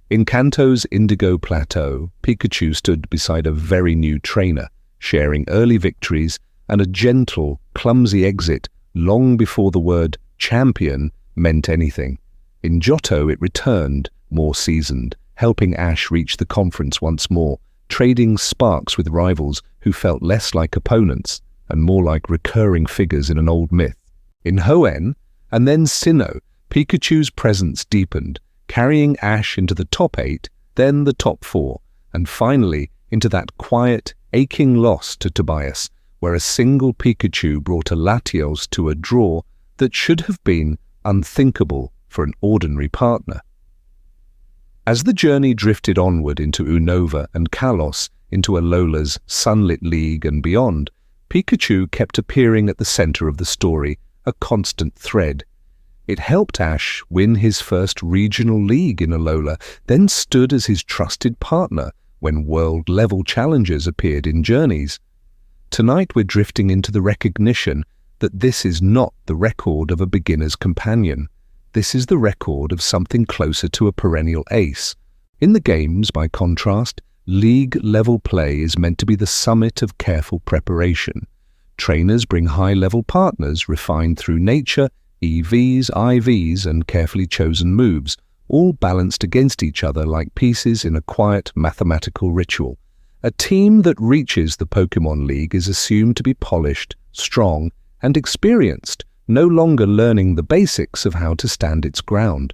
In Kanto's Indigo Plateau, Pikachu stood beside a very new trainer, sharing early victories and a gentle, clumsy exit long before the word champion meant anything. In Johto it returned, more seasoned, helping Ash reach the conference once more, trading sparks with rivals who felt less like opponents and more like recurring figures in an old myth. In Hoenn, and then Sinnoh, Pikachu's presence deepened, carrying Ash into the top 8, then the top 4, and finally into that quiet, aching loss to Tobias, where a single Pikachu brought a Latios to a draw that should have been unthinkable for an ordinary partner. As the journey drifted onward into Unova and Kalos, into Alola's sunlit league and beyond, Pikachu kept appearing at the center of the story, a constant thread. It helped Ash win his first regional league in Alola, then stood as his trusted partner when world-level challenges appeared in Journeys. Tonight we're drifting into the recognition that this is not the record of a beginner's companion. This is the record of something closer to a perennial ace. In the games, by contrast, league-level play is meant to be the summit of careful preparation. Trainers bring high-level partners refined through nature, EVs, IVs, and carefully chosen moves, all balanced against each other like pieces in a quiet mathematical ritual. A team that reaches the Pokémon League is assumed to be polished, strong, and experienced, no longer learning the basics of how to stand its ground.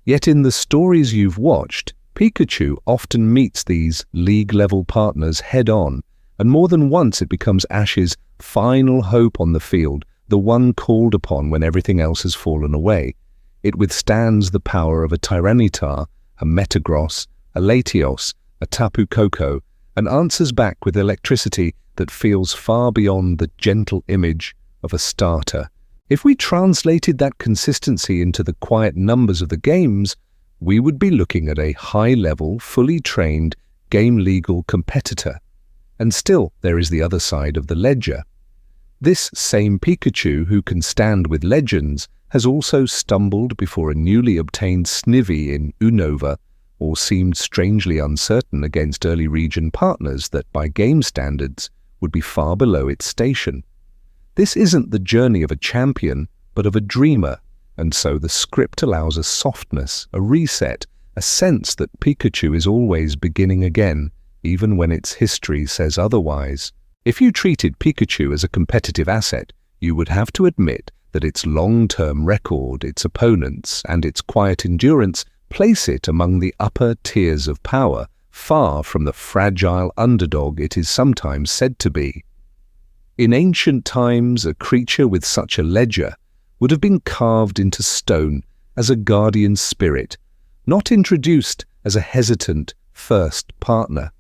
Yet in the stories you've watched, Pikachu often meets these league-level partners head-on, and more than once it becomes Ash's final hope on the field, the one called upon when everything else has fallen away. It withstands the power of a Tyranitar, a Metagross, a Latios, a Tapu Koko, and answers back with electricity that feels far beyond the gentle image of a starter. If we translated that consistency into the quiet numbers of the games, we would be looking at a high-level, fully trained, game-legal competitor. And still, there is the other side of the ledger. This same Pikachu who can stand with legends has also stumbled before a newly obtained Snivy in Unova, or seemed strangely uncertain against early region partners that, by game standards, would be far below its station. This isn't the journey of a champion, but of a dreamer, and so the script allows a softness, a reset, a sense that Pikachu is always beginning again, even when its history says otherwise. If you treated Pikachu as a competitive asset, you would have to admit that its long-term record, its opponents, and its quiet endurance place it among the upper tiers of power, far from the fragile underdog it is sometimes said to be. In ancient times, a creature with such a ledger would have been carved into stone as a guardian spirit, not introduced as a hesitant first partner.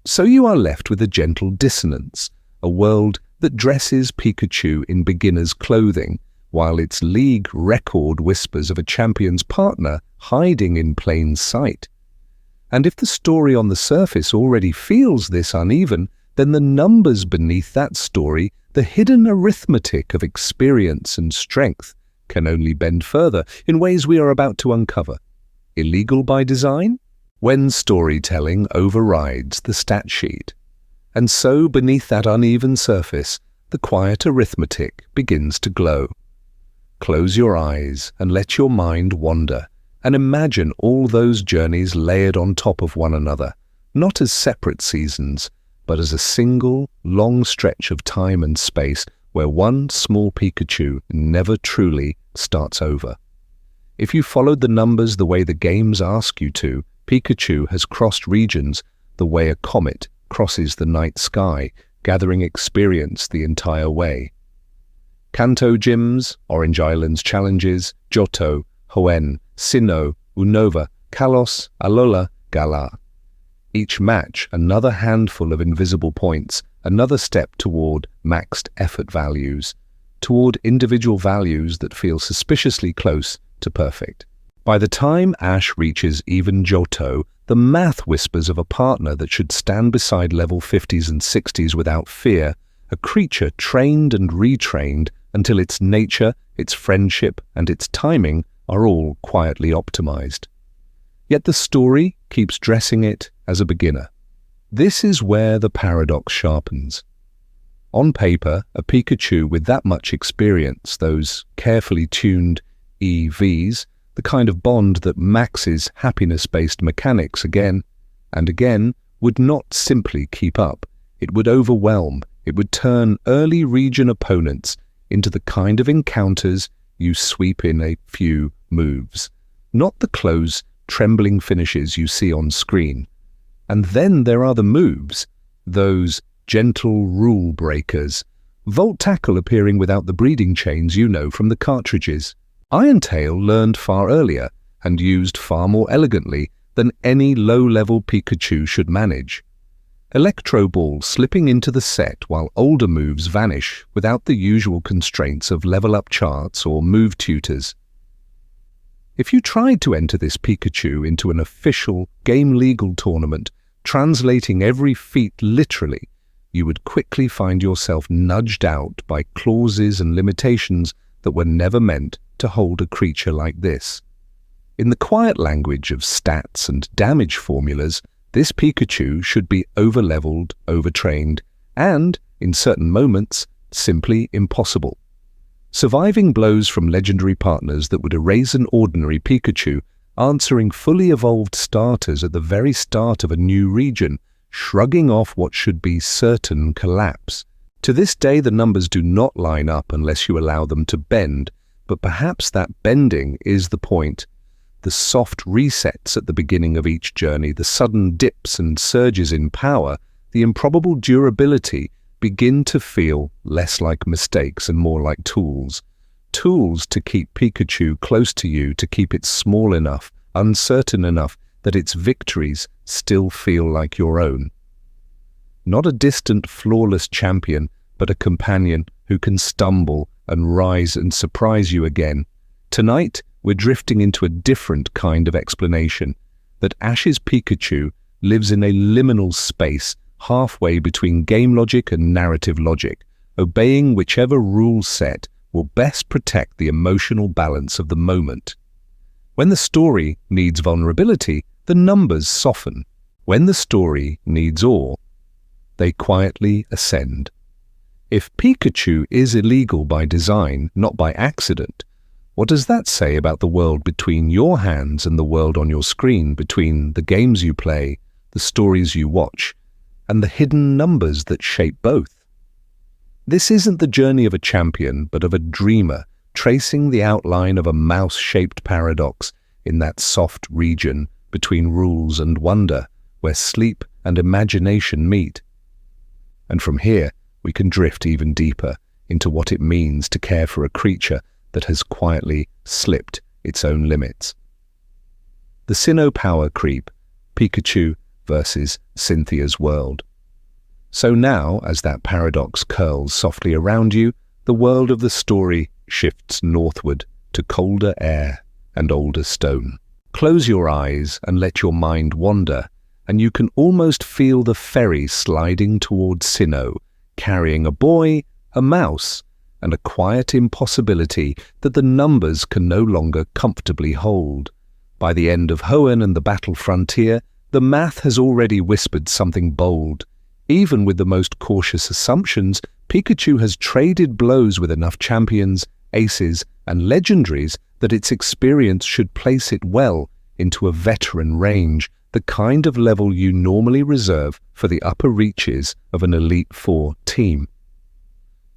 So you are left with a gentle dissonance, a world that dresses Pikachu in beginner's clothing, while its league record whispers of a champion's partner hiding in plain sight. And if the story on the surface already feels this uneven, then the numbers beneath that story, the hidden arithmetic of experience and strength, can only bend further in ways we are about to uncover. Illegal by design? When storytelling overrides the stat sheet. And so, beneath that uneven surface, the quiet arithmetic begins to glow. Close your eyes and let your mind wander, and imagine all those journeys layered on top of one another, not as separate seasons, but as a single, long stretch of time and space where one small Pikachu never truly starts over. If you followed the numbers the way the games ask you to, Pikachu has crossed regions the way a comet crosses the night sky, gathering experience the entire way. Kanto gyms, Orange Islands challenges, Johto, Hoenn, Sinnoh, Unova, Kalos, Alola, Galar. Each match another handful of invisible points, another step toward maxed effort values, toward individual values that feel suspiciously close to perfect. By the time Ash reaches even Johto, the math whispers of a partner that should stand beside level 50s and 60s without fear, a creature trained and retrained until its nature, its friendship, and its timing are all quietly optimized. Yet the story keeps dressing it as a beginner. This is where the paradox sharpens. On paper, a Pikachu with that much experience, those carefully tuned EVs, the kind of bond that maxes happiness-based mechanics again and again, would not simply keep up. It would overwhelm. It would turn early region opponents into the kind of encounters you sweep in a few moves, not the close, trembling finishes you see on screen. And then there are the moves, those gentle rule breakers, Volt Tackle appearing without the breeding chains you know from the cartridges. Iron Tail learned far earlier and used far more elegantly than any low-level Pikachu should manage. Electro Ball slipping into the set while older moves vanish without the usual constraints of level-up charts or move tutors. If you tried to enter this Pikachu into an official, game-legal tournament, translating every feat literally, you would quickly find yourself nudged out by clauses and limitations that were never meant to hold a creature like this. In the quiet language of stats and damage formulas, this Pikachu should be over-leveled, overtrained, and, in certain moments, simply impossible. Surviving blows from legendary partners that would erase an ordinary Pikachu, answering fully evolved starters at the very start of a new region, shrugging off what should be certain collapse. To this day, the numbers do not line up unless you allow them to bend, but perhaps that bending is the point. The soft resets at the beginning of each journey, the sudden dips and surges in power, the improbable durability begin to feel less like mistakes and more like tools. Tools to keep Pikachu close to you, to keep it small enough, uncertain enough that its victories still feel like your own. Not a distant, flawless champion, but a companion who can stumble, and rise and surprise you again. Tonight, we're drifting into a different kind of explanation, that Ash's Pikachu lives in a liminal space halfway between game logic and narrative logic, obeying whichever rule set will best protect the emotional balance of the moment. When the story needs vulnerability, the numbers soften. When the story needs awe, they quietly ascend. If Pikachu is illegal by design, not by accident, what does that say about the world between your hands and the world on your screen, between the games you play, the stories you watch, and the hidden numbers that shape both? This isn't the journey of a champion, but of a dreamer, tracing the outline of a mouse-shaped paradox in that soft region between rules and wonder, where sleep and imagination meet. And from here, we can drift even deeper into what it means to care for a creature that has quietly slipped its own limits. The Sinnoh power creep, Pikachu versus Cynthia's world. So now, as that paradox curls softly around you, the world of the story shifts northward to colder air and older stone. Close your eyes and let your mind wander, and you can almost feel the ferry sliding towards Sinnoh, carrying a boy, a mouse, and a quiet impossibility that the numbers can no longer comfortably hold. By the end of Hoenn and the battle frontier, the math has already whispered something bold. Even with the most cautious assumptions, Pikachu has traded blows with enough champions, aces, and legendaries that its experience should place it well into a veteran range, the kind of level you normally reserve for the upper reaches of an Elite Four team.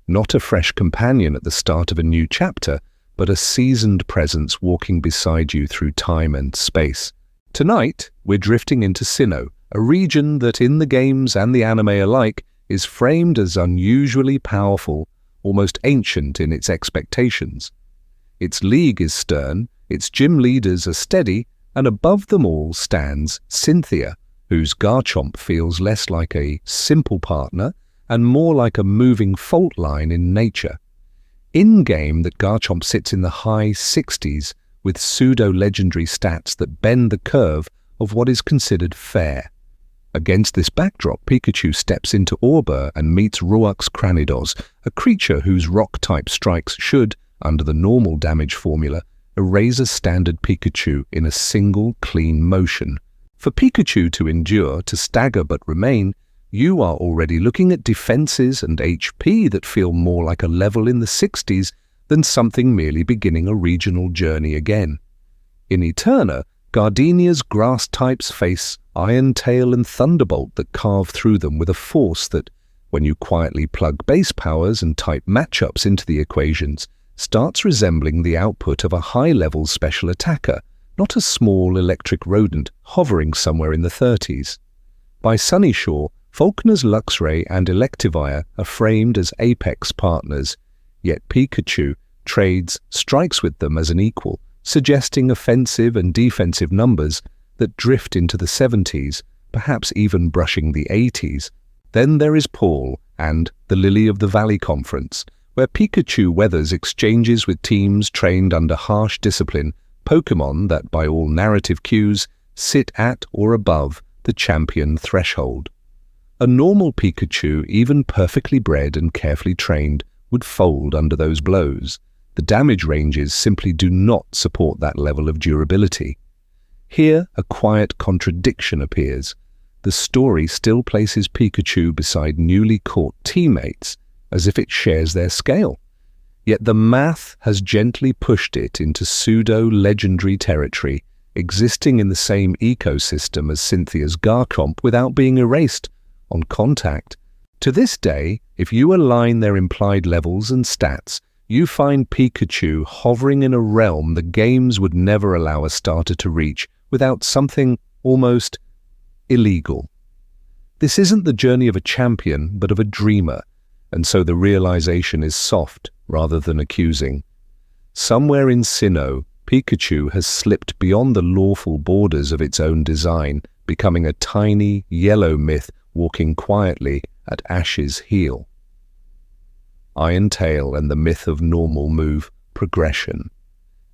Not a fresh companion at the start of a new chapter, but a seasoned presence walking beside you through time and space. Tonight, we're drifting into Sinnoh, a region that in the games and the anime alike is framed as unusually powerful, almost ancient in its expectations. Its league is stern, its gym leaders are steady, and above them all stands Cynthia, whose Garchomp feels less like a simple partner and more like a moving fault line in nature. In-game, that Garchomp sits in the high 60s with pseudo-legendary stats that bend the curve of what is considered fair. Against this backdrop, Pikachu steps into Orbor and meets Ruux Cranidos, a creature whose rock-type strikes should, under the normal damage formula, erase a standard Pikachu in a single clean motion. For Pikachu to endure, to stagger but remain, you are already looking at defenses and HP that feel more like a level in the 60s than something merely beginning a regional journey again. In Eterna, Gardenia's grass types face Iron Tail and Thunderbolt that carve through them with a force that, when you quietly plug base powers and type matchups into the equations, starts resembling the output of a high-level special attacker, not a small electric rodent hovering somewhere in the 30s. By Sunyshore, Falconer's Luxray and Electivire are framed as apex partners, yet Pikachu trades strikes with them as an equal, suggesting offensive and defensive numbers that drift into the 70s, perhaps even brushing the 80s. Then there is Paul and the Lily of the Valley Conference, where Pikachu weathers exchanges with teams trained under harsh discipline, Pokémon that, by all narrative cues, sit at or above the champion threshold. A normal Pikachu, even perfectly bred and carefully trained, would fold under those blows. The damage ranges simply do not support that level of durability. Here, a quiet contradiction appears. The story still places Pikachu beside newly caught teammates, as if it shares their scale. Yet the math has gently pushed it into pseudo-legendary territory, existing in the same ecosystem as Cynthia's Garchomp without being erased on contact. To this day, if you align their implied levels and stats, you find Pikachu hovering in a realm the games would never allow a starter to reach without something almost illegal. This isn't the journey of a champion, but of a dreamer, and so the realization is soft rather than accusing. Somewhere in Sinnoh, Pikachu has slipped beyond the lawful borders of its own design, becoming a tiny, yellow myth walking quietly at Ash's heel. Iron Tail and the myth of normal move progression.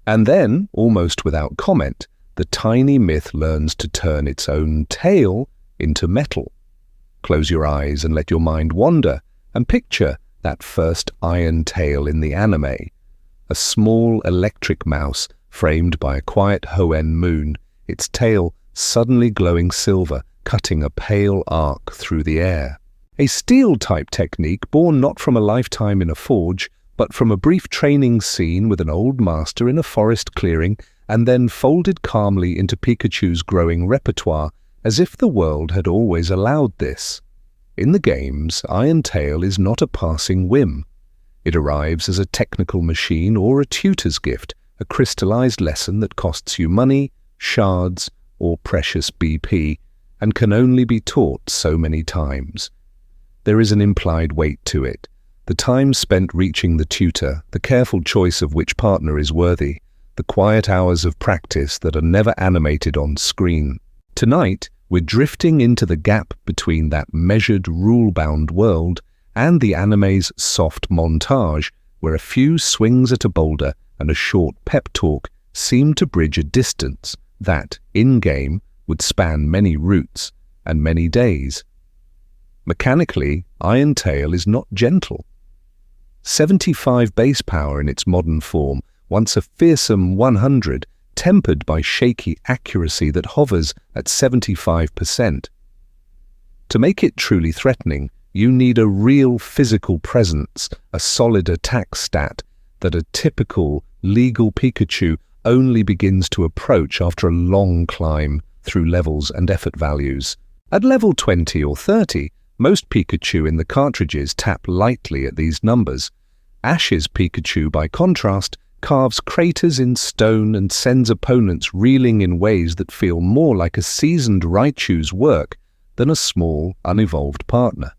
And then, almost without comment, the tiny myth learns to turn its own tail into metal. Close your eyes and let your mind wander, and picture that first Iron Tail in the anime. A small electric mouse framed by a quiet Hoenn moon, its tail suddenly glowing silver, cutting a pale arc through the air. A steel-type technique born not from a lifetime in a forge, but from a brief training scene with an old master in a forest clearing, and then folded calmly into Pikachu's growing repertoire, as if the world had always allowed this. In the games, Iron Tail is not a passing whim. It arrives as a technical machine or a tutor's gift, a crystallized lesson that costs you money, shards, or precious BP, and can only be taught so many times. There is an implied weight to it. The time spent reaching the tutor, the careful choice of which partner is worthy, the quiet hours of practice that are never animated on screen. Tonight, we're drifting into the gap between that measured, rule-bound world and the anime's soft montage, where a few swings at a boulder and a short pep talk seem to bridge a distance that, in-game, would span many routes and many days. Mechanically, Iron Tail is not gentle. 75 base power in its modern form, once a fearsome 100, tempered by shaky accuracy that hovers at 75%. To make it truly threatening, you need a real physical presence, a solid attack stat that a typical, legal Pikachu only begins to approach after a long climb through levels and effort values. At level 20 or 30, most Pikachu in the cartridges tap lightly at these numbers. Ash's Pikachu, by contrast, carves craters in stone and sends opponents reeling in ways that feel more like a seasoned Raichu's work than a small, unevolved partner.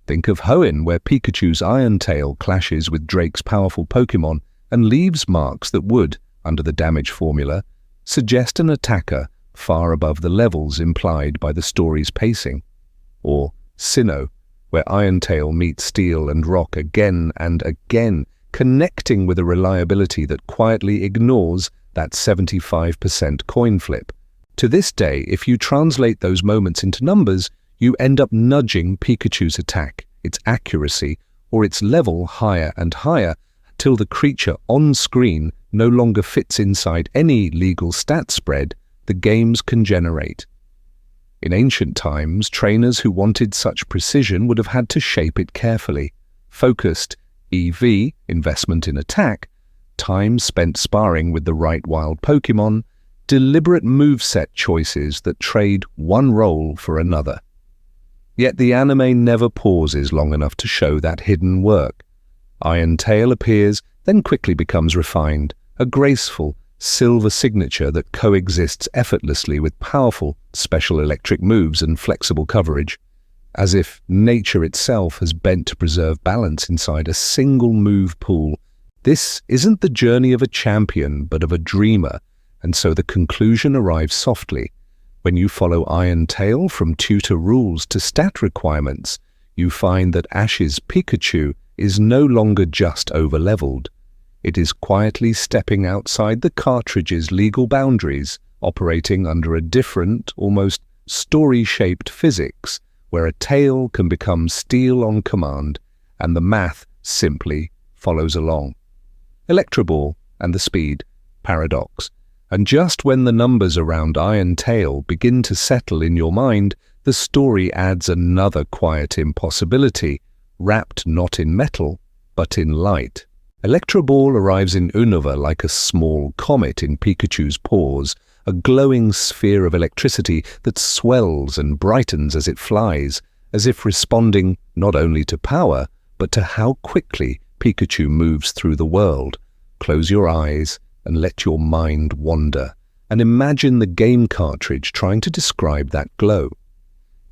Think of Hoenn, where Pikachu's Iron Tail clashes with Drake's powerful Pokémon and leaves marks that would, under the damage formula, suggest an attacker far above the levels implied by the story's pacing. Or Sinnoh, where Iron Tail meets Steel and Rock again and again, connecting with a reliability that quietly ignores that 75% coin flip. To this day, if you translate those moments into numbers, you end up nudging Pikachu's attack, its accuracy, or its level higher and higher, till the creature on screen no longer fits inside any legal stat spread the games can generate. In ancient times, trainers who wanted such precision would have had to shape it carefully. Focused EV, investment in attack, time spent sparring with the right wild Pokémon, deliberate moveset choices that trade one role for another. Yet the anime never pauses long enough to show that hidden work. Iron Tail appears, then quickly becomes refined, a graceful, silver signature that coexists effortlessly with powerful, special electric moves and flexible coverage, as if nature itself has bent to preserve balance inside a single move pool. This isn't the journey of a champion, but of a dreamer, and so the conclusion arrives softly. When you follow Iron Tail from tutor rules to stat requirements, you find that Ash's Pikachu is no longer just over-leveled. It is quietly stepping outside the cartridge's legal boundaries, operating under a different, almost story-shaped physics, where a tail can become steel on command, and the math simply follows along. Electro Ball and the speed, paradox. And just when the numbers around Iron Tail begin to settle in your mind, the story adds another quiet impossibility, wrapped not in metal, but in light. Electro Ball arrives in Unova like a small comet in Pikachu's paws, a glowing sphere of electricity that swells and brightens as it flies, as if responding not only to power, but to how quickly Pikachu moves through the world. Close your eyes and let your mind wander, and imagine the game cartridge trying to describe that glow.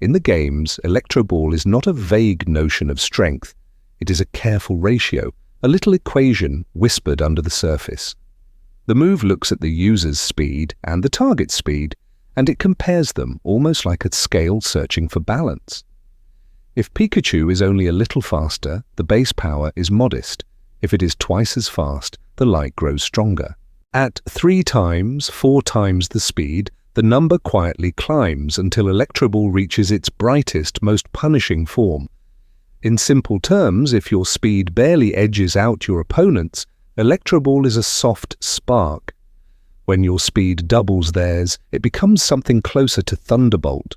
In the games, Electro Ball is not a vague notion of strength. It is a careful ratio, a little equation whispered under the surface. The move looks at the user's speed and the target's speed, and it compares them almost like a scale searching for balance. If Pikachu is only a little faster, the base power is modest. If it is twice as fast, the light grows stronger. At 3 times, 4 times the speed, the number quietly climbs until Electro Ball reaches its brightest, most punishing form. In simple terms, if your speed barely edges out your opponent's, Electro Ball is a soft spark. When your speed doubles theirs, it becomes something closer to Thunderbolt.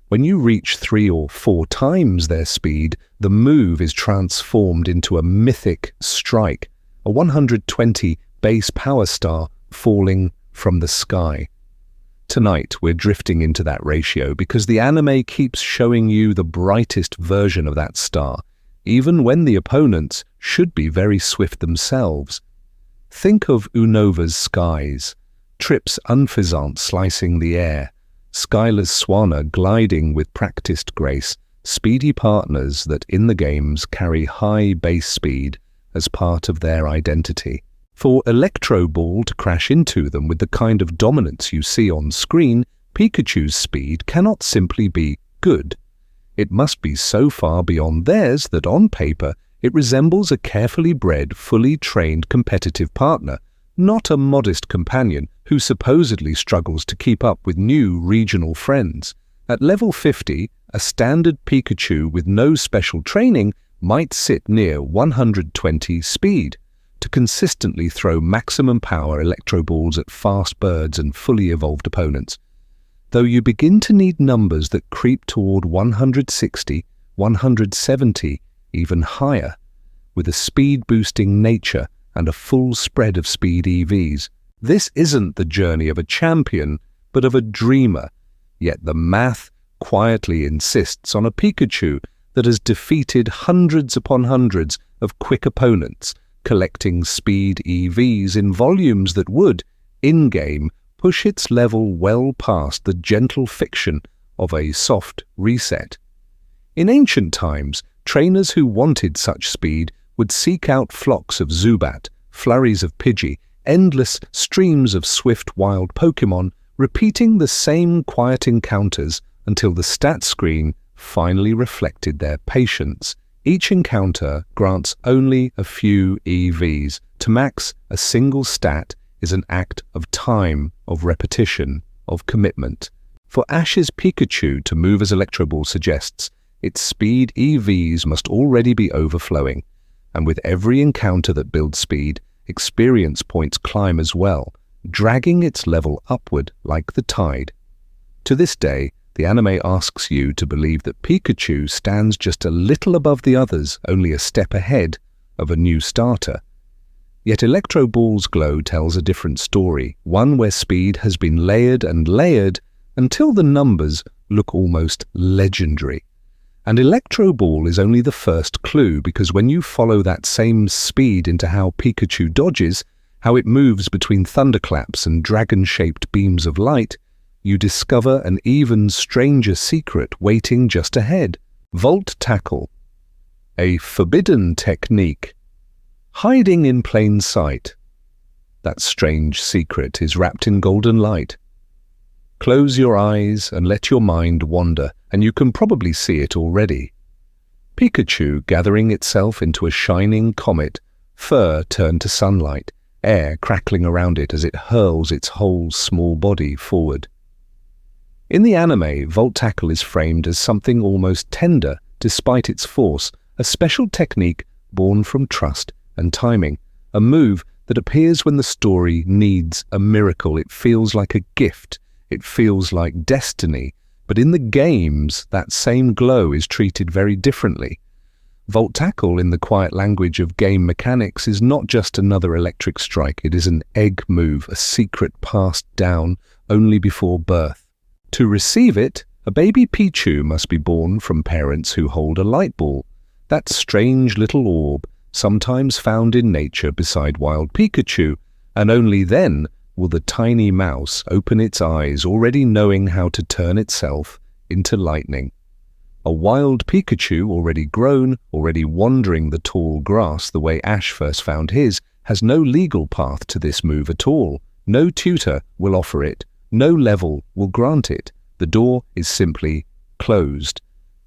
When you reach 3 or 4 times their speed, the move is transformed into a mythic strike, a 120 base power star falling from the sky. Tonight, we're drifting into that ratio because the anime keeps showing you the brightest version of that star, even when the opponents should be very swift themselves. Think of Unova's skies, Trip's Unfizant slicing the air, Skylar's Swanna gliding with practiced grace, speedy partners that in the games carry high base speed as part of their identity. For Electro Ball to crash into them with the kind of dominance you see on screen, Pikachu's speed cannot simply be good. It must be so far beyond theirs that on paper it resembles a carefully bred, fully trained competitive partner, not a modest companion who supposedly struggles to keep up with new regional friends. At level 50, a standard Pikachu with no special training might sit near 120 speed. To consistently throw maximum power Electro Balls at fast birds and fully evolved opponents. Though you begin to need numbers that creep toward 160, 170, even higher, with a speed-boosting nature and a full spread of speed EVs. This isn't the journey of a champion, but of a dreamer, yet the math quietly insists on a Pikachu that has defeated hundreds upon hundreds of quick opponents, collecting speed EVs in volumes that would, in-game, push its level well past the gentle fiction of a soft reset. In ancient times, trainers who wanted such speed would seek out flocks of Zubat, flurries of Pidgey, endless streams of swift wild Pokémon, repeating the same quiet encounters until the stat screen finally reflected their patience. Each encounter grants only a few EVs. To max a single stat is an act of time, of repetition, of commitment. For Ash's Pikachu to move as Electro Ball suggests, its speed EVs must already be overflowing, and with every encounter that builds speed, experience points climb as well, dragging its level upward like the tide. To this day, the anime asks you to believe that Pikachu stands just a little above the others, only a step ahead of a new starter. Yet Electro Ball's glow tells a different story, one where speed has been layered and layered until the numbers look almost legendary. And Electro Ball is only the first clue, because when you follow that same speed into how Pikachu dodges, how it moves between thunderclaps and dragon-shaped beams of light, you discover an even stranger secret waiting just ahead. Volt Tackle, a forbidden technique, hiding in plain sight. That strange secret is wrapped in golden light. Close your eyes and let your mind wander, and you can probably see it already. Pikachu gathering itself into a shining comet, fur turned to sunlight, air crackling around it as it hurls its whole small body forward. In the anime, Volt Tackle is framed as something almost tender despite its force, a special technique born from trust and timing, a move that appears when the story needs a miracle. It feels like a gift, it feels like destiny, but in the games, that same glow is treated very differently. Volt Tackle, in the quiet language of game mechanics, is not just another electric strike, it is an egg move, a secret passed down only before birth. To receive it, a baby Pichu must be born from parents who hold a light ball, that strange little orb sometimes found in nature beside wild Pikachu, and only then will the tiny mouse open its eyes, already knowing how to turn itself into lightning. A wild Pikachu, already grown, already wandering the tall grass the way Ash first found his, has no legal path to this move at all. No tutor will offer it. No level will grant it. The door is simply closed.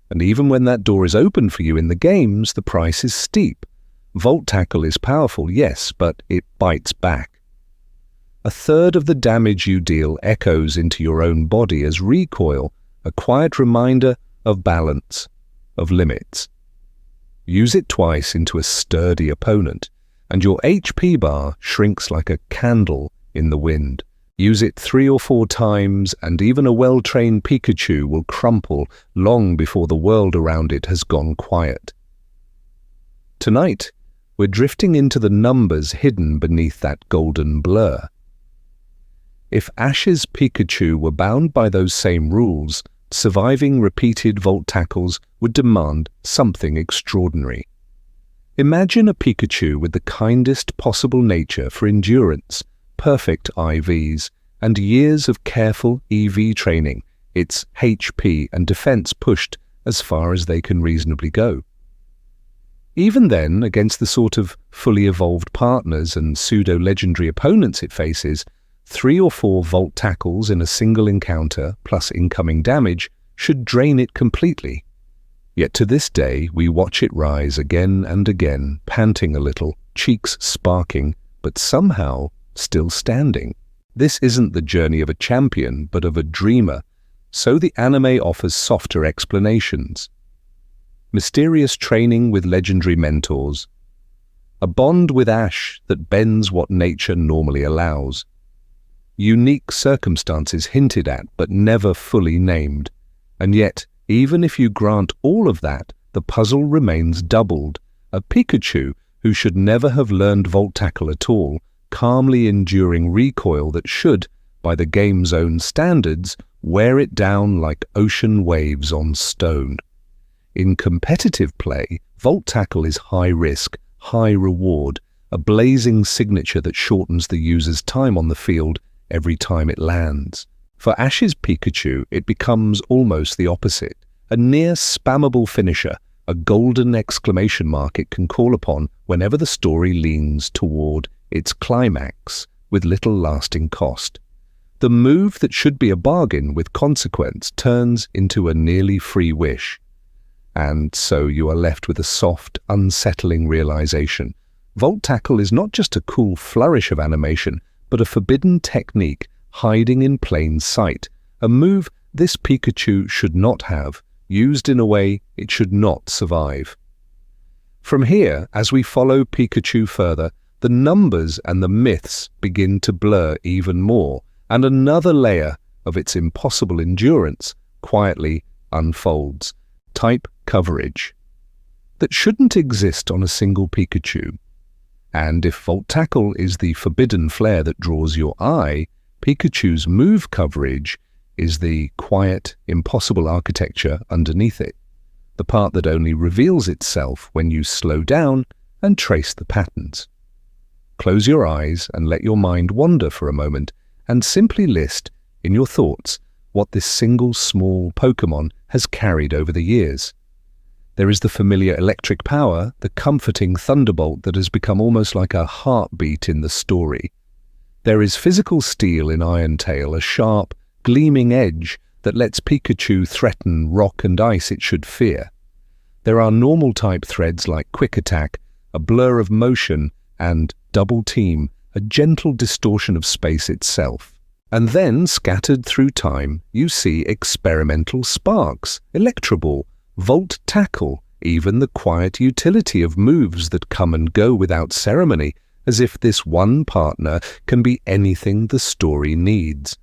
And even when that door is open for you in the games, the price is steep. Volt Tackle is powerful, yes, but it bites back. A third of the damage you deal echoes into your own body as recoil, a quiet reminder of balance, of limits. Use it twice into a sturdy opponent, and your HP bar shrinks like a candle in the wind. Use it 3 or 4 times, and even a well-trained Pikachu will crumple long before the world around it has gone quiet. Tonight, we're drifting into the numbers hidden beneath that golden blur. If Ash's Pikachu were bound by those same rules, surviving repeated Volt Tackles would demand something extraordinary. Imagine a Pikachu with the kindest possible nature for endurance, perfect IVs, and years of careful EV training, its HP and defense pushed as far as they can reasonably go. Even then, against the sort of fully evolved partners and pseudo-legendary opponents it faces, 3 or 4 Volt Tackles in a single encounter, plus incoming damage, should drain it completely. Yet to this day, we watch it rise again and again, panting a little, cheeks sparking, but somehow still standing. This isn't the journey of a champion, but of a dreamer, so the anime offers softer explanations. Mysterious training with legendary mentors. A bond with Ash that bends what nature normally allows. Unique circumstances hinted at but never fully named. And yet, even if you grant all of that, the puzzle remains doubled. A Pikachu who should never have learned Volt Tackle at all, calmly enduring recoil that should, by the game's own standards, wear it down like ocean waves on stone. In competitive play, Volt Tackle is high risk, high reward, a blazing signature that shortens the user's time on the field every time it lands. For Ash's Pikachu, it becomes almost the opposite, a near spammable finisher, a golden exclamation mark it can call upon whenever the story leans toward its climax with little lasting cost. The move that should be a bargain with consequence turns into a nearly free wish. And so you are left with a soft, unsettling realization. Volt Tackle is not just a cool flourish of animation, but a forbidden technique hiding in plain sight, a move this Pikachu should not have, used in a way it should not survive. From here, as we follow Pikachu further, the numbers and the myths begin to blur even more, and another layer of its impossible endurance quietly unfolds. Type coverage. That shouldn't exist on a single Pikachu. And if Volt Tackle is the forbidden flair that draws your eye, Pikachu's move coverage is the quiet, impossible architecture underneath it, the part that only reveals itself when you slow down and trace the patterns. Close your eyes and let your mind wander for a moment, and simply list, in your thoughts, what this single small Pokémon has carried over the years. There is the familiar electric power, the comforting thunderbolt that has become almost like a heartbeat in the story. There is physical steel in Iron-Tail, a sharp, gleaming edge that lets Pikachu threaten rock and ice it should fear. There are normal-type threads like Quick Attack, a blur of motion, and Double Team, a gentle distortion of space itself. And then, scattered through time, you see experimental sparks, Electro Ball, Volt Tackle, even the quiet utility of moves that come and go without ceremony, as if this one partner can be anything the story needs.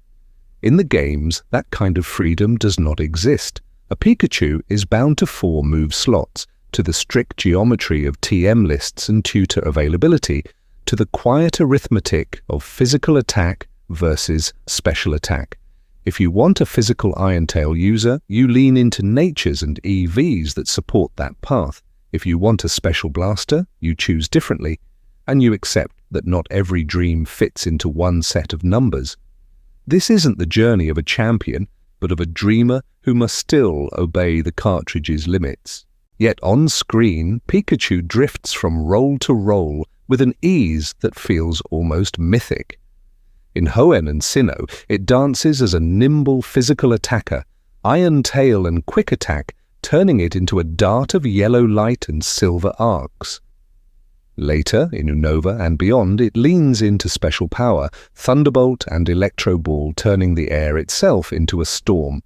In the games, that kind of freedom does not exist. A Pikachu is bound to 4 move slots, to the strict geometry of TM lists and tutor availability, to the quiet arithmetic of physical attack versus special attack. If you want a physical Iron-Tail user, you lean into natures and EVs that support that path. If you want a special blaster, you choose differently, and you accept that not every dream fits into one set of numbers. This isn't the journey of a champion, but of a dreamer who must still obey the cartridge's limits. Yet on screen, Pikachu drifts from role to role with an ease that feels almost mythic. In Hoenn and Sinnoh, it dances as a nimble physical attacker. Iron-Tail and Quick Attack turning it into a dart of yellow light and silver arcs. Later, in Unova and beyond, it leans into special power, Thunderbolt and Electro Ball turning the air itself into a storm.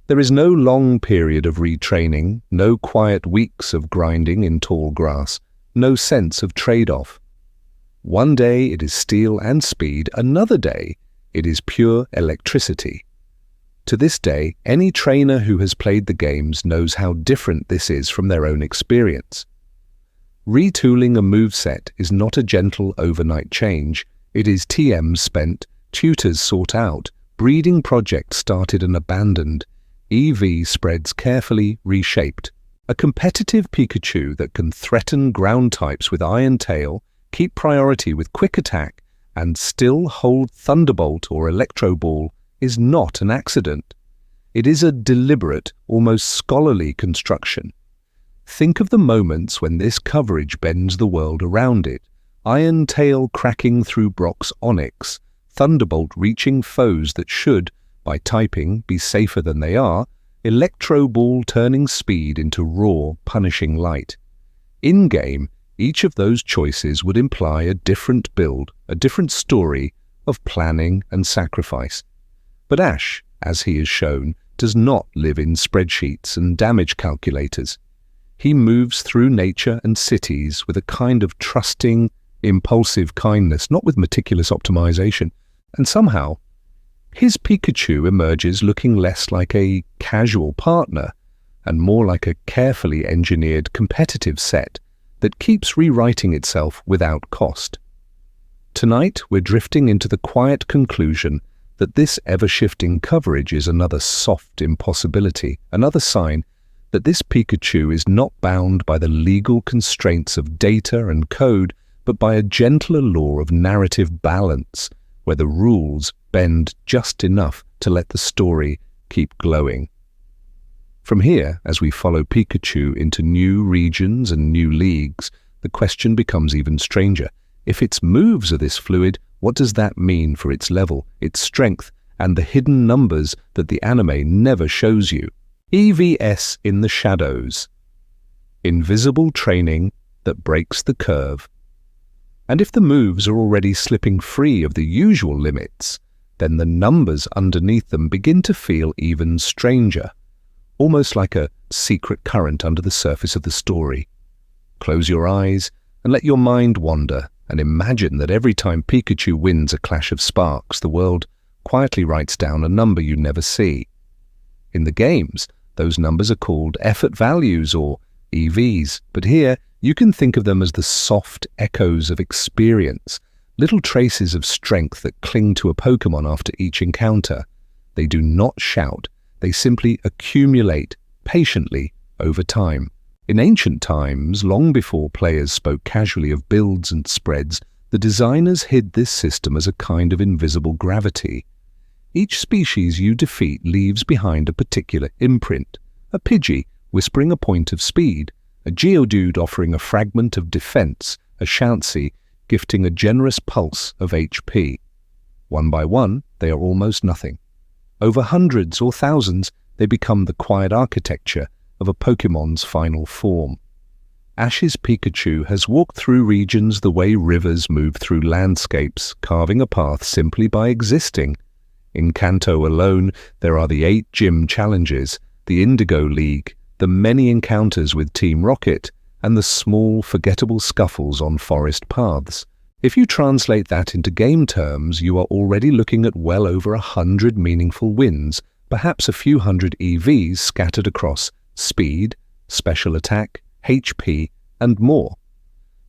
There is no long period of retraining, no quiet weeks of grinding in tall grass, no sense of trade-off. One day it is steel and speed, another day it is pure electricity. To this day, any trainer who has played the games knows how different this is from their own experience. Retooling a moveset is not a gentle overnight change. It is TMs spent, tutors sought out, breeding projects started and abandoned, EV spreads carefully reshaped. A competitive Pikachu that can threaten ground types with Iron Tail, keep priority with Quick Attack, and still hold Thunderbolt or Electro Ball is not an accident. It is a deliberate, almost scholarly construction. Think of the moments when this coverage bends the world around it. Iron Tail cracking through Brock's Onyx, Thunderbolt reaching foes that should, by typing, be safer than they are, Electro Ball turning speed into raw, punishing light. In-game, each of those choices would imply a different build, a different story of planning and sacrifice. But Ash, as he is shown, does not live in spreadsheets and damage calculators. He moves through nature and cities with a kind of trusting, impulsive kindness, not with meticulous optimization. And somehow, his Pikachu emerges looking less like a casual partner and more like a carefully engineered competitive set that keeps rewriting itself without cost. Tonight, we're drifting into the quiet conclusion that this ever-shifting coverage is another soft impossibility, another sign that this Pikachu is not bound by the legal constraints of data and code, but by a gentler law of narrative balance, where the rules bend just enough to let the story keep glowing. From here, as we follow Pikachu into new regions and new leagues, the question becomes even stranger. If its moves are this fluid, what does that mean for its level, its strength, and the hidden numbers that the anime never shows you? EVS in the shadows. Invisible training that breaks the curve. And if the moves are already slipping free of the usual limits, then the numbers underneath them begin to feel even stranger, almost like a secret current under the surface of the story. Close your eyes and let your mind wander, and imagine that every time Pikachu wins a clash of sparks, the world quietly writes down a number you never see. In the games, those numbers are called effort values or EVs, but here you can think of them as the soft echoes of experience, little traces of strength that cling to a Pokémon after each encounter. They do not shout, they simply accumulate patiently over time. In ancient times, long before players spoke casually of builds and spreads, the designers hid this system as a kind of invisible gravity. Each species you defeat leaves behind a particular imprint, a Pidgey whispering a point of speed, a Geodude offering a fragment of defense, a Chansey gifting a generous pulse of HP. One by one, they are almost nothing. Over hundreds or thousands, they become the quiet architecture of a Pokémon's final form. Ash's Pikachu has walked through regions the way rivers move through landscapes, carving a path simply by existing. In Kanto alone, there are the 8 gym challenges, the Indigo League, the many encounters with Team Rocket, and the small, forgettable scuffles on forest paths. If you translate that into game terms, you are already looking at well over 100 meaningful wins, perhaps a few hundred EVs scattered across speed, special attack, HP, and more.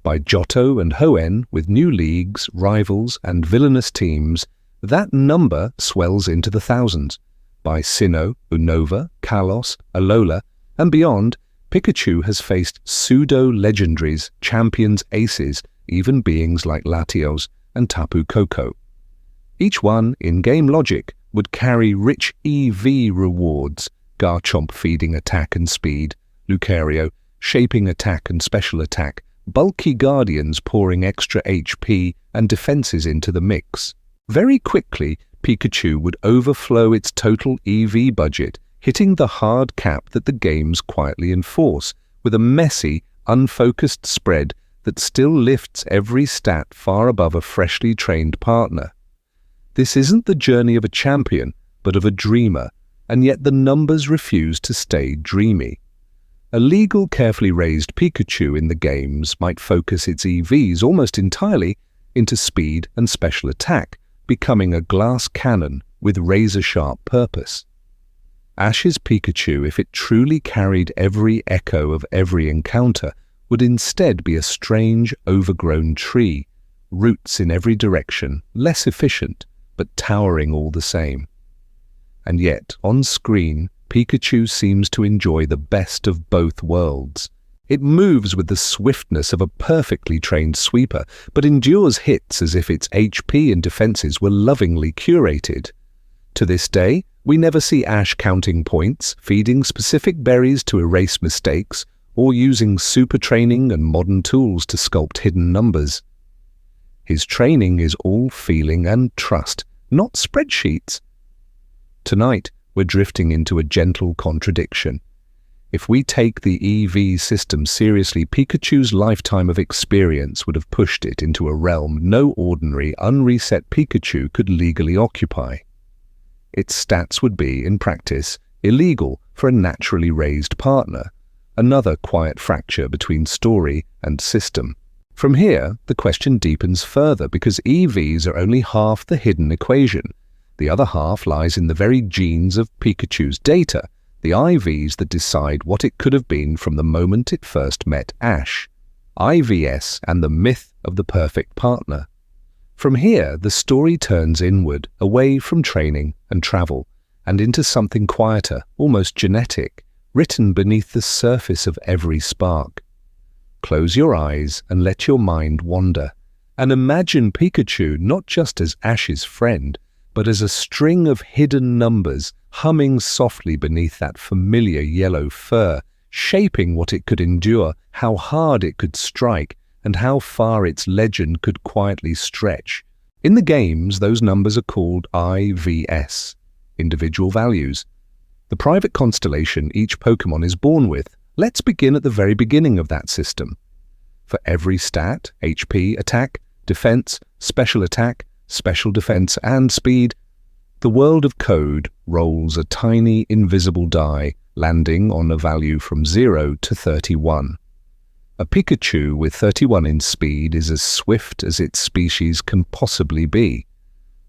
By Johto and Hoenn, with new leagues, rivals, and villainous teams, that number swells into the thousands. By Sinnoh, Unova, Kalos, Alola, and beyond, Pikachu has faced pseudo-legendaries, champions, aces, even beings like Latios and Tapu Koko. Each one, in game logic, would carry rich EV rewards, Garchomp feeding attack and speed, Lucario shaping attack and special attack, bulky Guardians pouring extra HP and defenses into the mix. Very quickly, Pikachu would overflow its total EV budget, hitting the hard cap that the games quietly enforce, with a messy, unfocused spread that still lifts every stat far above a freshly trained partner. This isn't the journey of a champion, but of a dreamer, and yet the numbers refuse to stay dreamy. A legal, carefully raised Pikachu in the games might focus its EVs almost entirely into speed and special attack, becoming a glass cannon with razor-sharp purpose. Ash's Pikachu, if it truly carried every echo of every encounter, would instead be a strange, overgrown tree, roots in every direction, less efficient, but towering all the same. And yet, on screen, Pikachu seems to enjoy the best of both worlds. It moves with the swiftness of a perfectly trained sweeper, but endures hits as if its HP and defenses were lovingly curated. To this day, we never see Ash counting points, feeding specific berries to erase mistakes, or using super training and modern tools to sculpt hidden numbers. His training is all feeling and trust, not spreadsheets. Tonight, we're drifting into a gentle contradiction. If we take the EV system seriously, Pikachu's lifetime of experience would have pushed it into a realm no ordinary, unreset Pikachu could legally occupy. Its stats would be, in practice, illegal for a naturally raised partner, another quiet fracture between story and system. From here, the question deepens further because EVs are only half the hidden equation. The other half lies in the very genes of Pikachu's data, the IVs that decide what it could have been from the moment it first met Ash. IVS and the myth of the perfect partner. From here, the story turns inward, away from training and travel, and into something quieter, almost genetic, written beneath the surface of every spark. Close your eyes and let your mind wander, and imagine Pikachu not just as Ash's friend, but as a string of hidden numbers humming softly beneath that familiar yellow fur, shaping what it could endure, how hard it could strike, and how far its legend could quietly stretch. In the games, those numbers are called IVS, individual values, the private constellation each Pokémon is born with. Let's begin at the very beginning of that system. For every stat, HP, attack, defense, special attack, special defense, and speed, the world of code rolls a tiny, invisible die, landing on a value from 0 to 31. A Pikachu with 31 in speed is as swift as its species can possibly be.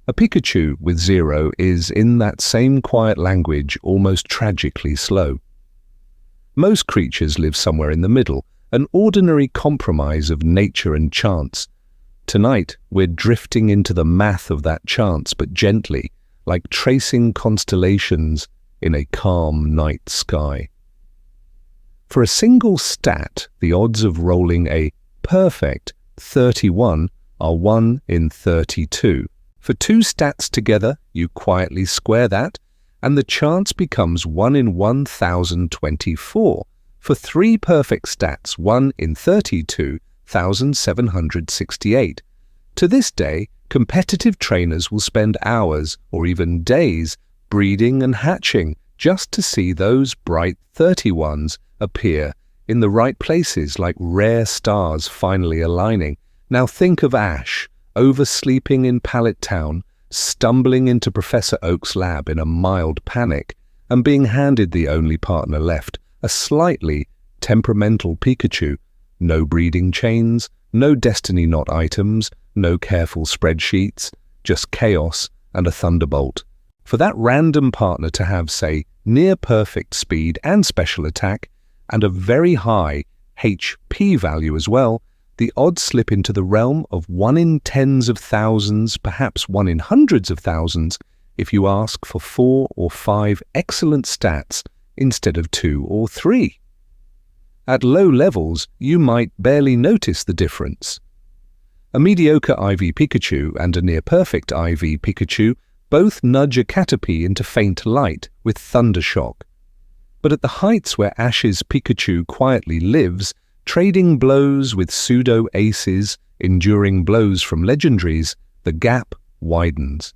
A Pikachu with 0 is, in that same quiet language, almost tragically slow. Most creatures live somewhere in the middle, an ordinary compromise of nature and chance. Tonight, we're drifting into the math of that chance, but gently, like tracing constellations in a calm night sky. For a single stat, the odds of rolling a perfect 31 are 1 in 32. For two stats together, you quietly square that, and the chance becomes 1 in 1024. For three perfect stats, 1 in 32,768. To this day, competitive trainers will spend hours or even days breeding and hatching just to see those bright 31s appear in the right places like rare stars finally aligning. Now think of Ash, oversleeping in Pallet Town, stumbling into Professor Oak's lab in a mild panic, and being handed the only partner left, a slightly temperamental Pikachu. No breeding chains, no destiny knot items, no careful spreadsheets, just chaos and a thunderbolt. For that random partner to have, say, near-perfect speed and special attack, and a very high HP value as well, the odds slip into the realm of 1 in tens of thousands, perhaps 1 in hundreds of thousands, if you ask for 4 or 5 excellent stats instead of 2 or 3. At low levels, you might barely notice the difference. A mediocre IV Pikachu and a near-perfect IV Pikachu both nudge a Caterpie into faint light with Thundershock. But at the heights where Ash's Pikachu quietly lives, trading blows with pseudo-aces, enduring blows from legendaries, the gap widens.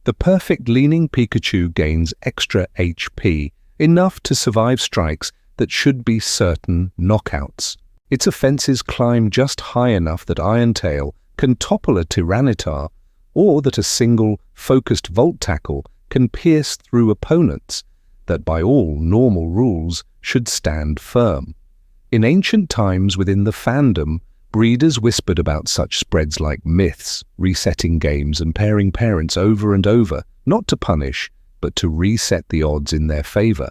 The perfect leaning Pikachu gains extra HP, enough to survive strikes that should be certain knockouts. Its offenses climb just high enough that Iron-Tail can topple a Tyranitar, or that a single, focused Volt Tackle can pierce through opponents that by all normal rules should stand firm. In ancient times within the fandom, breeders whispered about such spreads like myths, resetting games and pairing parents over and over, not to punish, but to reset the odds in their favor.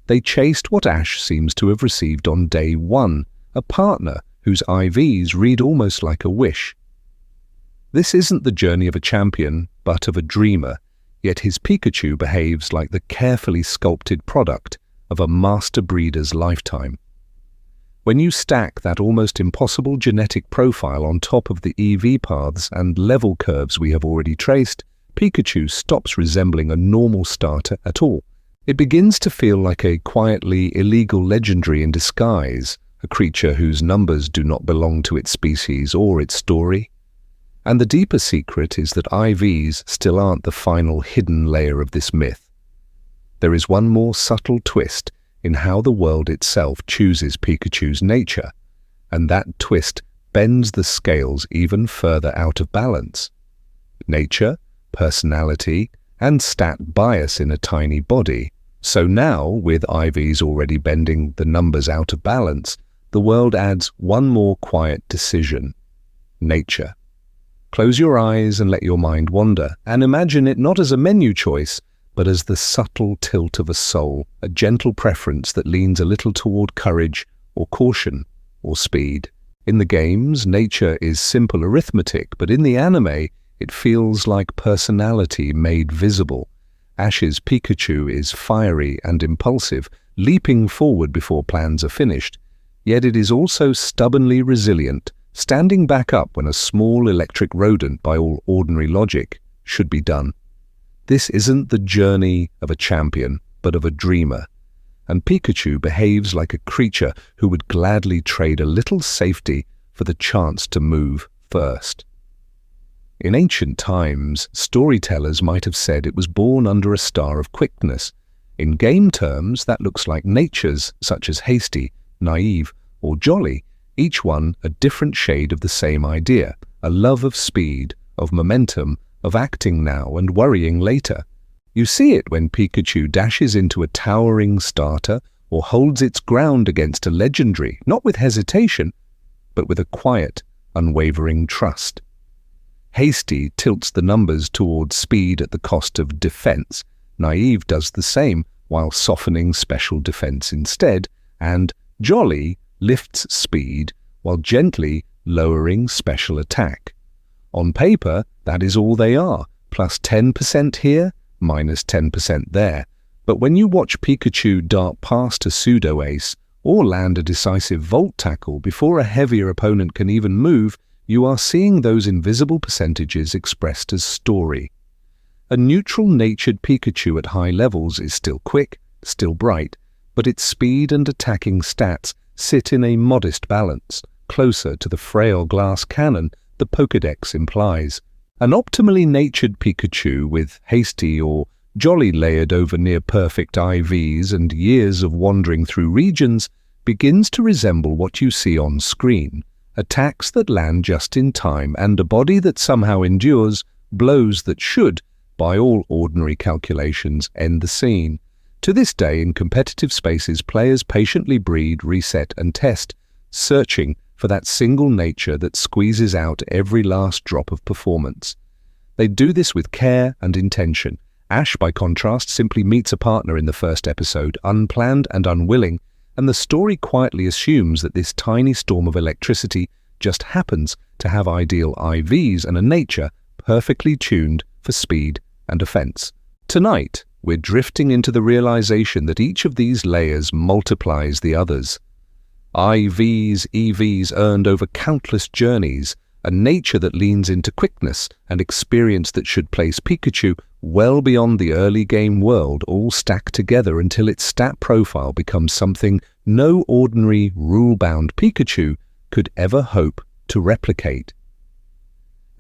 They chased what Ash seems to have received on day one, a partner whose IVs read almost like a wish. This isn't the journey of a champion, but of a dreamer, yet his Pikachu behaves like the carefully sculpted product of a master breeder's lifetime. When you stack that almost impossible genetic profile on top of the EV paths and level curves we have already traced, Pikachu stops resembling a normal starter at all. It begins to feel like a quietly illegal legendary in disguise, a creature whose numbers do not belong to its species or its story. And the deeper secret is that IVs still aren't the final hidden layer of this myth. There is one more subtle twist in how the world itself chooses Pikachu's nature, and that twist bends the scales even further out of balance. Nature, personality, and stat bias in a tiny body. So now, with IVs already bending the numbers out of balance, the world adds one more quiet decision: nature. Close your eyes and let your mind wander, and imagine it not as a menu choice, but as the subtle tilt of a soul, a gentle preference that leans a little toward courage or caution or speed. In the games, nature is simple arithmetic, but in the anime, it feels like personality made visible. Ash's Pikachu is fiery and impulsive, leaping forward before plans are finished, yet it is also stubbornly resilient, standing back up when a small electric rodent, by all ordinary logic, should be done. This isn't the journey of a champion, but of a dreamer, and Pikachu behaves like a creature who would gladly trade a little safety for the chance to move first. In ancient times, storytellers might have said it was born under a star of quickness. In game terms, that looks like natures such as hasty, naive, or jolly, each one a different shade of the same idea, a love of speed, of momentum, of acting now and worrying later. You see it when Pikachu dashes into a towering starter or holds its ground against a legendary, not with hesitation, but with a quiet, unwavering trust. Hasty tilts the numbers towards speed at the cost of defense. Naive does the same while softening special defense instead, and Jolly lifts speed while gently lowering special attack. On paper, that is all they are, plus 10% here, minus 10% there. But when you watch Pikachu dart past a pseudo-ace or land a decisive Volt Tackle before a heavier opponent can even move, you are seeing those invisible percentages expressed as story. A neutral-natured Pikachu at high levels is still quick, still bright, but its speed and attacking stats sit in a modest balance, closer to the frail glass cannon the Pokédex implies. An optimally natured Pikachu with hasty or jolly layered over near-perfect IVs and years of wandering through regions begins to resemble what you see on screen. Attacks that land just in time and a body that somehow endures blows that should, by all ordinary calculations, end the scene. To this day, in competitive spaces, players patiently breed, reset and test, searching for that single nature that squeezes out every last drop of performance. They do this with care and intention. Ash, by contrast, simply meets a partner in the first episode, unplanned and unwilling, and the story quietly assumes that this tiny storm of electricity just happens to have ideal IVs and a nature perfectly tuned for speed and offense. Tonight, we're drifting into the realization that each of these layers multiplies the others. IVs, EVs earned over countless journeys, a nature that leans into quickness and experience that should place Pikachu well beyond the early game world, all stacked together until its stat profile becomes something no ordinary rule-bound Pikachu could ever hope to replicate.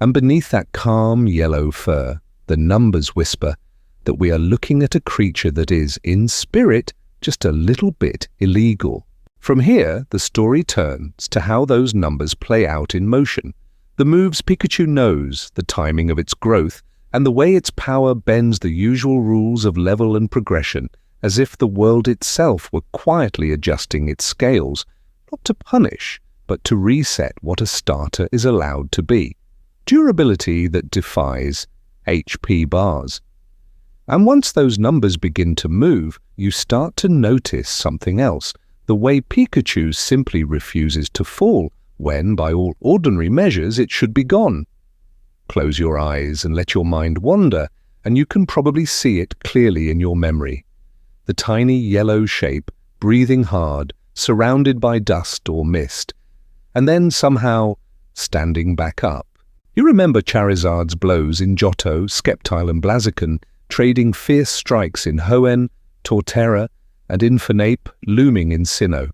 And beneath that calm yellow fur, the numbers whisper, that we are looking at a creature that is, in spirit, just a little bit illegal. From here, the story turns to how those numbers play out in motion, the moves Pikachu knows, the timing of its growth, and the way its power bends the usual rules of level and progression, as if the world itself were quietly adjusting its scales, not to punish, but to reset what a starter is allowed to be. Durability that defies HP bars. And once those numbers begin to move, you start to notice something else, the way Pikachu simply refuses to fall, when, by all ordinary measures, it should be gone. Close your eyes and let your mind wander, and you can probably see it clearly in your memory. The tiny yellow shape, breathing hard, surrounded by dust or mist, and then somehow standing back up. You remember Charizard's blows in Johto, Sceptile and Blaziken, trading fierce strikes in Hoenn, Torterra, and Infernape looming in Sinnoh.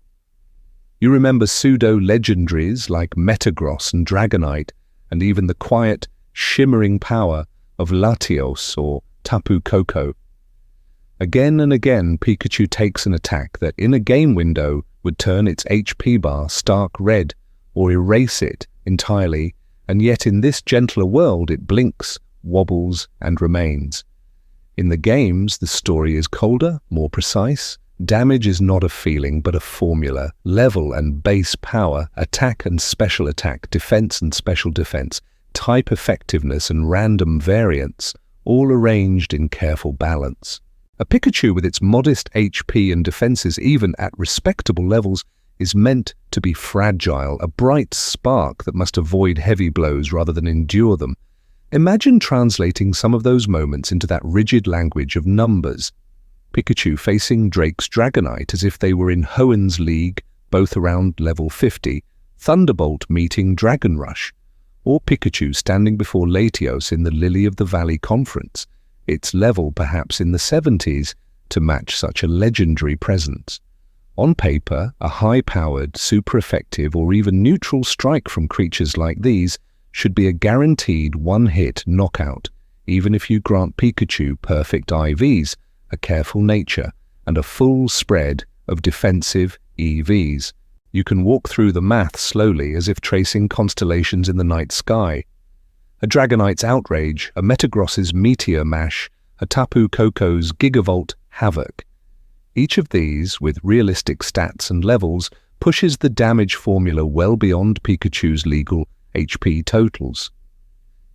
You remember pseudo-legendaries like Metagross and Dragonite, and even the quiet, shimmering power of Latios or Tapu Koko. Again and again, Pikachu takes an attack that in a game window would turn its HP bar stark red or erase it entirely, and yet in this gentler world it blinks, wobbles, and remains. In the games, the story is colder, more precise. Damage is not a feeling, but a formula. Level and base power, attack and special attack, defense and special defense, type effectiveness and random variance, all arranged in careful balance. A Pikachu with its modest HP and defenses even at respectable levels is meant to be fragile, a bright spark that must avoid heavy blows rather than endure them. Imagine translating some of those moments into that rigid language of numbers. Pikachu facing Drake's Dragonite as if they were in Hoenn's league, both around level 50, Thunderbolt meeting Dragon Rush, or Pikachu standing before Latios in the Lily of the Valley Conference, its level perhaps in the 70s, to match such a legendary presence. On paper, a high-powered, super-effective or even neutral strike from creatures like these should be a guaranteed one-hit knockout, even if you grant Pikachu perfect IVs, a careful nature, and a full spread of defensive EVs. You can walk through the math slowly as if tracing constellations in the night sky. A Dragonite's Outrage, a Metagross's Meteor Mash, a Tapu Koko's Gigavolt Havoc. Each of these, with realistic stats and levels, pushes the damage formula well beyond Pikachu's legal HP totals.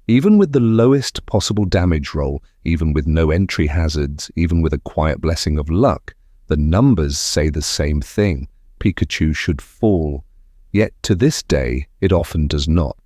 Even with the lowest possible damage roll, even with no entry hazards, even with a quiet blessing of luck, the numbers say the same thing. Pikachu should fall. Yet to this day, it often does not.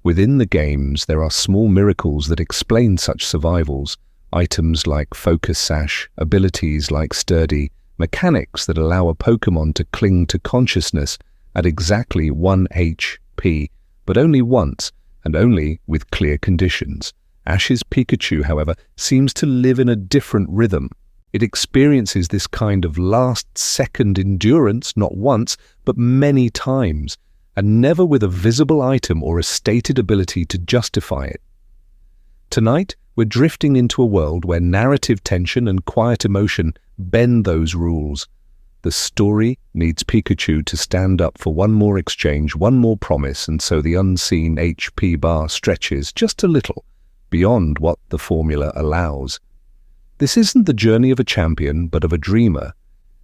Within the games, there are small miracles that explain such survivals. Items like Focus Sash, abilities like Sturdy, mechanics that allow a Pokémon to cling to consciousness at exactly 1 HP, but only once, and only with clear conditions. Ash's Pikachu, however, seems to live in a different rhythm. It experiences this kind of last-second endurance not once, but many times, and never with a visible item or a stated ability to justify it. Tonight, we're drifting into a world where narrative tension and quiet emotion bend those rules. The story needs Pikachu to stand up for one more exchange, one more promise, and so the unseen HP bar stretches just a little beyond what the formula allows. This isn't the journey of a champion, but of a dreamer,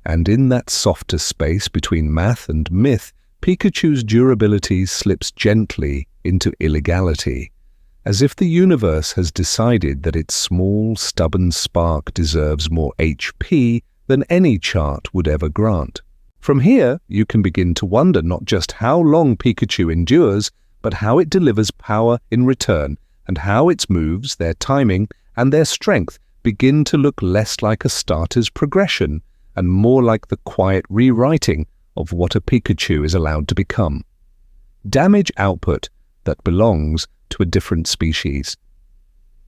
and in that softer space between math and myth, Pikachu's durability slips gently into illegality, as if the universe has decided that its small, stubborn spark deserves more HP than any chart would ever grant. From here, you can begin to wonder not just how long Pikachu endures, but how it delivers power in return, and how its moves, their timing, and their strength begin to look less like a starter's progression, and more like the quiet rewriting of what a Pikachu is allowed to become. Damage output that belongs to a different species.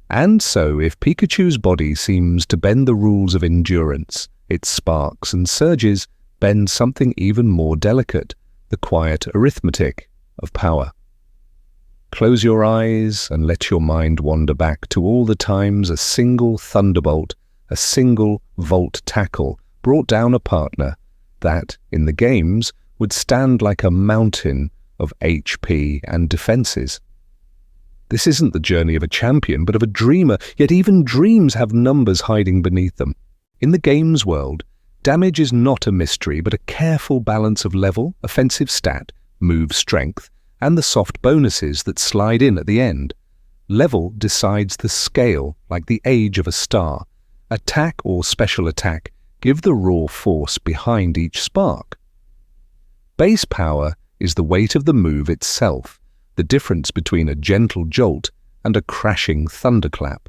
And so, if Pikachu's body seems to bend the rules of endurance, its sparks and surges bend something even more delicate, the quiet arithmetic of power. Close your eyes and let your mind wander back to all the times a single thunderbolt, a single volt tackle brought down a partner that, in the games, would stand like a mountain of HP and defenses. This isn't the journey of a champion, but of a dreamer, yet even dreams have numbers hiding beneath them. In the games world, damage is not a mystery, but a careful balance of level, offensive stat, move strength, and the soft bonuses that slide in at the end. Level decides the scale, like the age of a star. Attack or special attack give the raw force behind each spark. Base power is the weight of the move itself, the difference between a gentle jolt and a crashing thunderclap.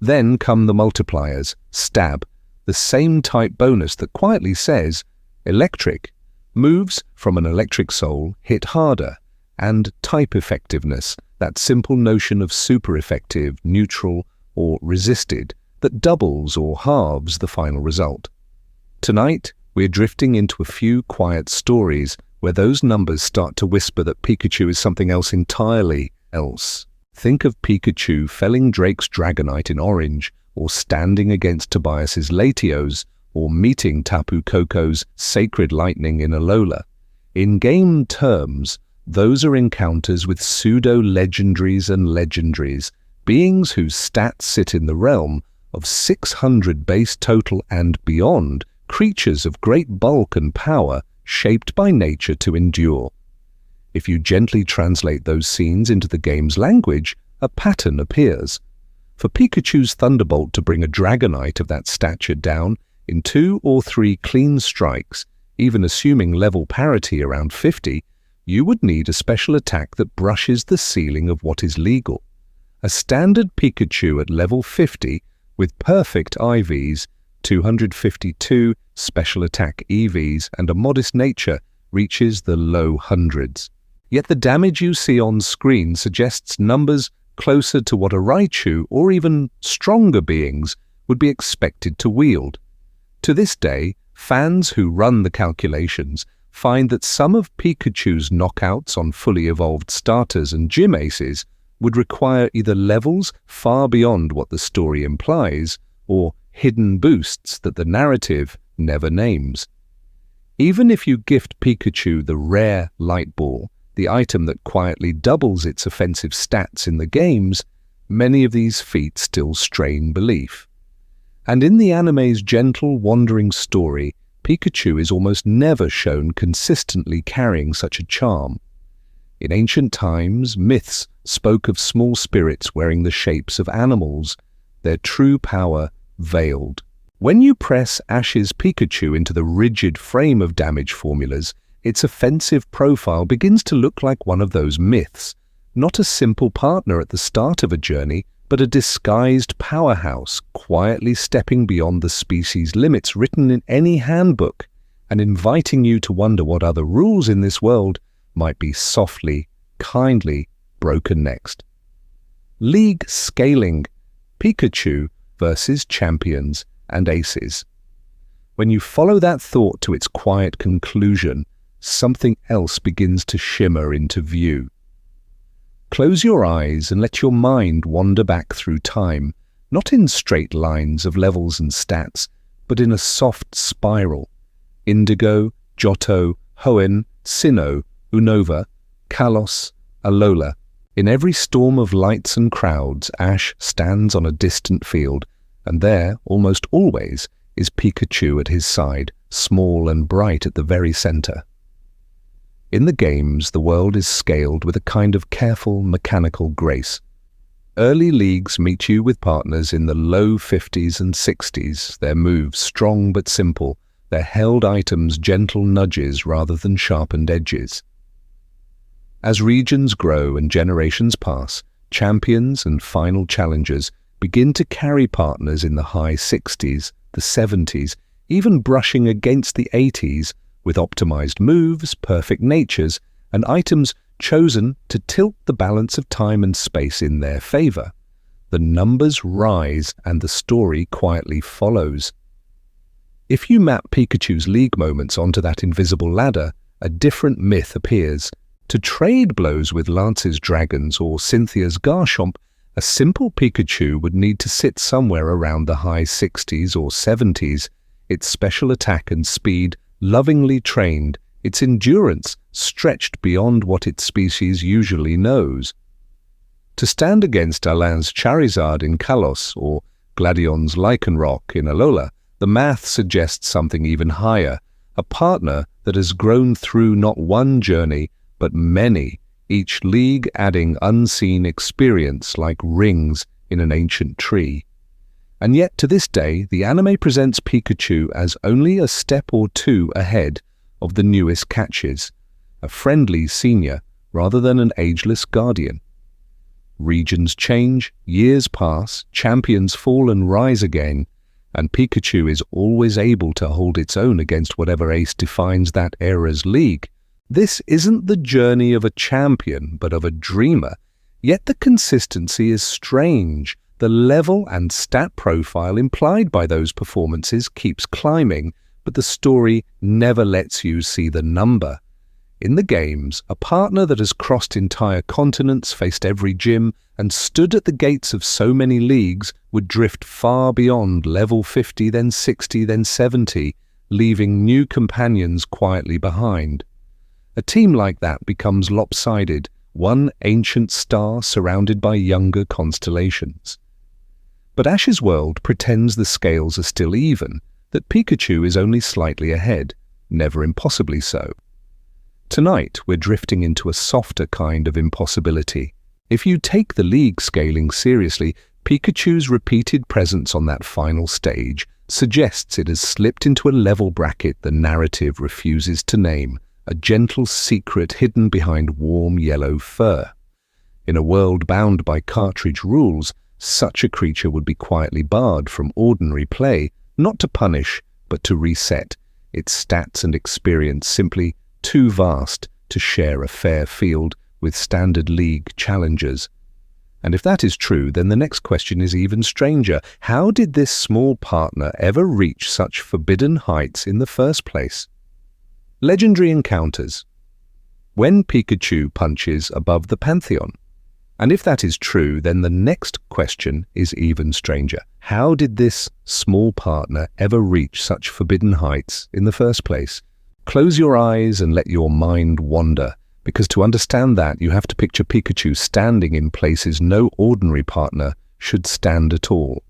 Then come the multipliers, stab, the same type bonus that quietly says, electric, moves from an electric soul hit harder, and type effectiveness, that simple notion of super effective, neutral, or resisted, that doubles or halves the final result. Tonight, we're drifting into a few quiet stories where those numbers start to whisper that Pikachu is something else entirely else. Think of Pikachu felling Drake's Dragonite in orange, or standing against Tobias's Latios, or meeting Tapu Koko's Sacred Lightning in Alola. In game terms, those are encounters with pseudo-legendaries and legendaries, beings whose stats sit in the realm of 600 base total and beyond, creatures of great bulk and power, shaped by nature to endure. If you gently translate those scenes into the game's language, a pattern appears. For Pikachu's Thunderbolt to bring a Dragonite of that stature down in 2 or 3 clean strikes, even assuming level parity around 50, you would need a special attack that brushes the ceiling of what is legal. A standard Pikachu at level 50 with perfect IVs, 252 special attack EVs, and a modest nature reaches the low hundreds. Yet the damage you see on screen suggests numbers closer to what a Raichu or even stronger beings would be expected to wield. To this day, fans who run the calculations find that some of Pikachu's knockouts on fully evolved starters and gym aces would require either levels far beyond what the story implies or hidden boosts that the narrative never names. Even if you gift Pikachu the rare Light Ball, the item that quietly doubles its offensive stats in the games, many of these feats still strain belief. And in the anime's gentle, wandering story, Pikachu is almost never shown consistently carrying such a charm. In ancient times, myths spoke of small spirits wearing the shapes of animals, their true power veiled. When you press Ash's Pikachu into the rigid frame of damage formulas, its offensive profile begins to look like one of those myths, not a simple partner at the start of a journey, but a disguised powerhouse quietly stepping beyond the species' limits written in any handbook and inviting you to wonder what other rules in this world might be softly, kindly broken next. League scaling: Pikachu versus champions and aces. When you follow that thought to its quiet conclusion, something else begins to shimmer into view. Close your eyes and let your mind wander back through time, not in straight lines of levels and stats, but in a soft spiral. Indigo, Johto, Hoenn, Sinnoh, Unova, Kalos, Alola. In every storm of lights and crowds, Ash stands on a distant field, and there, almost always, is Pikachu at his side, small and bright at the very center. In the games, the world is scaled with a kind of careful, mechanical grace. Early leagues meet you with partners in the low 50s and 60s, their moves strong but simple, their held items gentle nudges rather than sharpened edges. As regions grow and generations pass, champions and final challengers begin to carry partners in the high 60s, the 70s, even brushing against the 80s, with optimized moves, perfect natures, and items chosen to tilt the balance of time and space in their favor. The numbers rise and the story quietly follows. If you map Pikachu's league moments onto that invisible ladder, a different myth appears. To trade blows with Lance's dragons or Cynthia's Garchomp, a simple Pikachu would need to sit somewhere around the high 60s or 70s, its special attack and speed lovingly trained, its endurance stretched beyond what its species usually knows. To stand against Alain's Charizard in Kalos or Gladion's Lycanroc in Alola, the math suggests something even higher, a partner that has grown through not one journey, but many, each league adding unseen experience like rings in an ancient tree. And yet to this day, the anime presents Pikachu as only a step or two ahead of the newest catches, a friendly senior rather than an ageless guardian. Regions change, years pass, champions fall and rise again, and Pikachu is always able to hold its own against whatever ace defines that era's league. This isn't the journey of a champion, but of a dreamer, yet the consistency is strange. The level and stat profile implied by those performances keeps climbing, but the story never lets you see the number. In the games, a partner that has crossed entire continents, faced every gym, and stood at the gates of so many leagues would drift far beyond level 50, then 60, then 70, leaving new companions quietly behind. A team like that becomes lopsided, one ancient star surrounded by younger constellations. But Ash's world pretends the scales are still even, that Pikachu is only slightly ahead, never impossibly so. Tonight, we're drifting into a softer kind of impossibility. If you take the league scaling seriously, Pikachu's repeated presence on that final stage suggests it has slipped into a level bracket the narrative refuses to name, a gentle secret hidden behind warm yellow fur. In a world bound by cartridge rules, such a creature would be quietly barred from ordinary play, not to punish, but to reset, its stats and experience simply too vast to share a fair field with standard league challengers. And if that is true, then the next question is even stranger. How did this small partner ever reach such forbidden heights in the first place? Legendary encounters. When Pikachu punches above the Pantheon. And if that is true, then the next question is even stranger. How did this small partner ever reach such forbidden heights in the first place? Close your eyes and let your mind wander, because to understand that, you have to picture Pikachu standing in places no ordinary partner should stand at all.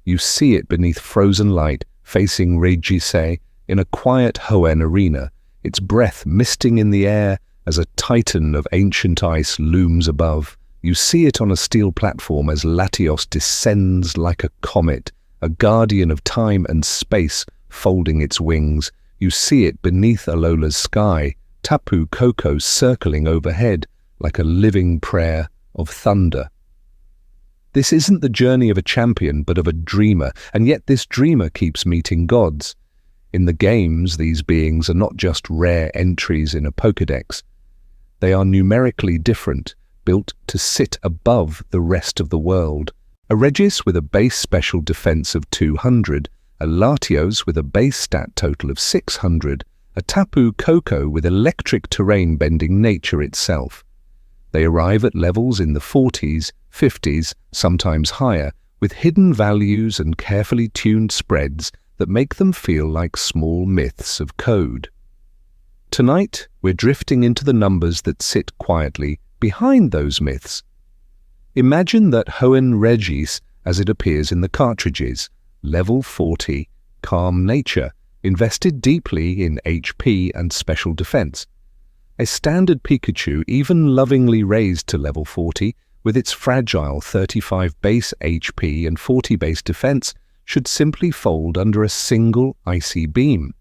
You see it beneath frozen light, facing Regice in a quiet Hoenn arena, its breath misting in the air as a titan of ancient ice looms above. You see it on a steel platform as Latios descends like a comet, a guardian of time and space, folding its wings. You see it beneath Alola's sky, Tapu Koko circling overhead like a living prayer of thunder. This isn't the journey of a champion, but of a dreamer, and yet this dreamer keeps meeting gods. In the games, these beings are not just rare entries in a Pokédex. They are numerically different, built to sit above the rest of the world. A Regice with a base special defense of 200, a Latios with a base stat total of 600, a Tapu Koko with electric terrain bending nature itself. They arrive at levels in the 40s, 50s, sometimes higher, with hidden values and carefully tuned spreads that make them feel like small myths of code. Tonight, we're drifting into the numbers that sit quietly behind those myths. Imagine that Hoenn Regice as it appears in the cartridges, level 40, calm nature, invested deeply in HP and special defense. A standard Pikachu even lovingly raised to level 40, with its fragile 35 base HP and 40 base defense, should simply fold under a single icy beam.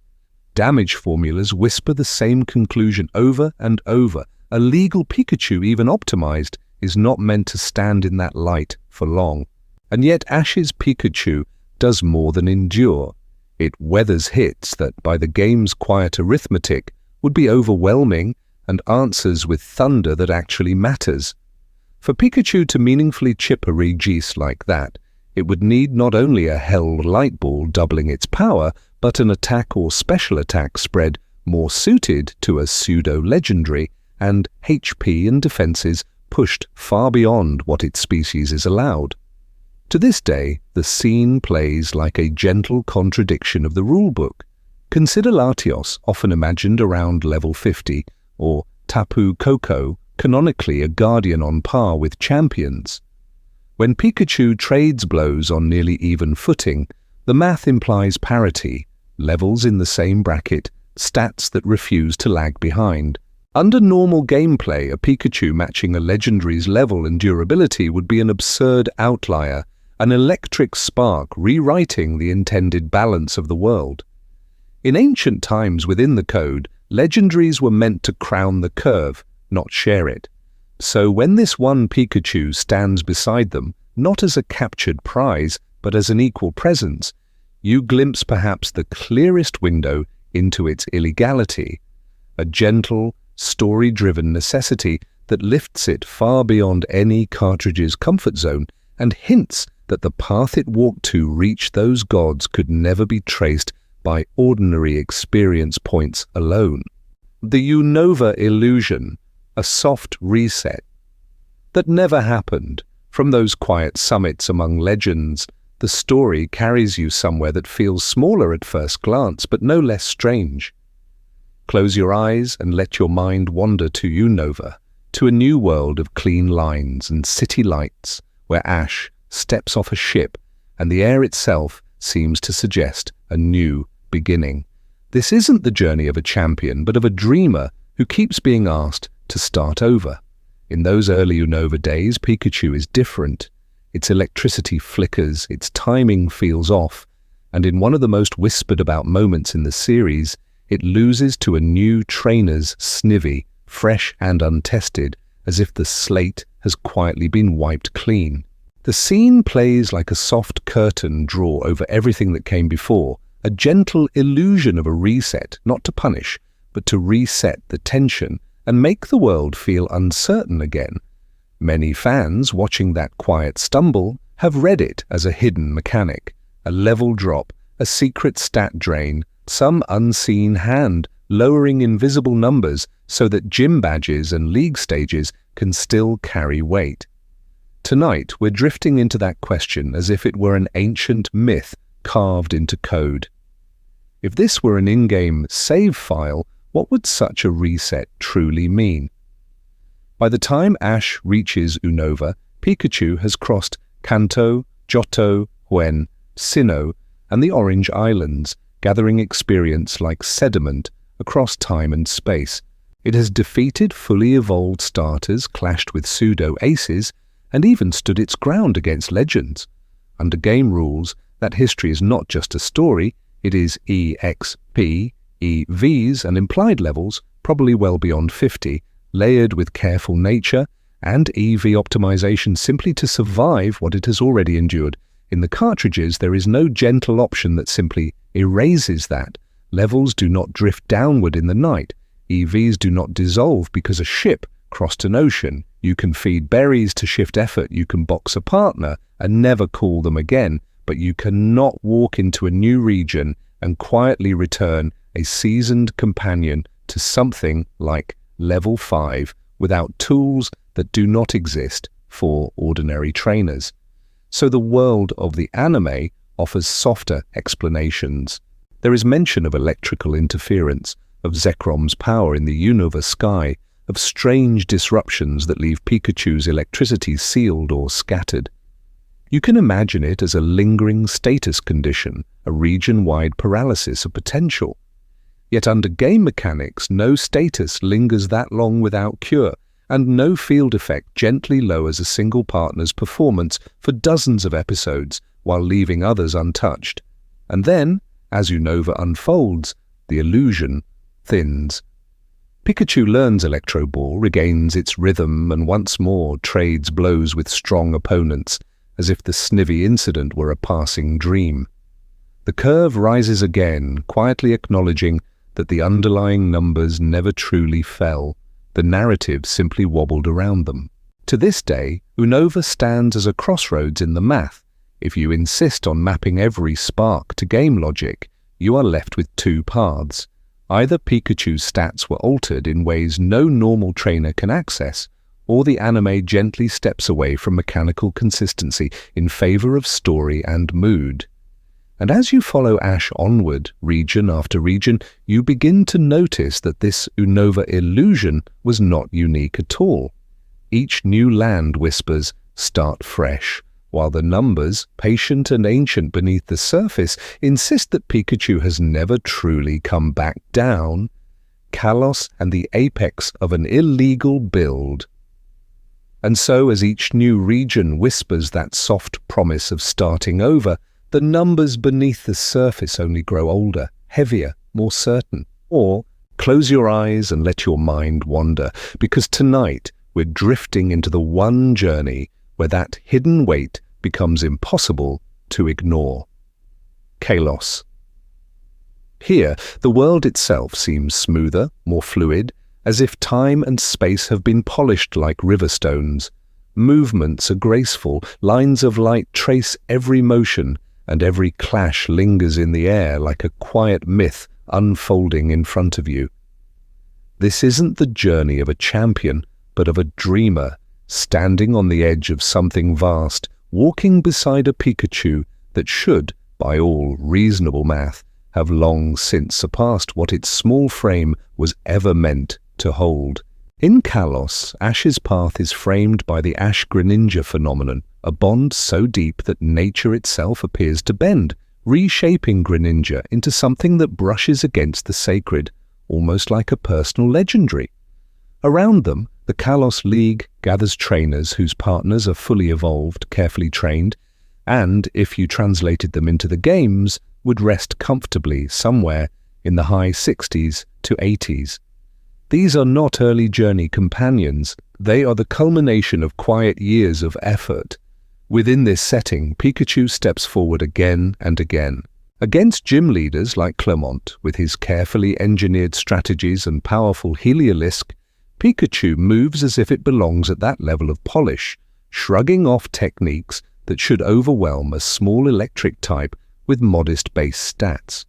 Damage formulas whisper the same conclusion over and over. A legal Pikachu, even optimized, is not meant to stand in that light for long. And yet Ash's Pikachu does more than endure. It weathers hits that, by the game's quiet arithmetic, would be overwhelming, and answers with thunder that actually matters. For Pikachu to meaningfully chip a Regice like that, it would need not only a held light ball doubling its power, but an attack or special attack spread more suited to a pseudo-legendary, and HP and defenses pushed far beyond what its species is allowed. To this day, the scene plays like a gentle contradiction of the rulebook. Consider Latios, often imagined around level 50, or Tapu Koko, canonically a guardian on par with champions. When Pikachu trades blows on nearly even footing, the math implies parity, levels in the same bracket, stats that refuse to lag behind. Under normal gameplay, a Pikachu matching a legendary's level and durability would be an absurd outlier, an electric spark rewriting the intended balance of the world. In ancient times within the code, legendaries were meant to crown the curve, not share it. So when this one Pikachu stands beside them, not as a captured prize, but as an equal presence, you glimpse perhaps the clearest window into its illegality, a gentle, story-driven necessity that lifts it far beyond any cartridge's comfort zone and hints that the path it walked to reach those gods could never be traced by ordinary experience points alone. The Unova illusion, a soft reset. That never happened. From those quiet summits among legends, the story carries you somewhere that feels smaller at first glance, but no less strange. Close your eyes and let your mind wander to Unova, to a new world of clean lines and city lights, where Ash steps off a ship and the air itself seems to suggest a new beginning. This isn't the journey of a champion, but of a dreamer who keeps being asked to start over. In those early Unova days, Pikachu is different. Its electricity flickers, its timing feels off, and in one of the most whispered about moments in the series, it loses to a new trainer's Snivy, fresh and untested, as if the slate has quietly been wiped clean. The scene plays like a soft curtain drawn over everything that came before, a gentle illusion of a reset, not to punish, but to reset the tension and make the world feel uncertain again. Many fans watching that quiet stumble have read it as a hidden mechanic, a level drop, a secret stat drain, some unseen hand lowering invisible numbers so that gym badges and league stages can still carry weight. Tonight, we're drifting into that question as if it were an ancient myth carved into code. If this were an in-game save file, what would such a reset truly mean? By the time Ash reaches Unova, Pikachu has crossed Kanto, Johto, Hoenn, Sinnoh, and the Orange Islands, gathering experience like sediment across time and space. It has defeated fully evolved starters, clashed with pseudo-aces, and even stood its ground against legends. Under game rules, that history is not just a story, it is EXP, EVs and implied levels, probably well beyond 50, layered with careful nature and EV optimization simply to survive what it has already endured. In the cartridges, there is no gentle option that simply erases that. Levels do not drift downward in the night. EVs do not dissolve because a ship crossed an ocean. You can feed berries to shift effort, you can box a partner and never call them again, but you cannot walk into a new region and quietly return a seasoned companion to something like level 5 without tools that do not exist for ordinary trainers. So the world of the anime offers softer explanations. There is mention of electrical interference, of Zekrom's power in the Unova sky, of strange disruptions that leave Pikachu's electricity sealed or scattered. You can imagine it as a lingering status condition, a region-wide paralysis of potential. Yet under game mechanics, no status lingers that long without cure, and no field effect gently lowers a single partner's performance for dozens of episodes while leaving others untouched. And then, as Unova unfolds, the illusion thins. Pikachu learns Electro Ball, regains its rhythm, and once more trades blows with strong opponents, as if the Snivy incident were a passing dream. The curve rises again, quietly acknowledging that the underlying numbers never truly fell. The narrative simply wobbled around them. To this day, Unova stands as a crossroads in the math. If you insist on mapping every spark to game logic, you are left with two paths. Either Pikachu's stats were altered in ways no normal trainer can access, or the anime gently steps away from mechanical consistency in favor of story and mood. And as you follow Ash onward, region after region, you begin to notice that this Unova illusion was not unique at all. Each new land whispers, "Start fresh," while the numbers, patient and ancient beneath the surface, insist that Pikachu has never truly come back down. Kalos and the apex of an illegal build. And so, as each new region whispers that soft promise of starting over, the numbers beneath the surface only grow older, heavier, more certain. Or, close your eyes and let your mind wander, because tonight we're drifting into the one journey where that hidden weight becomes impossible to ignore. Kalos. Here, the world itself seems smoother, more fluid, as if time and space have been polished like river stones. Movements are graceful, lines of light trace every motion, and every clash lingers in the air like a quiet myth unfolding in front of you. This isn't the journey of a champion, but of a dreamer, standing on the edge of something vast, walking beside a Pikachu that should, by all reasonable math, have long since surpassed what its small frame was ever meant to hold. In Kalos, Ash's path is framed by the Ash Greninja phenomenon, a bond so deep that nature itself appears to bend, reshaping Greninja into something that brushes against the sacred, almost like a personal legendary. Around them, the Kalos League gathers trainers whose partners are fully evolved, carefully trained, and, if you translated them into the games, would rest comfortably somewhere in the high 60s to 80s. These are not early journey companions, they are the culmination of quiet years of effort. Within this setting, Pikachu steps forward again and again. Against gym leaders like Clement, with his carefully engineered strategies and powerful Heliolisk, Pikachu moves as if it belongs at that level of polish, shrugging off techniques that should overwhelm a small electric type with modest base stats.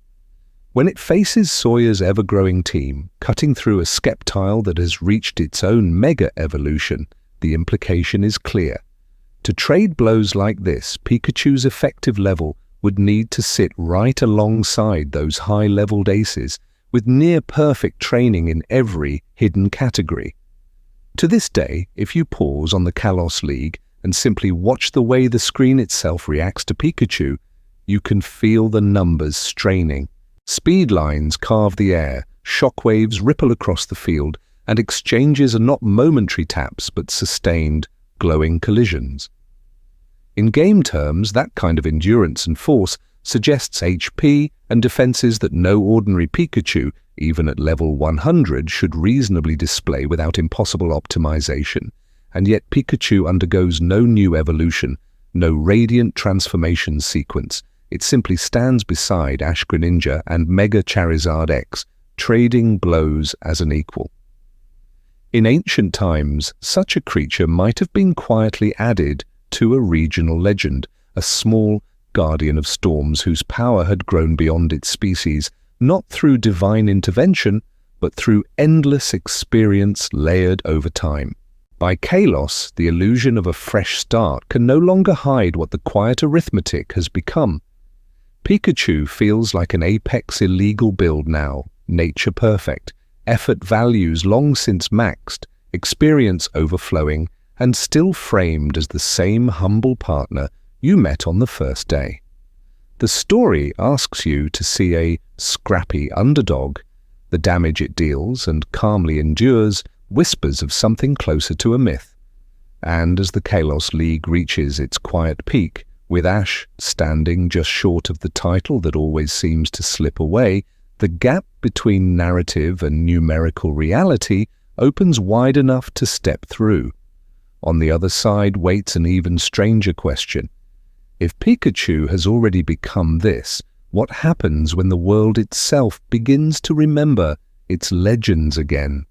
When it faces Sawyer's ever-growing team, cutting through a Sceptile that has reached its own mega-evolution, the implication is clear. To trade blows like this, Pikachu's effective level would need to sit right alongside those high-leveled aces, with near-perfect training in every hidden category. To this day, if you pause on the Kalos League and simply watch the way the screen itself reacts to Pikachu, you can feel the numbers straining. Speed lines carve the air, shockwaves ripple across the field, and exchanges are not momentary taps but sustained, glowing collisions. In game terms, that kind of endurance and force suggests HP and defenses that no ordinary Pikachu, even at level 100, should reasonably display without impossible optimization. And yet Pikachu undergoes no new evolution, no radiant transformation sequence. It simply stands beside Ash Greninja and Mega Charizard X, trading blows as an equal. In ancient times, such a creature might have been quietly added to a regional legend, a small guardian of storms whose power had grown beyond its species, not through divine intervention, but through endless experience layered over time. By Kalos, the illusion of a fresh start can no longer hide what the quiet arithmetic has become. Pikachu feels like an apex illegal build now, nature perfect, effort values long since maxed, experience overflowing, and still framed as the same humble partner you met on the first day. The story asks you to see a scrappy underdog. The damage it deals and calmly endures whispers of something closer to a myth. And as the Kalos League reaches its quiet peak, with Ash standing just short of the title that always seems to slip away, the gap between narrative and numerical reality opens wide enough to step through. On the other side waits an even stranger question. If Pikachu has already become this, what happens when the world itself begins to remember its legends again?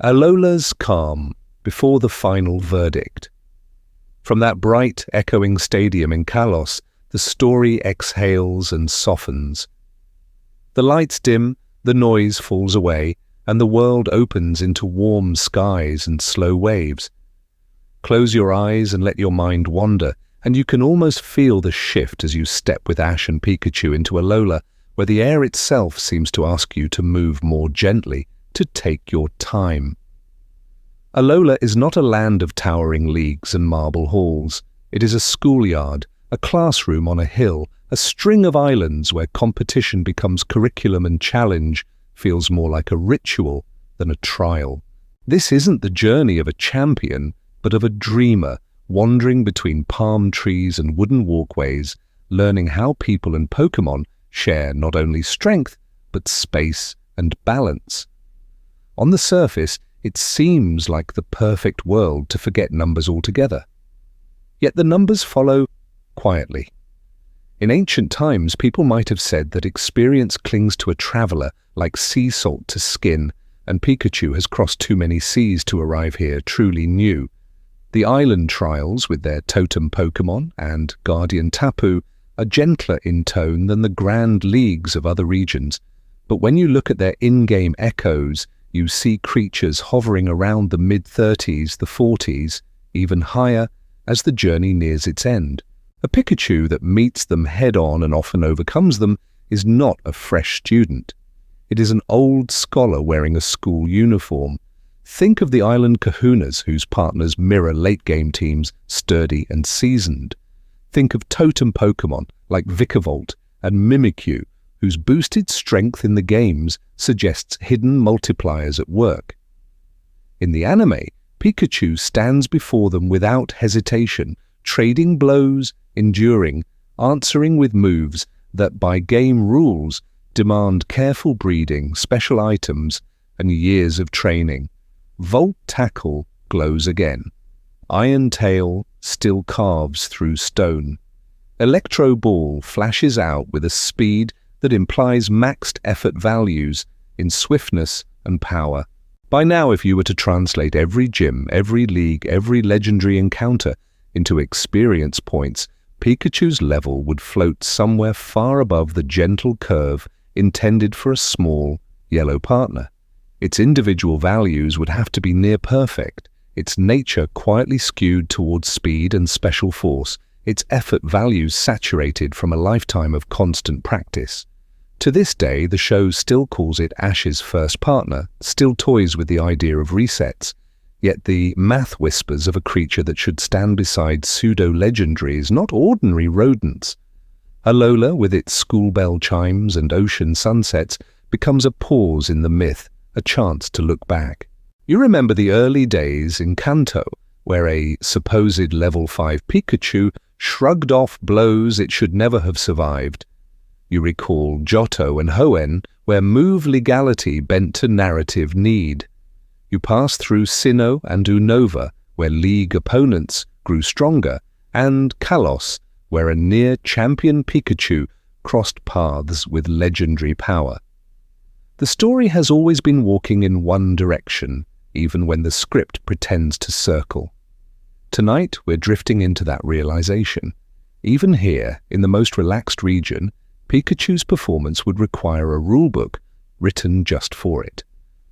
Alola's calm before the final verdict. From that bright, echoing stadium in Kalos, the story exhales and softens. The lights dim, The noise falls away, and the world opens into warm skies and slow waves. Close your eyes and let your mind wander, and you can almost feel the shift as you step with Ash and Pikachu into Alola, where the air itself seems to ask you to move more gently, to take your time. Alola is not a land of towering leagues and marble halls. It is a schoolyard, a classroom on a hill, a string of islands where competition becomes curriculum and challenge feels more like a ritual than a trial. This isn't the journey of a champion, but of a dreamer, wandering between palm trees and wooden walkways, learning how people and Pokémon share not only strength, but space and balance. On the surface, it seems like the perfect world to forget numbers altogether. Yet the numbers follow quietly. In ancient times, people might have said that experience clings to a traveler like sea salt to skin, and Pikachu has crossed too many seas to arrive here truly new. The island trials, with their totem Pokémon and guardian Tapu, are gentler in tone than the grand leagues of other regions, but when you look at their in-game echoes, you see creatures hovering around the mid-30s, the 40s, even higher as the journey nears its end. A Pikachu that meets them head-on and often overcomes them is not a fresh student. It is an old scholar wearing a school uniform. Think of the island kahunas whose partners mirror late-game teams sturdy and seasoned. Think of totem Pokémon like Vikavolt and Mimikyu, whose boosted strength in the games suggests hidden multipliers at work. In the anime, Pikachu stands before them without hesitation, trading blows, enduring, answering with moves that by game rules demand careful breeding, special items, and years of training. Volt Tackle glows again. Iron Tail still carves through stone. Electro Ball flashes out with a speed that implies maxed effort values in swiftness and power. By now, if you were to translate every gym, every league, every legendary encounter into experience points, Pikachu's level would float somewhere far above the gentle curve intended for a small, yellow partner. Its individual values would have to be near perfect, its nature quietly skewed towards speed and special force, its effort values saturated from a lifetime of constant practice. To this day, the show still calls it Ash's first partner, still toys with the idea of resets, yet the math whispers of a creature that should stand beside pseudo-legendaries, not ordinary rodents. Alola, with its school bell chimes and ocean sunsets, becomes a pause in the myth, a chance to look back. You remember the early days in Kanto, where a supposed level 5 Pikachu shrugged off blows it should never have survived. You recall Johto and Hoenn, where move legality bent to narrative need. You pass through Sinnoh and Unova, where league opponents grew stronger, and Kalos, where a near-champion Pikachu crossed paths with legendary power. The story has always been walking in one direction, even when the script pretends to circle. Tonight, we're drifting into that realization. Even here, in the most relaxed region, Pikachu's performance would require a rulebook written just for it.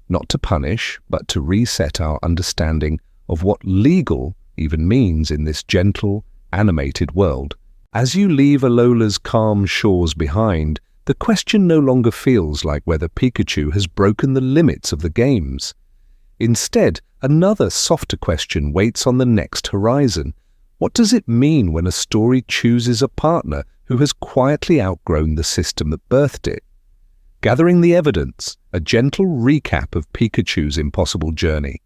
Not to punish, but to reset our understanding of what legal even means in this gentle, animated world. As you leave Alola's calm shores behind, the question no longer feels like whether Pikachu has broken the limits of the games. Instead, another softer question waits on the next horizon. What does it mean when a story chooses a partner who has quietly outgrown the system that birthed it? Gathering the evidence, a gentle recap of Pikachu's impossible journey.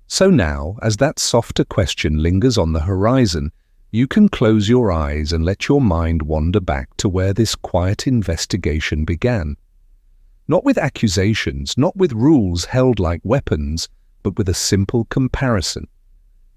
So now, as that softer question lingers on the horizon, you can close your eyes and let your mind wander back to where this quiet investigation began. Not with accusations, not with rules held like weapons, but with a simple comparison.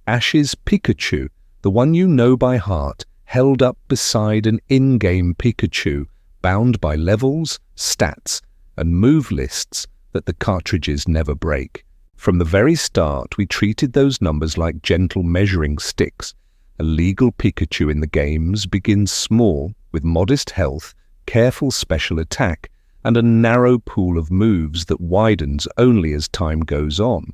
Ash's Pikachu, the one you know by heart, held up beside an in-game Pikachu, bound by levels, stats, and move lists that the cartridges never break. From the very start, we treated those numbers like gentle measuring sticks. A legal Pikachu in the games begins small, with modest health, careful special attack, and a narrow pool of moves that widens only as time goes on.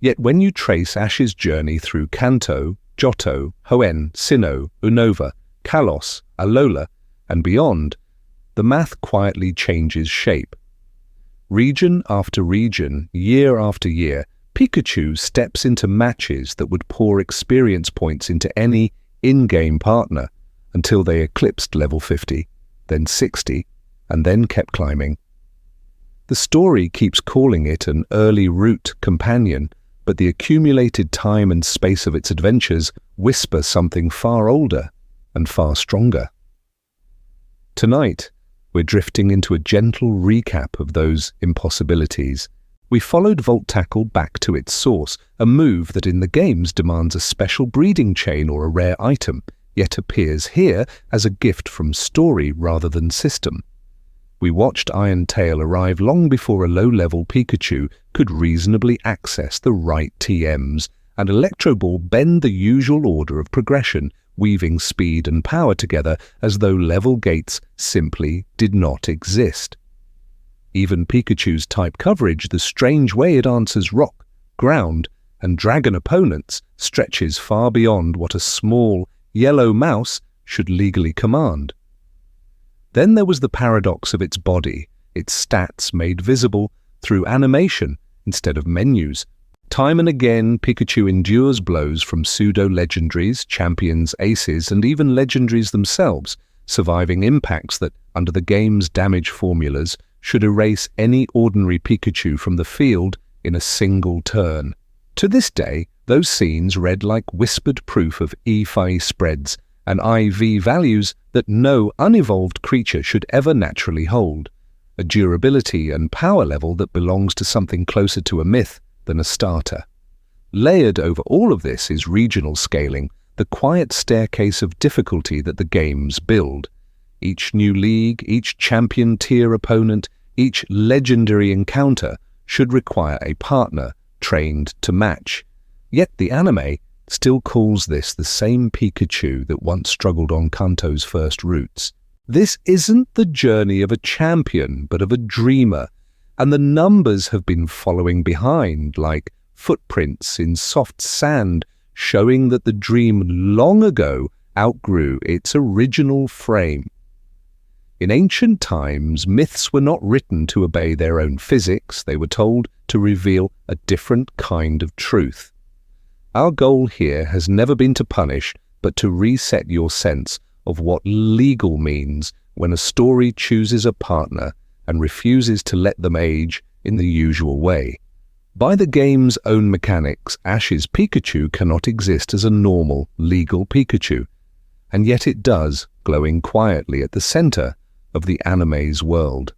Yet when you trace Ash's journey through Kanto, Johto, Hoenn, Sinnoh, Unova, Kalos, Alola, and beyond, the math quietly changes shape. Region after region, year after year, Pikachu steps into matches that would pour experience points into any in-game partner until they eclipsed level 50, then 60, and then kept climbing. The story keeps calling it an early route companion, but the accumulated time and space of its adventures whisper something far older and far stronger. Tonight, we're drifting into a gentle recap of those impossibilities. We followed Volt Tackle back to its source, a move that in the games demands a special breeding chain or a rare item, yet appears here as a gift from story rather than system. We watched Iron Tail arrive long before a low-level Pikachu could reasonably access the right TMs, and Electro Ball bend the usual order of progression, weaving speed and power together as though level gates simply did not exist. Even Pikachu's type coverage, the strange way it answers rock, ground, and dragon opponents, stretches far beyond what a small, yellow mouse should legally command. Then there was the paradox of its body, its stats made visible through animation instead of menus. Time and again, Pikachu endures blows from pseudo-legendaries, champions, aces, and even legendaries themselves, surviving impacts that, under the game's damage formulas, should erase any ordinary Pikachu from the field in a single turn. To this day, those scenes read like whispered proof of E-Phi spreads and IV values that no unevolved creature should ever naturally hold, a durability and power level that belongs to something closer to a myth than a starter. Layered over all of this is regional scaling, the quiet staircase of difficulty that the games build. Each new league, each champion tier opponent, each legendary encounter should require a partner trained to match. Yet the anime still calls this the same Pikachu that once struggled on Kanto's first routes. This isn't the journey of a champion, but of a dreamer, and the numbers have been following behind, like footprints in soft sand, showing that the dream long ago outgrew its original frame. In ancient times, myths were not written to obey their own physics, they were told to reveal a different kind of truth. Our goal here has never been to punish, but to reset your sense of what legal means when a story chooses a partner and refuses to let them age in the usual way. By the game's own mechanics, Ash's Pikachu cannot exist as a normal, legal Pikachu, and yet it does, glowing quietly at the center of the anime's world.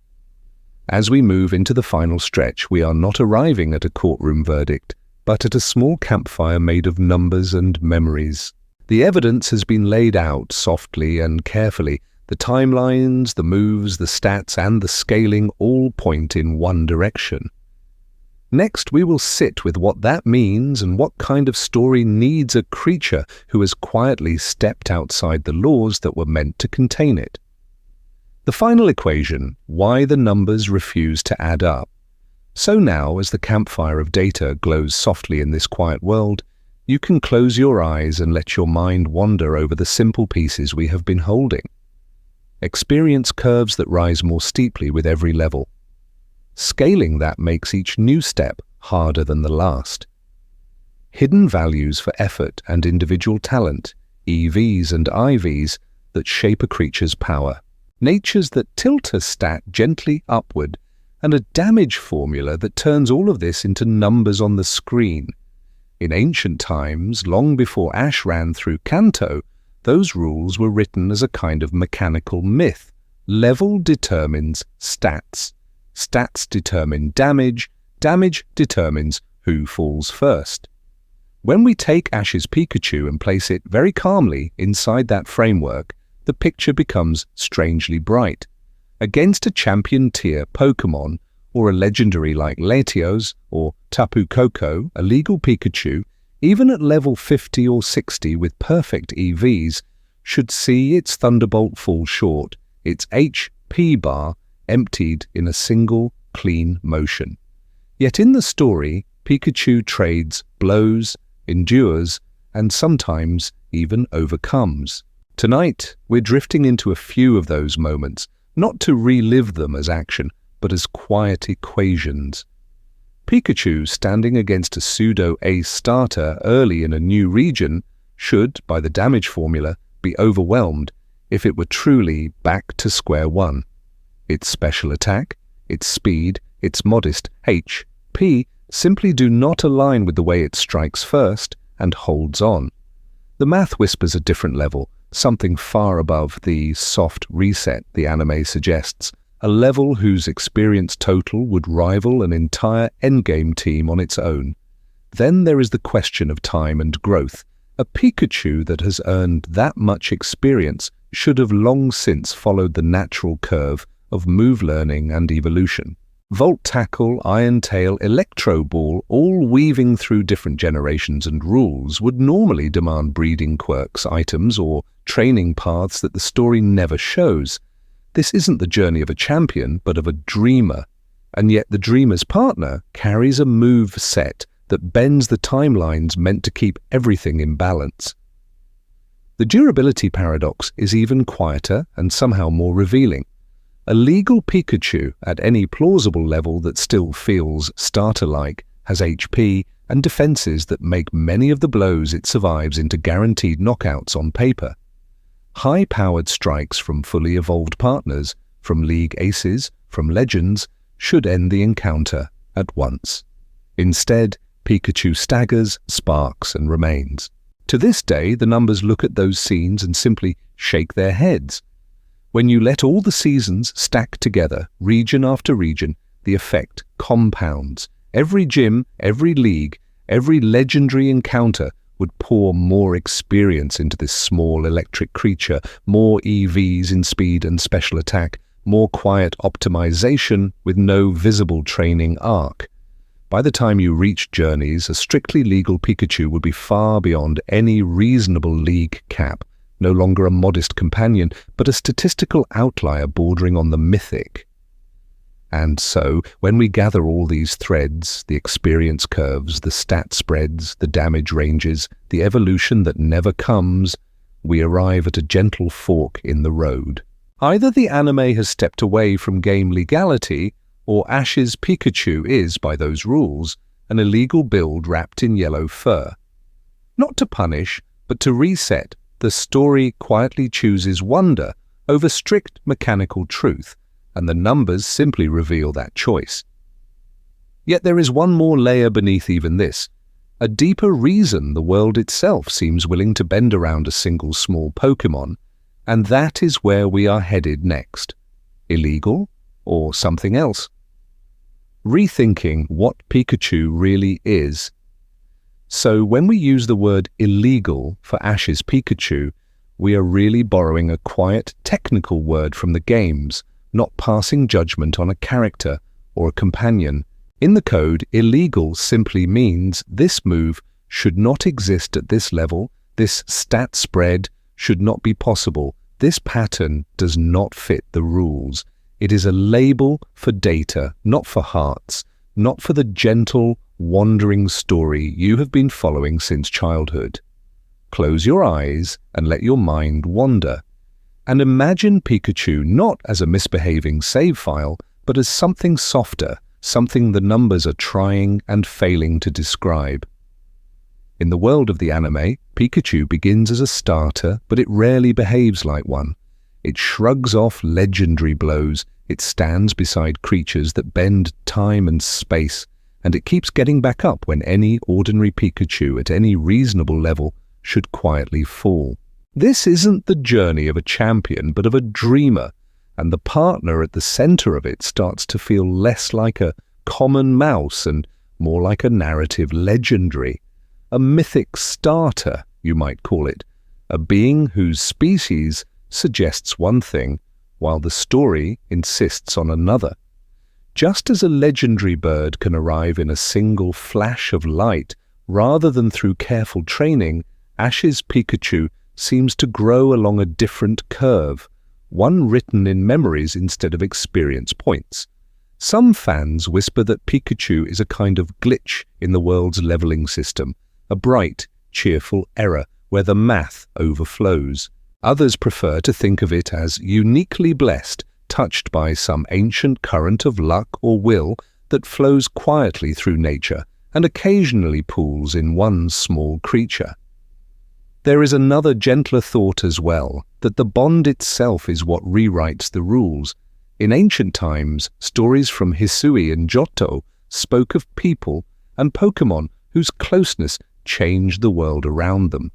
As we move into the final stretch, we are not arriving at a courtroom verdict, but at a small campfire made of numbers and memories. The evidence has been laid out softly and carefully. The timelines, the moves, the stats, and the scaling all point in one direction. Next, we will sit with what that means and what kind of story needs a creature who has quietly stepped outside the laws that were meant to contain it. The final equation, why the numbers refuse to add up. So now, as the campfire of data glows softly in this quiet world, you can close your eyes and let your mind wander over the simple pieces we have been holding. Experience curves that rise more steeply with every level. Scaling that makes each new step harder than the last. Hidden values for effort and individual talent, EVs and IVs that shape a creature's power. Natures that tilt a stat gently upward, and a damage formula that turns all of this into numbers on the screen. In ancient times, long before Ash ran through Kanto, those rules were written as a kind of mechanical myth. Level determines stats. Stats determine damage. Damage determines who falls first. When we take Ash's Pikachu and place it very calmly inside that framework, the picture becomes strangely bright. Against a champion-tier Pokémon, or a legendary like Latios or Tapu Koko, a legal Pikachu, even at level 50 or 60 with perfect EVs, should see its Thunderbolt fall short, its HP bar emptied in a single, clean motion. Yet in the story, Pikachu trades blows, endures, and sometimes even overcomes. Tonight, we're drifting into a few of those moments, not to relive them as action, but as quiet equations. Pikachu standing against a pseudo-ace starter early in a new region should, by the damage formula, be overwhelmed if it were truly back to square one. Its special attack, its speed, its modest HP simply do not align with the way it strikes first and holds on. The math whispers a different level, something far above the soft reset the anime suggests, a level whose experience total would rival an entire endgame team on its own. Then there is the question of time and growth. A Pikachu that has earned that much experience should have long since followed the natural curve of move learning and evolution. Volt Tackle, Iron Tail, Electro Ball, all weaving through different generations and rules, would normally demand breeding quirks, items, or training paths that the story never shows. This isn't the journey of a champion, but of a dreamer. And yet the dreamer's partner carries a move set that bends the timelines meant to keep everything in balance. The durability paradox is even quieter and somehow more revealing. A legal Pikachu at any plausible level that still feels starter-like has HP and defenses that make many of the blows it survives into guaranteed knockouts on paper. High-powered strikes from fully evolved partners, from League Aces, from Legends, should end the encounter at once. Instead, Pikachu staggers, sparks, and remains. To this day, the numbers look at those scenes and simply shake their heads. When you let all the seasons stack together, region after region, the effect compounds. Every gym, every league, every legendary encounter would pour more experience into this small electric creature, more EVs in speed and special attack, more quiet optimization with no visible training arc. By the time you reach Journeys, a strictly legal Pikachu would be far beyond any reasonable league cap. No longer a modest companion, but a statistical outlier bordering on the mythic. And so, when we gather all these threads, the experience curves, the stat spreads, the damage ranges, the evolution that never comes, we arrive at a gentle fork in the road. Either the anime has stepped away from game legality, or Ash's Pikachu is, by those rules, an illegal build wrapped in yellow fur. Not to punish, but to reset, the story quietly chooses wonder over strict mechanical truth, and the numbers simply reveal that choice. Yet there is one more layer beneath even this, a deeper reason the world itself seems willing to bend around a single small Pokémon, and that is where we are headed next. Illegal or something else? Rethinking what Pikachu really is. So when we use the word illegal for Ash's Pikachu, we are really borrowing a quiet, technical word from the games, not passing judgment on a character or a companion. In the code, illegal simply means this move should not exist at this level, this stat spread should not be possible, this pattern does not fit the rules. It is a label for data, not for hearts, not for the gentle, wandering story you have been following since childhood. Close your eyes and let your mind wander. And imagine Pikachu not as a misbehaving save file, but as something softer, something the numbers are trying and failing to describe. In the world of the anime, Pikachu begins as a starter, but it rarely behaves like one. It shrugs off legendary blows, it stands beside creatures that bend time and space, and it keeps getting back up when any ordinary Pikachu at any reasonable level should quietly fall. This isn't the journey of a champion, but of a dreamer, and the partner at the center of it starts to feel less like a common mouse and more like a narrative legendary, a mythic starter, you might call it, a being whose species suggests one thing, while the story insists on another. Just as a legendary bird can arrive in a single flash of light rather than through careful training, Ash's Pikachu seems to grow along a different curve, one written in memories instead of experience points. Some fans whisper that Pikachu is a kind of glitch in the world's leveling system, a bright, cheerful error where the math overflows. Others prefer to think of it as uniquely blessed, touched by some ancient current of luck or will that flows quietly through nature and occasionally pools in one small creature. There is another gentler thought as well, that the bond itself is what rewrites the rules. In ancient times, stories from Hisui and Johto spoke of people and Pokémon whose closeness changed the world around them.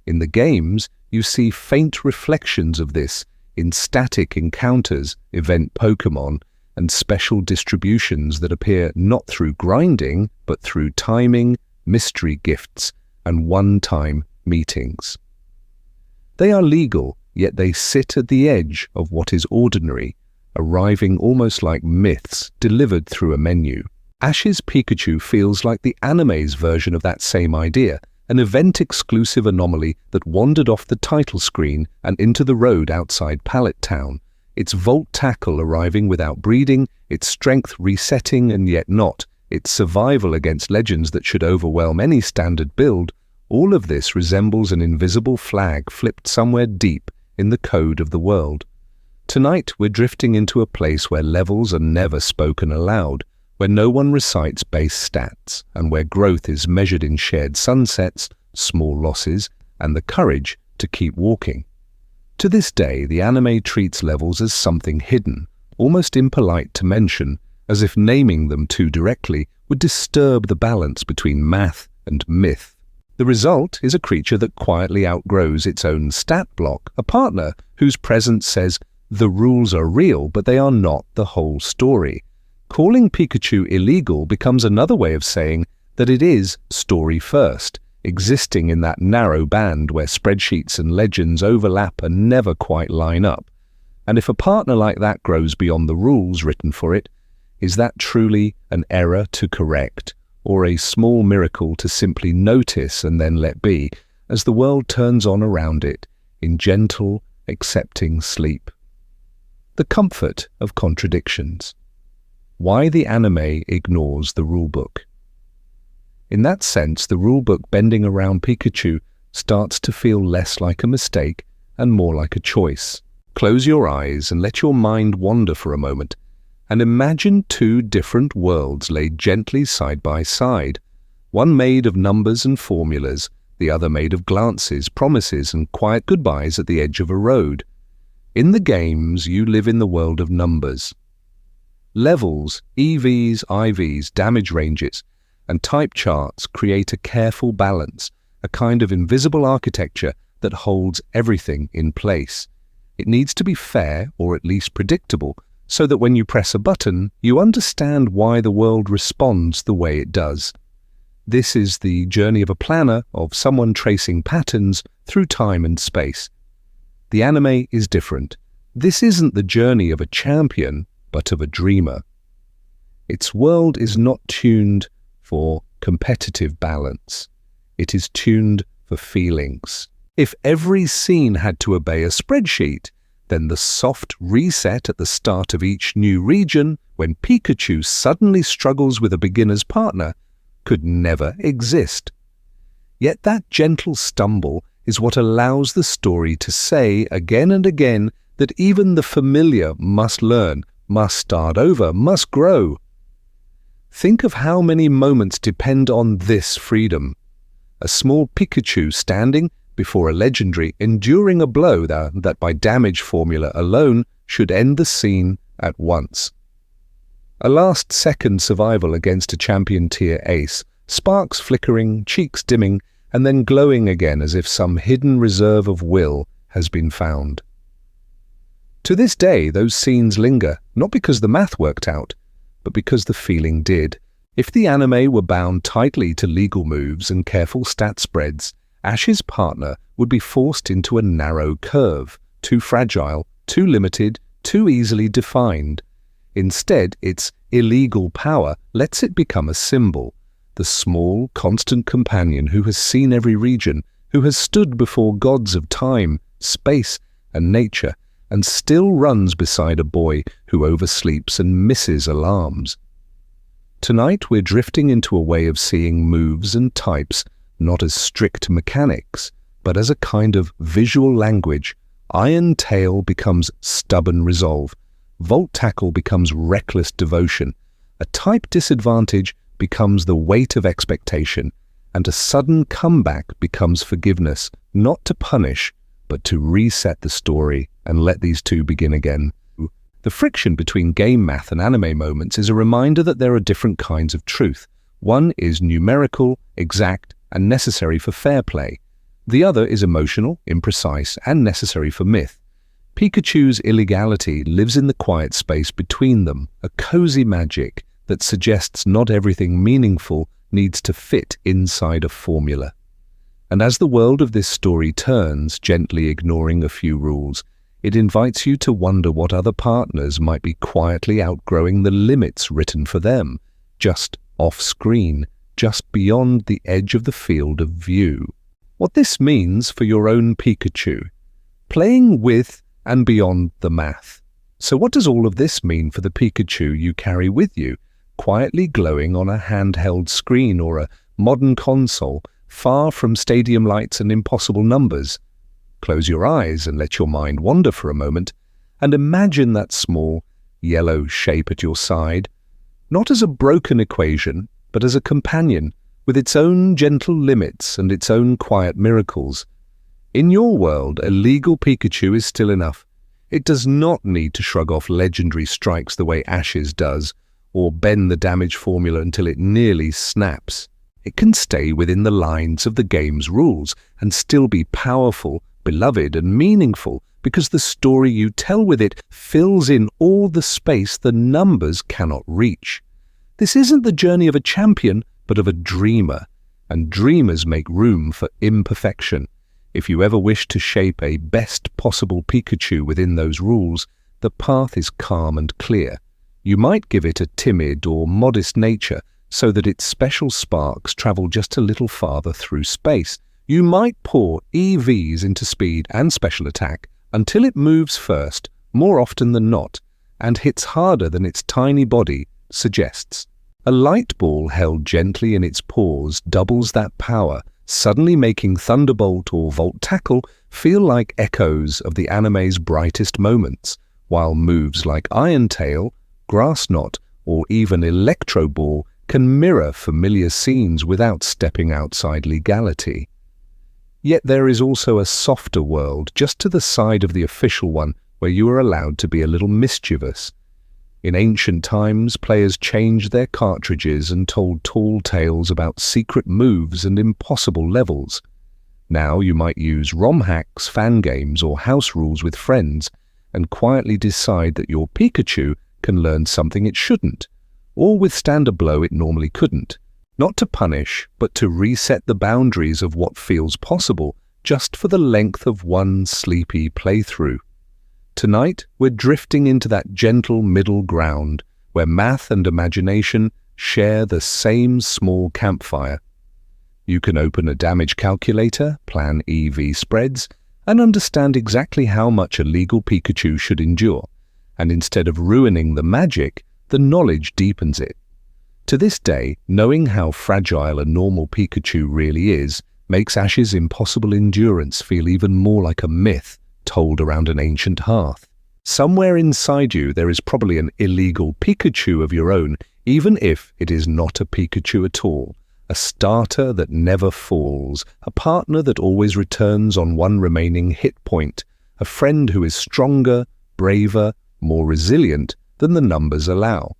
In the games, you see faint reflections of this in static encounters, event Pokémon, and special distributions that appear not through grinding, but through timing, mystery gifts, and one-time meetings. They are legal, yet they sit at the edge of what is ordinary, arriving almost like myths delivered through a menu. Ash's Pikachu feels like the anime's version of that same idea, an event-exclusive anomaly that wandered off the title screen and into the road outside Pallet Town, its Volt Tackle arriving without breeding, its strength resetting and yet not, its survival against legends that should overwhelm any standard build. All of this resembles an invisible flag flipped somewhere deep in the code of the world. Tonight we're drifting into a place where levels are never spoken aloud, where no one recites base stats, and where growth is measured in shared sunsets, small losses, and the courage to keep walking. To this day, the anime treats levels as something hidden, almost impolite to mention, as if naming them too directly would disturb the balance between math and myth. The result is a creature that quietly outgrows its own stat block, a partner whose presence says, the rules are real, but they are not the whole story. Calling Pikachu illegal becomes another way of saying that it is story first, existing in that narrow band where spreadsheets and legends overlap and never quite line up. And if a partner like that grows beyond the rules written for it, is that truly an error to correct, or a small miracle to simply notice and then let be, as the world turns on around it in gentle, accepting sleep? The comfort of contradictions. Why the anime ignores the rulebook. In that sense, the rulebook bending around Pikachu starts to feel less like a mistake and more like a choice. Close your eyes and let your mind wander for a moment, and imagine two different worlds laid gently side by side, one made of numbers and formulas, the other made of glances, promises, and quiet goodbyes at the edge of a road. In the games, you live in the world of numbers. Levels, EVs, IVs, damage ranges, and type charts create a careful balance, a kind of invisible architecture that holds everything in place. It needs to be fair, or at least predictable, so that when you press a button, you understand why the world responds the way it does. This is the journey of a planner, of someone tracing patterns through time and space. The anime is different. This isn't the journey of a champion, but of a dreamer. Its world is not tuned for competitive balance. It is tuned for feelings. If every scene had to obey a spreadsheet, then the soft reset at the start of each new region, when Pikachu suddenly struggles with a beginner's partner, could never exist. Yet that gentle stumble is what allows the story to say again and again that even the familiar must learn, must start over, must grow. Think of how many moments depend on this freedom. A small Pikachu standing before a legendary, enduring a blow that by damage formula alone should end the scene at once. A last-second survival against a champion-tier ace, sparks flickering, cheeks dimming, and then glowing again as if some hidden reserve of will has been found. To this day, those scenes linger, not because the math worked out, but because the feeling did. If the anime were bound tightly to legal moves and careful stat spreads, Ash's partner would be forced into a narrow curve, too fragile, too limited, too easily defined. Instead, its illegal power lets it become a symbol, the small, constant companion who has seen every region, who has stood before gods of time, space, and nature, and still runs beside a boy who oversleeps and misses alarms. Tonight we're drifting into a way of seeing moves and types not as strict mechanics, but as a kind of visual language. Iron Tail becomes stubborn resolve, Volt Tackle becomes reckless devotion, a type disadvantage becomes the weight of expectation, and a sudden comeback becomes forgiveness, not to punish, but to reset the story and let these two begin again. The friction between game math and anime moments is a reminder that there are different kinds of truth. One is numerical, exact, and necessary for fair play. The other is emotional, imprecise, and necessary for myth. Pikachu's illegality lives in the quiet space between them, a cozy magic that suggests not everything meaningful needs to fit inside a formula. And as the world of this story turns, gently ignoring a few rules, it invites you to wonder what other partners might be quietly outgrowing the limits written for them, just off-screen, just beyond the edge of the field of view. What this means for your own Pikachu, playing with and beyond the math. So what does all of this mean for the Pikachu you carry with you, quietly glowing on a handheld screen or a modern console, far from stadium lights and impossible numbers? Close your eyes and let your mind wander for a moment, and imagine that small, yellow shape at your side, not as a broken equation, but as a companion, with its own gentle limits and its own quiet miracles. In your world, a legal Pikachu is still enough. It does not need to shrug off legendary strikes the way Ash's does, or bend the damage formula until it nearly snaps. It can stay within the lines of the game's rules and still be powerful, beloved, and meaningful, because the story you tell with it fills in all the space the numbers cannot reach. This isn't the journey of a champion, but of a dreamer, and dreamers make room for imperfection. If you ever wish to shape a best possible Pikachu within those rules, the path is calm and clear. You might give it a timid or modest nature so that its special sparks travel just a little farther through space. You might pour EVs into speed and special attack until it moves first, more often than not, and hits harder than its tiny body suggests. A light ball held gently in its paws doubles that power, suddenly making Thunderbolt or Volt Tackle feel like echoes of the anime's brightest moments, while moves like Iron Tail, Grass Knot, or even Electro Ball can mirror familiar scenes without stepping outside legality. Yet there is also a softer world just to the side of the official one where you are allowed to be a little mischievous. In ancient times, players changed their cartridges and told tall tales about secret moves and impossible levels. Now you might use ROM hacks, fan games, or house rules with friends and quietly decide that your Pikachu can learn something it shouldn't, or withstand a blow it normally couldn't, not to punish, but to reset the boundaries of what feels possible just for the length of one sleepy playthrough. Tonight, we're drifting into that gentle middle ground where math and imagination share the same small campfire. You can open a damage calculator, plan EV spreads, and understand exactly how much a legal Pikachu should endure. And instead of ruining the magic, the knowledge deepens it. To this day, knowing how fragile a normal Pikachu really is makes Ash's impossible endurance feel even more like a myth told around an ancient hearth. Somewhere inside you there is probably an illegal Pikachu of your own, even if it is not a Pikachu at all. A starter that never falls, a partner that always returns on one remaining hit point, a friend who is stronger, braver, more resilient than the numbers allow.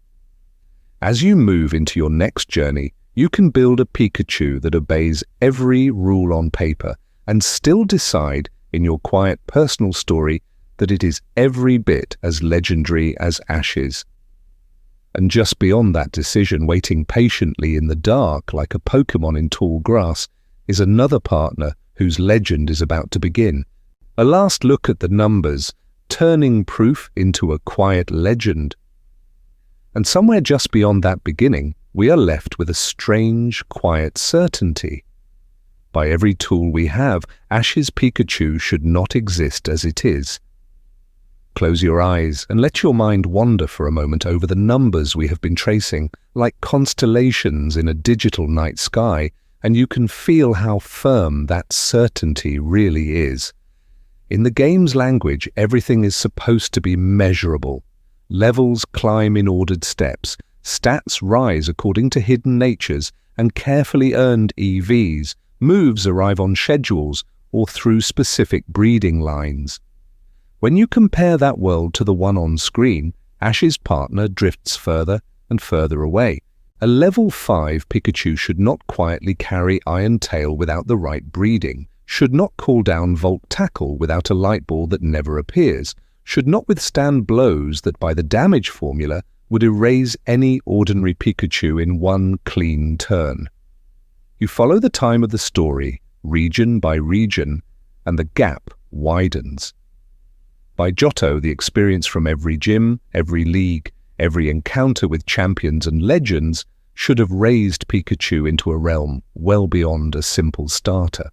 As you move into your next journey, you can build a Pikachu that obeys every rule on paper and still decide in your quiet personal story that it is every bit as legendary as Ash's. And just beyond that decision, waiting patiently in the dark like a Pokémon in tall grass, is another partner whose legend is about to begin. A last look at the numbers, turning proof into a quiet legend. And somewhere just beyond that beginning, we are left with a strange, quiet certainty. By every tool we have, Ash's Pikachu should not exist as it is. Close your eyes and let your mind wander for a moment over the numbers we have been tracing, like constellations in a digital night sky, and you can feel how firm that certainty really is. In the game's language, everything is supposed to be measurable. Levels climb in ordered steps, stats rise according to hidden natures, and carefully earned EVs, moves arrive on schedules or through specific breeding lines. When you compare that world to the one on screen, Ash's partner drifts further and further away. A level 5 Pikachu should not quietly carry Iron Tail without the right breeding, should not call down Volt Tackle without a light ball that never appears, should not withstand blows that by the damage formula would erase any ordinary Pikachu in one clean turn. You follow the time of the story, region by region, and the gap widens. By Johto, the experience from every gym, every league, every encounter with champions and legends should have raised Pikachu into a realm well beyond a simple starter.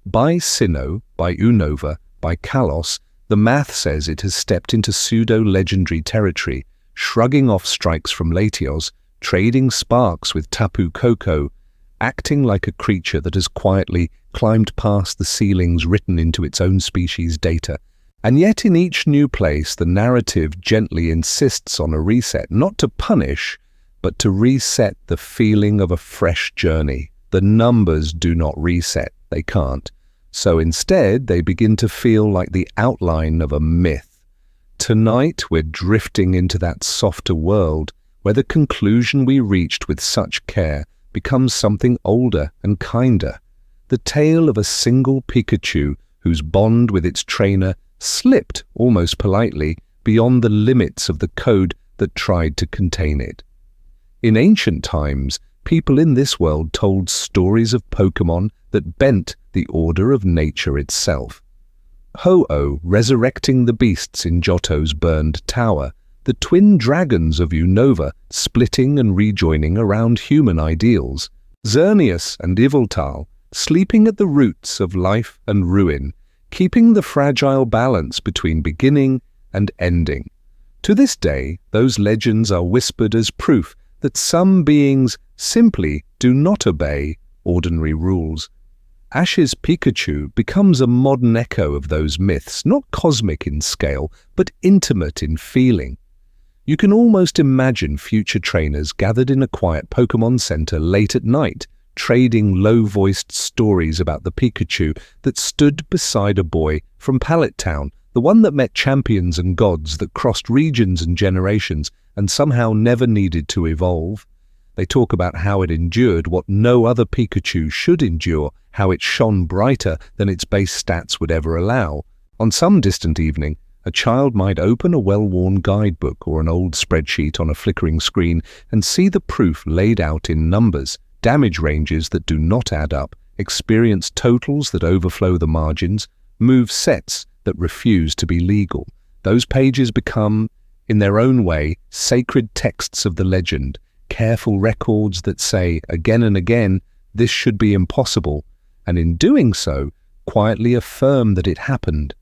By Sinnoh, by Unova, by Kalos, the math says it has stepped into pseudo-legendary territory, shrugging off strikes from Latios, trading sparks with Tapu Koko, acting like a creature that has quietly climbed past the ceilings written into its own species' data. And yet in each new place, the narrative gently insists on a reset, not to punish, but to reset the feeling of a fresh journey. The numbers do not reset, they can't. So instead, they begin to feel like the outline of a myth. Tonight, we're drifting into that softer world where the conclusion we reached with such care becomes something older and kinder. The tale of a single Pikachu whose bond with its trainer slipped, almost politely, beyond the limits of the code that tried to contain it. In ancient times, people in this world told stories of Pokémon that bent the order of nature itself. Ho-Oh resurrecting the beasts in Johto's burned tower, the twin dragons of Unova splitting and rejoining around human ideals, Xerneas and Yveltal sleeping at the roots of life and ruin, keeping the fragile balance between beginning and ending. To this day, those legends are whispered as proof that some beings simply do not obey ordinary rules. Ash's Pikachu becomes a modern echo of those myths, not cosmic in scale, but intimate in feeling. You can almost imagine future trainers gathered in a quiet Pokémon Center late at night, trading low-voiced stories about the Pikachu that stood beside a boy from Pallet Town, the one that met champions and gods, that crossed regions and generations and somehow never needed to evolve. They talk about how it endured what no other Pikachu should endure, how it shone brighter than its base stats would ever allow. On some distant evening, a child might open a well-worn guidebook or an old spreadsheet on a flickering screen and see the proof laid out in numbers, damage ranges that do not add up, experience totals that overflow the margins, move sets that refuse to be legal. Those pages become, in their own way, sacred texts of the legend, careful records that say, again and again, this should be impossible, and in doing so, quietly affirm that it happened.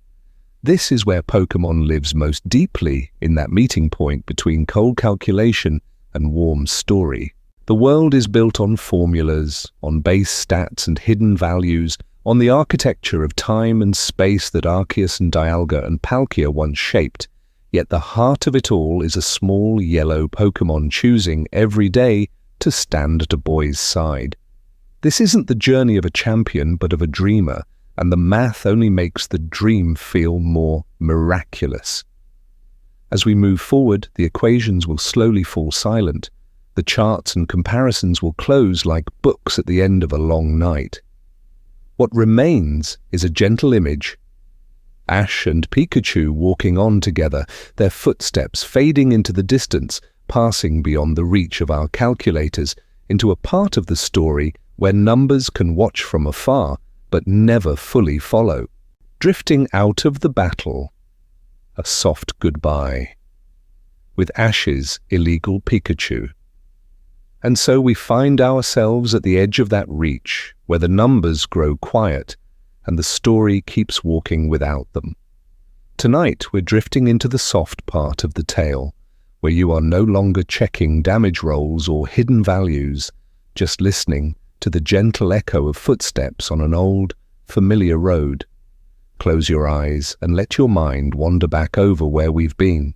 This is where Pokémon lives most deeply, in that meeting point between cold calculation and warm story. The world is built on formulas, on base stats and hidden values, on the architecture of time and space that Arceus and Dialga and Palkia once shaped. Yet the heart of it all is a small yellow Pokémon choosing every day to stand at a boy's side. This isn't the journey of a champion but of a dreamer, and the math only makes the dream feel more miraculous. As we move forward, the equations will slowly fall silent. The charts and comparisons will close like books at the end of a long night. What remains is a gentle image. Ash and Pikachu walking on together, their footsteps fading into the distance, passing beyond the reach of our calculators, into a part of the story where numbers can watch from afar, but never fully follow. Drifting out of the battle, a soft goodbye, with Ash's illegal Pikachu. And so we find ourselves at the edge of that reach, where the numbers grow quiet, and the story keeps walking without them. Tonight, we're drifting into the soft part of the tale, where you are no longer checking damage rolls or hidden values, just listening to the gentle echo of footsteps on an old, familiar road. Close your eyes and let your mind wander back over where we've been.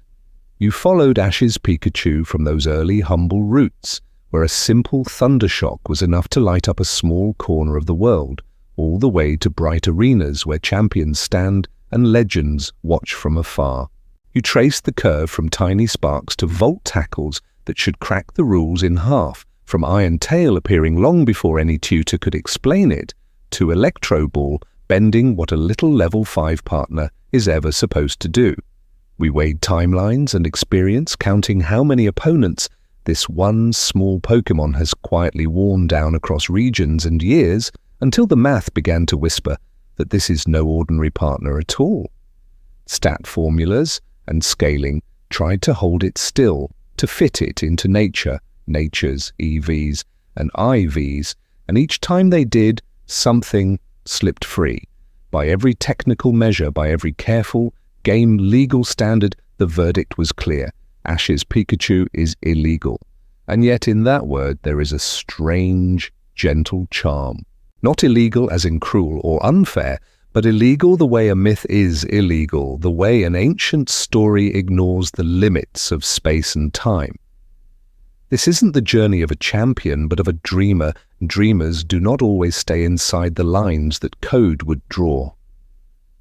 You followed Ash's Pikachu from those early humble roots, where a simple thundershock was enough to light up a small corner of the world, all the way to bright arenas where champions stand and legends watch from afar. You traced the curve from tiny sparks to volt tackles that should crack the rules in half, from Iron Tail appearing long before any tutor could explain it, to Electro Ball bending what a little level 5 partner is ever supposed to do. We weighed timelines and experience, counting how many opponents this one small Pokémon has quietly worn down across regions and years, until the math began to whisper that this is no ordinary partner at all. Stat formulas and scaling tried to hold it still, to fit it into nature, nature's EVs and IVs, and each time they did, something slipped free. By every technical measure, by every careful, game legal standard, the verdict was clear. Ash's Pikachu is illegal. And yet in that word there is a strange, gentle charm. Not illegal as in cruel or unfair, but illegal the way a myth is illegal, the way an ancient story ignores the limits of space and time. This isn't the journey of a champion, but of a dreamer. Dreamers do not always stay inside the lines that code would draw.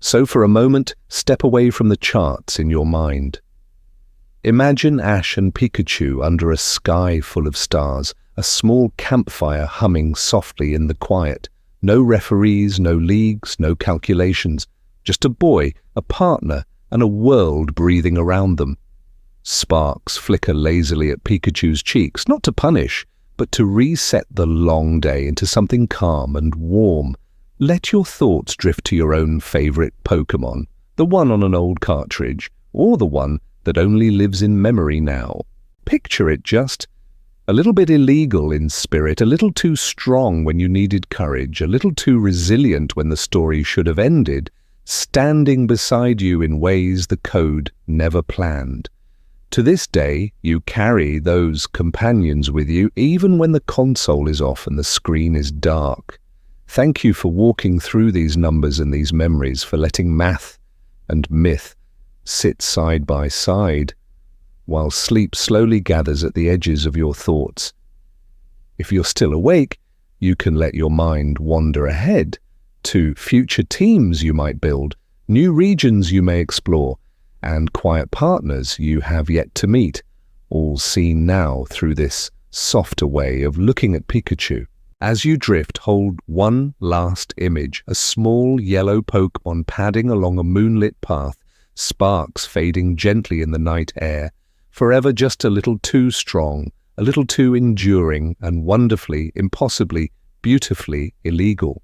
So for a moment, step away from the charts in your mind. Imagine Ash and Pikachu under a sky full of stars, a small campfire humming softly in the quiet. No referees, no leagues, no calculations. Just a boy, a partner, and a world breathing around them. Sparks flicker lazily at Pikachu's cheeks, not to punish, but to reset the long day into something calm and warm. Let your thoughts drift to your own favorite Pokémon, the one on an old cartridge, or the one that only lives in memory now. Picture it just a little bit illegal in spirit, a little too strong when you needed courage, a little too resilient when the story should have ended, standing beside you in ways the code never planned. To this day, you carry those companions with you, even when the console is off and the screen is dark. Thank you for walking through these numbers and these memories, for letting math and myth sit side by side, while sleep slowly gathers at the edges of your thoughts. If you're still awake, you can let your mind wander ahead to future teams you might build, new regions you may explore, and quiet partners you have yet to meet, all seen now through this softer way of looking at Pikachu. As you drift, hold one last image, a small yellow Pokémon padding along a moonlit path, sparks fading gently in the night air, forever just a little too strong, a little too enduring, and wonderfully, impossibly, beautifully illegal.